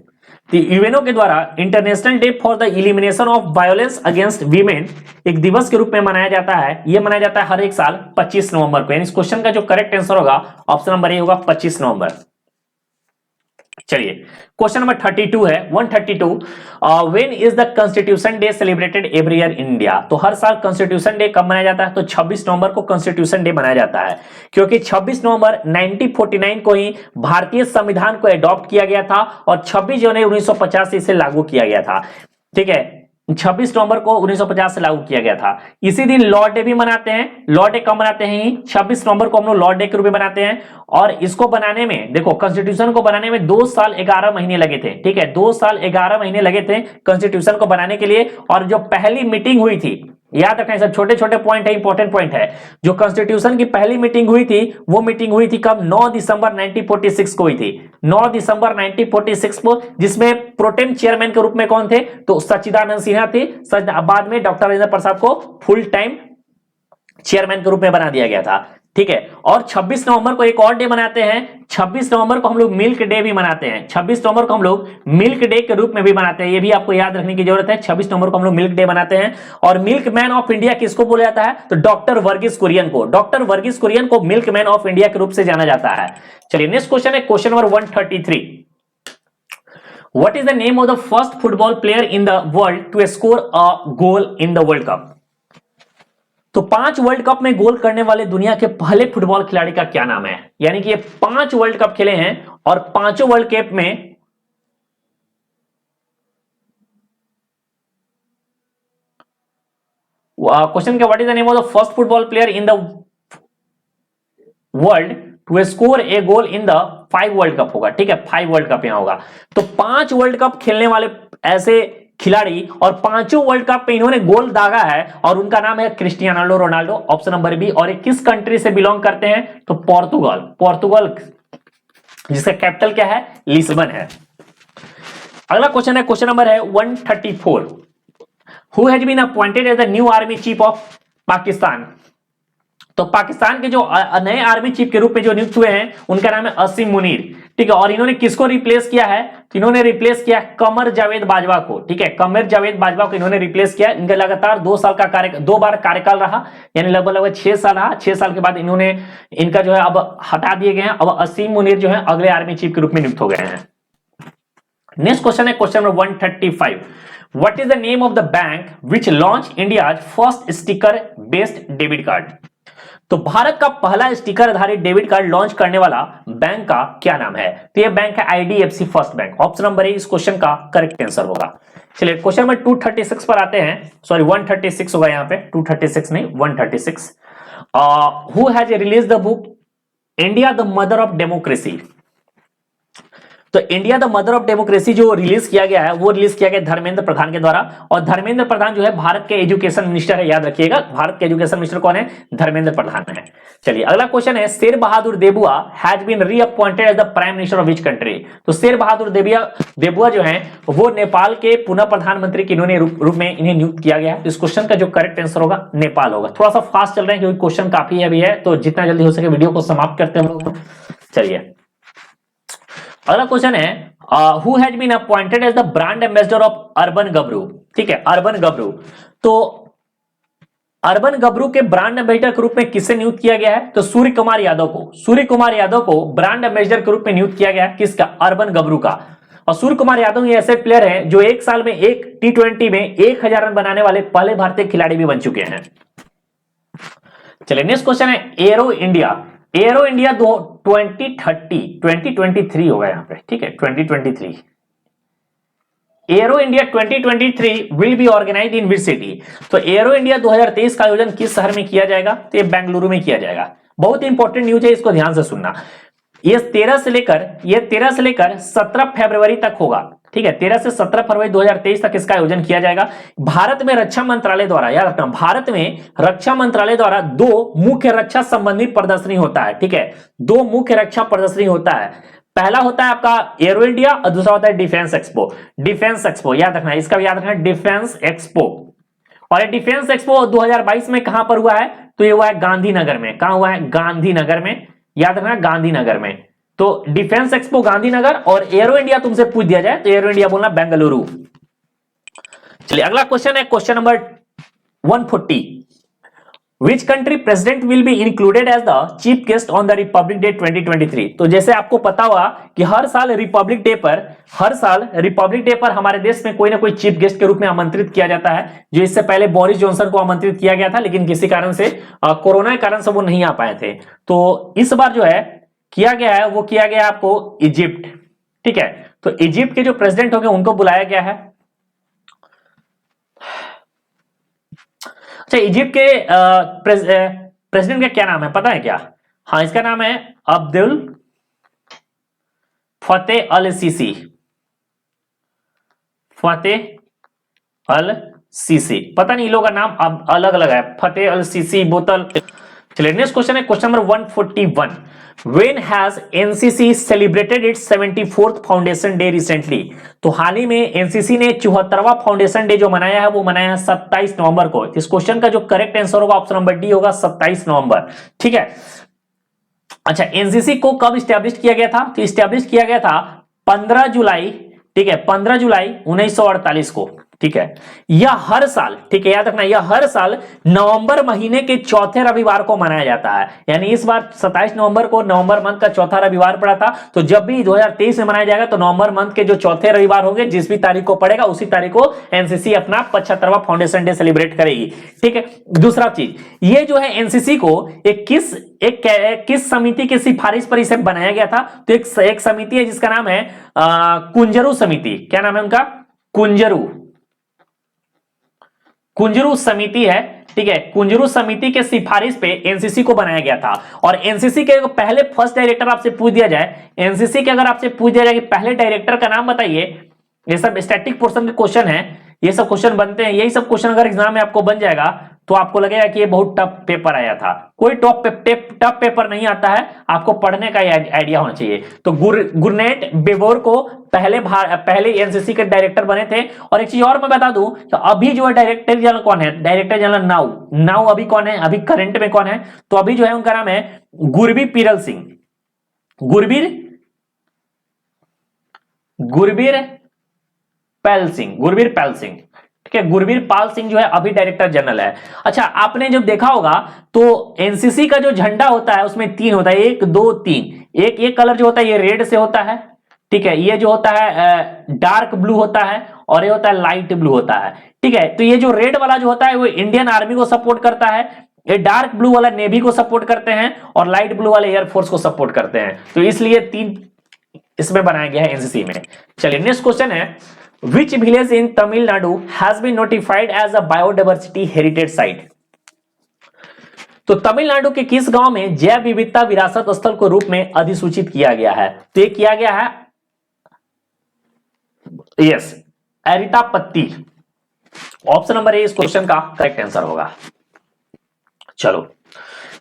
UNO के द्वारा international day for the elimination of violence against women एक दिवस के रूप में मनाया जाता है। यह मनाया जाता है हर एक साल 25 नवंबर को, यानी इस क्वेश्चन का जो करेक्ट आंसर होगा ऑप्शन नंबर ए होगा 25 नवंबर। चलिए क्वेश्चन नंबर 32 है 132। When is the constitution day celebrated every year in India? तो हर साल कॉन्स्टिट्यूशन डे कब मनाया जाता है? तो 26 नवंबर को कॉन्स्टिट्यूशन डे मनाया जाता है, क्योंकि 26 नवंबर 1949 को ही भारतीय संविधान को एडॉप्ट किया गया था और 26 जनवरी 1950 से इसे लागू किया गया था, ठीक है। 26 नवंबर को 1950 से लागू किया गया था। इसी दिन लॉर्ड डे भी मनाते हैं। लॉर्ड डे कब मनाते हैं? 26 नवंबर को हम लोग लॉर्ड डे के रूप में मनाते हैं। और इसको बनाने में देखो कॉन्स्टिट्यूशन को बनाने में 2 साल 11 महीने लगे थे, ठीक है। 2 साल 11 महीने लगे थे कॉन्स्टिट्यूशन को बनाने के लिए। और जो पहली मीटिंग हुई थी, याद रखना सब छोटे छोटे पॉइंट है, इंपॉर्टेंट पॉइंट है। जो कॉन्स्टिट्यूशन की पहली मीटिंग हुई थी वो मीटिंग हुई थी कब? 9 दिसंबर 1946 को हुई थी। 9 दिसंबर 1946 को, जिसमें प्रोटेम चेयरमैन के रूप में कौन थे? तो सच्चिदानंद सिन्हा थे। बाद में डॉक्टर राजेंद्र प्रसाद को फुल टाइम चेयरमैन के रूप में बना दिया गया था, ठीक है। और 26 नवंबर को एक और डे मनाते हैं। 26 नवंबर को हम लोग मिल्क डे भी मनाते हैं। 26 नवंबर को हम लोग मिल्क डे के रूप में भी मनाते हैं, ये भी आपको याद रखने की जरूरत है। 26 नवंबर को हम लोग मिल्क डे मनाते हैं। और मिल्क मैन ऑफ इंडिया किसको बोला जाता है? तो डॉक्टर वर्गीस कुरियन को। डॉक्टर वर्गीस कुरियन को मिल्क मैन ऑफ इंडिया के रूप से जाना जाता है। चलिए नेक्स्ट क्वेश्चन है question number 133। What is the name of the first football player in the world to score a goal in the world cup? तो 5 वर्ल्ड कप में गोल करने वाले दुनिया के पहले फुटबॉल खिलाड़ी का क्या नाम है? यानी कि ये 5 वर्ल्ड कप खेले हैं और 5 वर्ल्ड कप में क्वेश्चन क्या what is the name of the first football player in the world to score a goal in the 5 world cup होगा, ठीक है। 5 वर्ल्ड कप यहां होगा। तो 5 वर्ल्ड कप खेलने वाले ऐसे खिलाड़ी और 5 वर्ल्ड कप में इन्होंने गोल दागा है और उनका नाम है Cristiano Ronaldo, option number B. और ये किस कंट्री से बिलोंग करते हैं? तो पोर्तुगल। पोर्तुगल जिसका कैपिटल क्या है? लिस्बन है। अगला क्वेश्चन है क्वेश्चन नंबर है 134। Who has been appointed as the new army chief of Pakistan? तो पाकिस्तान के जो नए आर्मी चीफ के रूप में जो नियुक्त हुए हैं उनका नाम है असीम मुनीर, ठीक है। और इन्होंने किसको रिप्लेस किया है? तो इन्होंने रिप्लेस किया कमर जावेद बाजवा को, ठीक है। कमर जावेद बाजवा को इन्होंने रिप्लेस किया। इनका लगातार 2 साल का दो बार कार्यकाल रहा, यानी लगभग लगभग 6 साल रहा। 6 साल के बाद इन्होंने इनका जो है अब हटा दिए गए हैं। अब असीम मुनीर जो है अगले आर्मी चीफ के रूप में नियुक्त हो गए हैं। नेक्स्ट क्वेश्चन है question number 135। What is the name of the bank which launch India first sticker based debit card? तो भारत का पहला स्टिकर आधारित डेबिट कार्ड लॉन्च करने वाला बैंक का क्या नाम है? तो यह बैंक है IDFC first bank. Option number ए इस क्वेश्चन का करेक्ट आंसर होगा। चलिए क्वेश्चन नंबर 236 पर आते हैं। सॉरी 136 होगा यहां पे, 236 नहीं 136। Who has release the book India the mother of democracy? तो India the mother of democracy जो रिलीज किया गया है वो रिलीज किया गया धर्मेंद्र प्रधान के द्वारा। और धर्मेंद्र प्रधान जो है भारत के एजुकेशन मिनिस्टर है, याद रखिएगा भारत के एजुकेशन मिनिस्टर कौन है? धर्मेंद्र प्रधान है। चलिए अगला क्वेश्चन है, Sher Bahadur Deuba has been reappointed as the prime minister of which country? तो शेर बहादुर देबुआ जो है वो नेपाल के पुनः प्रधानमंत्री के इन्होंने रूप में इन्हें नियुक्त किया गया है। तो इस क्वेश्चन का जो करेक्ट आंसर होगा नेपाल होगा। थोड़ा सा फास्ट चल रहे हैं क्योंकि क्वेश्चन काफी अभी है, तो जितना जल्दी हो सके वीडियो को समाप्त करते हैं हम लोग। चलिए अगला क्वेश्चन है, who has been appointed as the brand ambassador of Urban Gabru? ठीक है, अर्बन गबरू। तो अर्बन गबरू के ब्रांड एम्बेसडर के रूप में किसे नियुक्त किया गया है? तो सूर्य कुमार यादव को। सूर्य कुमार यादव को ब्रांड एम्बेसडर के रूप में नियुक्त किया गया है। किसका? अर्बन गबरू का। और सूर्य कुमार यादव ये ऐसे प्लेयर है जो एक साल में एक T20 में 1000 रन बनाने वाले पहले भारतीय खिलाड़ी भी बन चुके हैं। चलिए नेक्स्ट क्वेश्चन है, एरो इंडिया। एरो इंडिया 2023 होगा यहां पे, ठीक है 2023। Aero India 2023 will be organised in which city? तो एरो इंडिया 2023 का आयोजन किस शहर में किया जाएगा? तो ये बेंगलुरु में किया जाएगा। बहुत इंपॉर्टेंट न्यूज है, इसको ध्यान से सुनना। ये 13 से लेकर 17 फरवरी तक होगा, ठीक है। 13 से 17 फरवरी 2023 तक इसका आयोजन किया जाएगा। भारत में रक्षा मंत्रालय द्वारा, याद रखना, भारत में रक्षा मंत्रालय द्वारा 2 मुख्य रक्षा संबंधी प्रदर्शनी होता है, ठीक है। 2 मुख्य रक्षा प्रदर्शनी होता है। पहला होता है आपका एरो इंडिया और दूसरा होता है डिफेंस एक्सपो। डिफेंस एक्सपो याद रखना, इसका भी याद रखना, डिफेंस एक्सपो। और ये डिफेंस एक्सपो 2022 में कहां पर हुआ है? तो ये हुआ है गांधीनगर में। कहां हुआ है? गांधीनगर में, याद रखना गांधीनगर में। तो डिफेंस एक्सपो गांधीनगर और एरो इंडिया तुमसे पूछ दिया जाए तो एरो इंडिया बोलना बेंगलुरु। चलिए अगला क्वेश्चन है question number 140। Which country president will be included as the chief guest on the Republic Day 2023? तो जैसे आपको पता होगा कि हर साल रिपब्लिक डे पर हमारे देश में कोई ना कोई चीफ गेस्ट के रूप में आमंत्रित किया जाता है। जो इससे पहले बोरिस जॉनसन को आमंत्रित किया गया था, लेकिन किसी कारण से कोरोना के कारण से वो नहीं आ पाए थे। तो इस बार जो है किया गया है वो किया गया आपको इजिप्ट, ठीक है। तो इजिप्ट के जो प्रेसिडेंट होंगे उनको बुलाया गया है। अच्छा, इजिप्ट के प्रेसिडेंट का क्या नाम है पता है क्या? हाँ, इसका नाम है अब्दुल फतेह अल सीसी। फतेह अल सीसी, पता नहीं इन लोगों का नाम अब अलग अलग है, फतेह अल सीसी बोतल। चलिए नेक्स्ट क्वेश्चन है question number 141। When has NCC celebrated its 74th foundation day recently? तो हाल ही में एनसीसी ने 74वां फाउंडेशन डे जो मनाया है वो मनाया है 27 नवंबर को। इस क्वेश्चन का जो करेक्ट आंसर होगा ऑप्शन नंबर डी होगा 27 नवंबर, ठीक है। अच्छा, एनसीसी को कब स्टैब्लिश किया गया था? तो स्टैब्लिश किया गया था 15 जुलाई, ठीक है, 15 जुलाई 1948 को, ठीक है। यह हर साल, ठीक है, याद रखना, यह हर साल नवंबर महीने के चौथे रविवार को मनाया जाता है। यानी इस बार 27 नवंबर को नवंबर मंथ का चौथा रविवार पड़ा था। तो जब भी 2023 में मनाया जाएगा तो नवंबर मंथ के जो चौथे रविवार होंगे, जिस भी तारीख को पड़ेगा उसी तारीख को एनसीसी अपना 75वां फाउंडेशन डे सेलिब्रेट करेगी, ठीक है। दूसरा चीज, ये जो है एनसीसी को किस समिति की सिफारिश पर इसे बनाया गया था? तो एक समिति है जिसका नाम है कुंजरू समिति। क्या नाम है उनका? कुंजरू समिति है, ठीक है। कुंजरू समिति के सिफारिश पे एनसीसी को बनाया गया था। और एनसीसी के पहले फर्स्ट डायरेक्टर आपसे पूछ दिया जाए, एनसीसी के अगर आपसे पूछ दिया जाए कि पहले डायरेक्टर का नाम बताइए, ये सब स्टैटिक पोर्शन के क्वेश्चन है, ये सब क्वेश्चन बनते हैं। यही सब क्वेश्चन अगर एग्जाम में आपको बन जाएगा तो आपको लगेगा कि ये बहुत टफ पेपर आया था। कोई टफ पेपर नहीं आता है, आपको पढ़ने का आइडिया होना चाहिए। तो गुरनेट बेबोर को पहले एनसीसी के डायरेक्टर बने थे। और एक चीज और मैं बता दूं तो अभी जो है डायरेक्टर जनरल कौन है, डायरेक्टर जनरल नाउ अभी कौन है, अभी करंट में कौन है, तो अभी जो है उनका नाम है गुरबीर पिरल सिंह, गुरबीर पैल सिंह, ठीक है। गुरबीर पाल सिंह जो है अभी डायरेक्टर जनरल है। अच्छा, आपने जब देखा होगा तो एनसीसी का जो झंडा होता है उसमें 3 होता है, 1 2 3। एक कलर जो होता है ये रेड से होता है, ठीक है। ये जो होता है डार्क ब्लू होता है और ये होता है लाइट ब्लू होता है, ठीक है। तो ये जो रेड वाला जो होता है वो इंडियन आर्मी को सपोर्ट करता है, ये डार्क ब्लू वाला नेवी को सपोर्ट करते हैं और लाइट ब्लू वाले एयरफोर्स को सपोर्ट करते हैं। तो इसलिए 3 इसमें बनाया गया है एनसीसी में। चलिए नेक्स्ट क्वेश्चन है, Which village in Tamil Nadu has been notified as a biodiversity heritage site? तो तमिलनाडु के किस गांव में जैव विविधता विरासत स्थल को रूप में अधिसूचित किया गया है? तो ये किया गया है यस एरिटापत्ती। ऑप्शन नंबर ए इस क्वेश्चन का करेक्ट आंसर होगा। चलो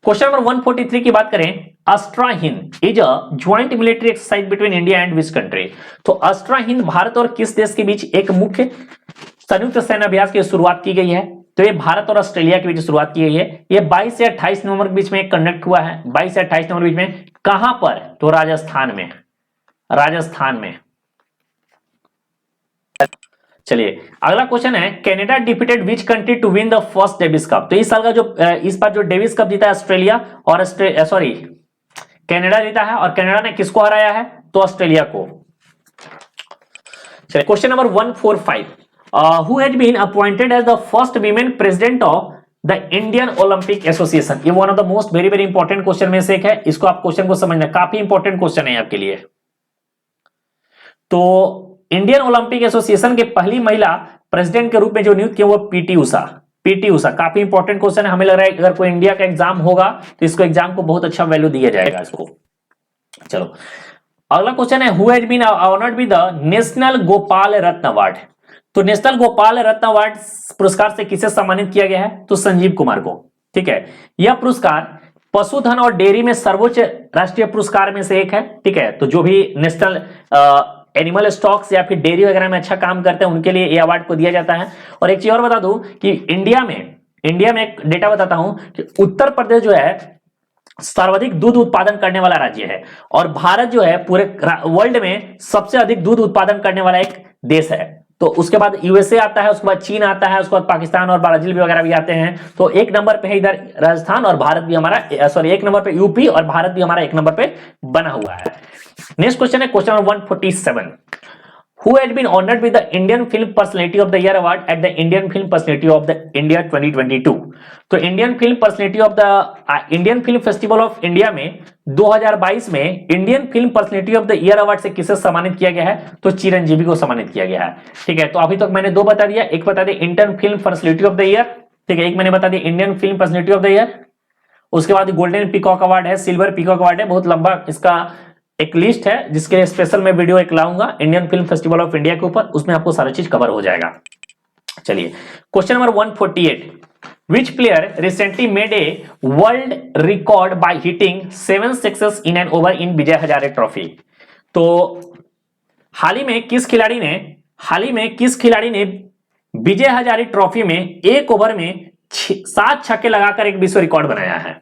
क्वेश्चन नंबर 143 की बात करें, Astra Hind is a joint military exercise between India and which country? तो अस्ट्रा हिंद भारत और किस देश के बीच एक मुख्य संयुक्त सैन्य अभ्यास की शुरुआत की गई है? तो ये भारत और ऑस्ट्रेलिया के बीच शुरुआत की गई है। ये 22 से 28 नवंबर के बीच में कंडक्ट हुआ है, 22 से 28 नवंबर के बीच में। कहां पर? तो राजस्थान में। चलिए अगला क्वेश्चन है, Canada defeated which country to win the first Davis cup? तो इस साल का जो इस बार जो डेविस कप जीता है ऑस्ट्रेलिया और कनाडा जीता है, और कनाडा ने किसको हराया है? तो ऑस्ट्रेलिया को। चलिए question number 145, who has been appointed as the first women president of the Indian Olympic association? ये one of the most very very important question में से एक है, इसको आप क्वेश्चन को समझना, काफी इंपॉर्टेंट क्वेश्चन है आपके लिए। तो इंडियन ओलंपिक एसोसिएशन के पहली महिला प्रेसिडेंट के रूप में जो नियुक्त किया वो पीटी उषा। काफी इंपॉर्टेंट क्वेश्चन है, हमें लग रहा है अगर कोई इंडिया का एग्जाम होगा तो इसको एग्जाम को बहुत अच्छा वैल्यू दिया जाएगा इसको। चलो अगला क्वेश्चन है, who has been honoured with the national Gopal Ratna award? तो नेशनल गोपाल रत्न अवार्ड पुरस्कार से किसे सम्मानित किया गया है? तो संजीव कुमार को, ठीक है। यह पुरस्कार पशुधन और डेयरी में सर्वोच्च राष्ट्रीय पुरस्कार में से एक है, ठीक है। तो जो भी नेशनल एनिमल स्टॉक्स या फिर डेयरी वगैरह में अच्छा काम करते हैं उनके लिए ये अवार्ड को दिया जाता है। और एक चीज और बता दूं कि इंडिया में एक डेटा बताता हूं कि उत्तर प्रदेश जो है सर्वाधिक दूध उत्पादन करने वाला राज्य है, और भारत जो है पूरे वर्ल्ड में सबसे अधिक दूध उत्पादन करने वाला एक देश है। तो उसके बाद यूएसए आता है, उसके बाद चीन आता है, उसके बाद पाकिस्तान और ब्राजील भी वगैरह भी आते हैं। तो एक नंबर पे है इधर राजस्थान, और भारत भी हमारा एक नंबर पे यूपी, और भारत भी हमारा एक नंबर पे बना हुआ है। नेक्स्ट क्वेश्चन है question number 147, who has been honoured with the Indian film personality of the year award at the Indian film personality of the India 2022? तो Indian film personality of the Indian film festival of India में 2022 में Indian film personality of the year award से किसे सम्मानित किया गया है? तो चिरंजीवी को सम्मानित किया गया है, ठीक है। तो अभी तक मैंने 2 बता दिया, एक बता दिया Indian film personality of the year, ठीक है, एक मैंने बता दिया Indian film personality of the year. उसके बाद गोल्डन पीकॉक अवार्ड है, सिल्वर पीकॉक अवार्ड है, बहुत लंबा इसका एक लिस्ट है जिसके लिए स्पेशल मैं वीडियो एक लाऊंगा Indian film festival of India के ऊपर, उसमें आपको सारा चीज कवर हो जाएगा। चलिए question number 148, which player recently made a world record by hitting 7 sixes in an over in Vijay Hazare trophy? तो हाल ही में किस खिलाड़ी ने विजय हजारे ट्रॉफी में एक ओवर में 7 छक्के लगाकर एक विश्व रिकॉर्ड बनाया है?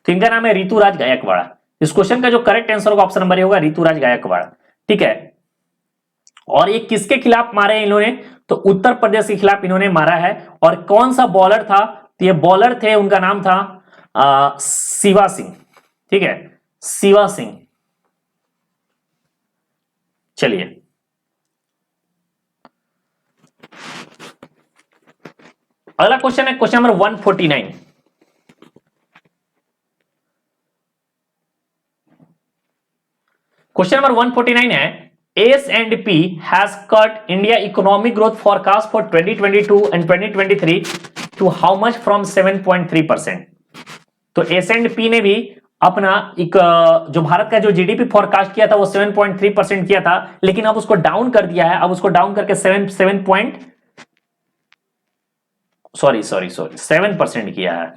तो इनका नाम है ऋतुराज गायकवाड़। इस क्वेश्चन का जो करेक्ट आंसर होगा ऑप्शन नंबर ए होगा ऋतुराज गायकवाड़, ठीक है। और ये किसके खिलाफ मारे हैं इन्होंने? तो उत्तर प्रदेश के खिलाफ इन्होंने मारा है। और कौन सा बॉलर था? तो ये बॉलर थे, उनका नाम था शिवा सिंह, ठीक है, शिवा सिंह। चलिए अगला क्वेश्चन है क्वेश्चन नंबर 149, क्वेश्चन नंबर 149 है, S&P has cut India economic growth forecast for 2022 and 2023 to how much from 7.3%? तो S&P ने भी अपना जो भारत का जो जीडीपी फोरकास्ट किया था वो 7.3% किया था, लेकिन अब उसको डाउन कर दिया है, अब उसको डाउन करके सॉरी 7% किया है,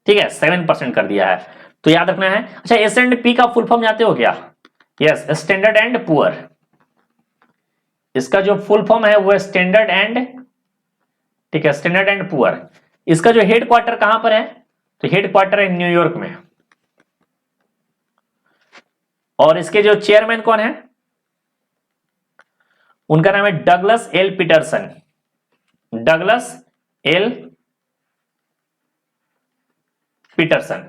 ठीक है 7% कर दिया है, तो याद रखना है। अच्छा S&P का फुल फॉर्म जानते हो क्या? Yes, standard and poor. इसका जो फुल फॉर्म है वो है स्टैंडर्ड एंड, ठीक है स्टैंडर्ड एंड पुअर। इसका जो हेड क्वार्टर कहां पर है? तो हेड क्वार्टर है न्यूयॉर्क में। और इसके जो चेयरमैन कौन है? उनका नाम है Douglas L Peterson. Douglas L Peterson.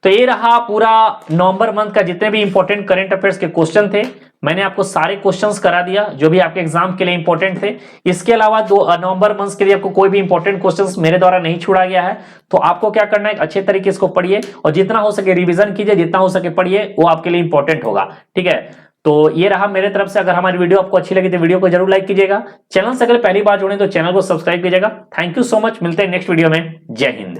तो ये रहा पूरा नवंबर मंथ का जितने भी इंपॉर्टेंट करंट अफेयर्स के क्वेश्चन थे। मैंने आपको सारे क्वेश्चंस करा दिया जो भी आपके एग्जाम के लिए इंपॉर्टेंट थे। इसके अलावा नवंबर मंथ के लिए आपको कोई भी इंपॉर्टेंट क्वेश्चंस मेरे द्वारा नहीं छोड़ा गया है, तो आपको क्या करना है, अच्छे तरीके से इसको पढ़िए और जितना हो सके रिवीजन कीजिए, जितना हो सके पढ़िए, वो आपके लिए इंपॉर्टेंट होगा, ठीक है। तो ये रहा मेरे तरफ से। अगर हमारी वीडियो आपको अच्छी लगी तो वीडियो को जरूर लाइक कीजिएगा। चैनल से अगर पहली बार जुड़े तो चैनल को सब्सक्राइब कीजिएगा। थैंक यू सो मच, मिलते हैं नेक्स्ट वीडियो में। जय हिंद।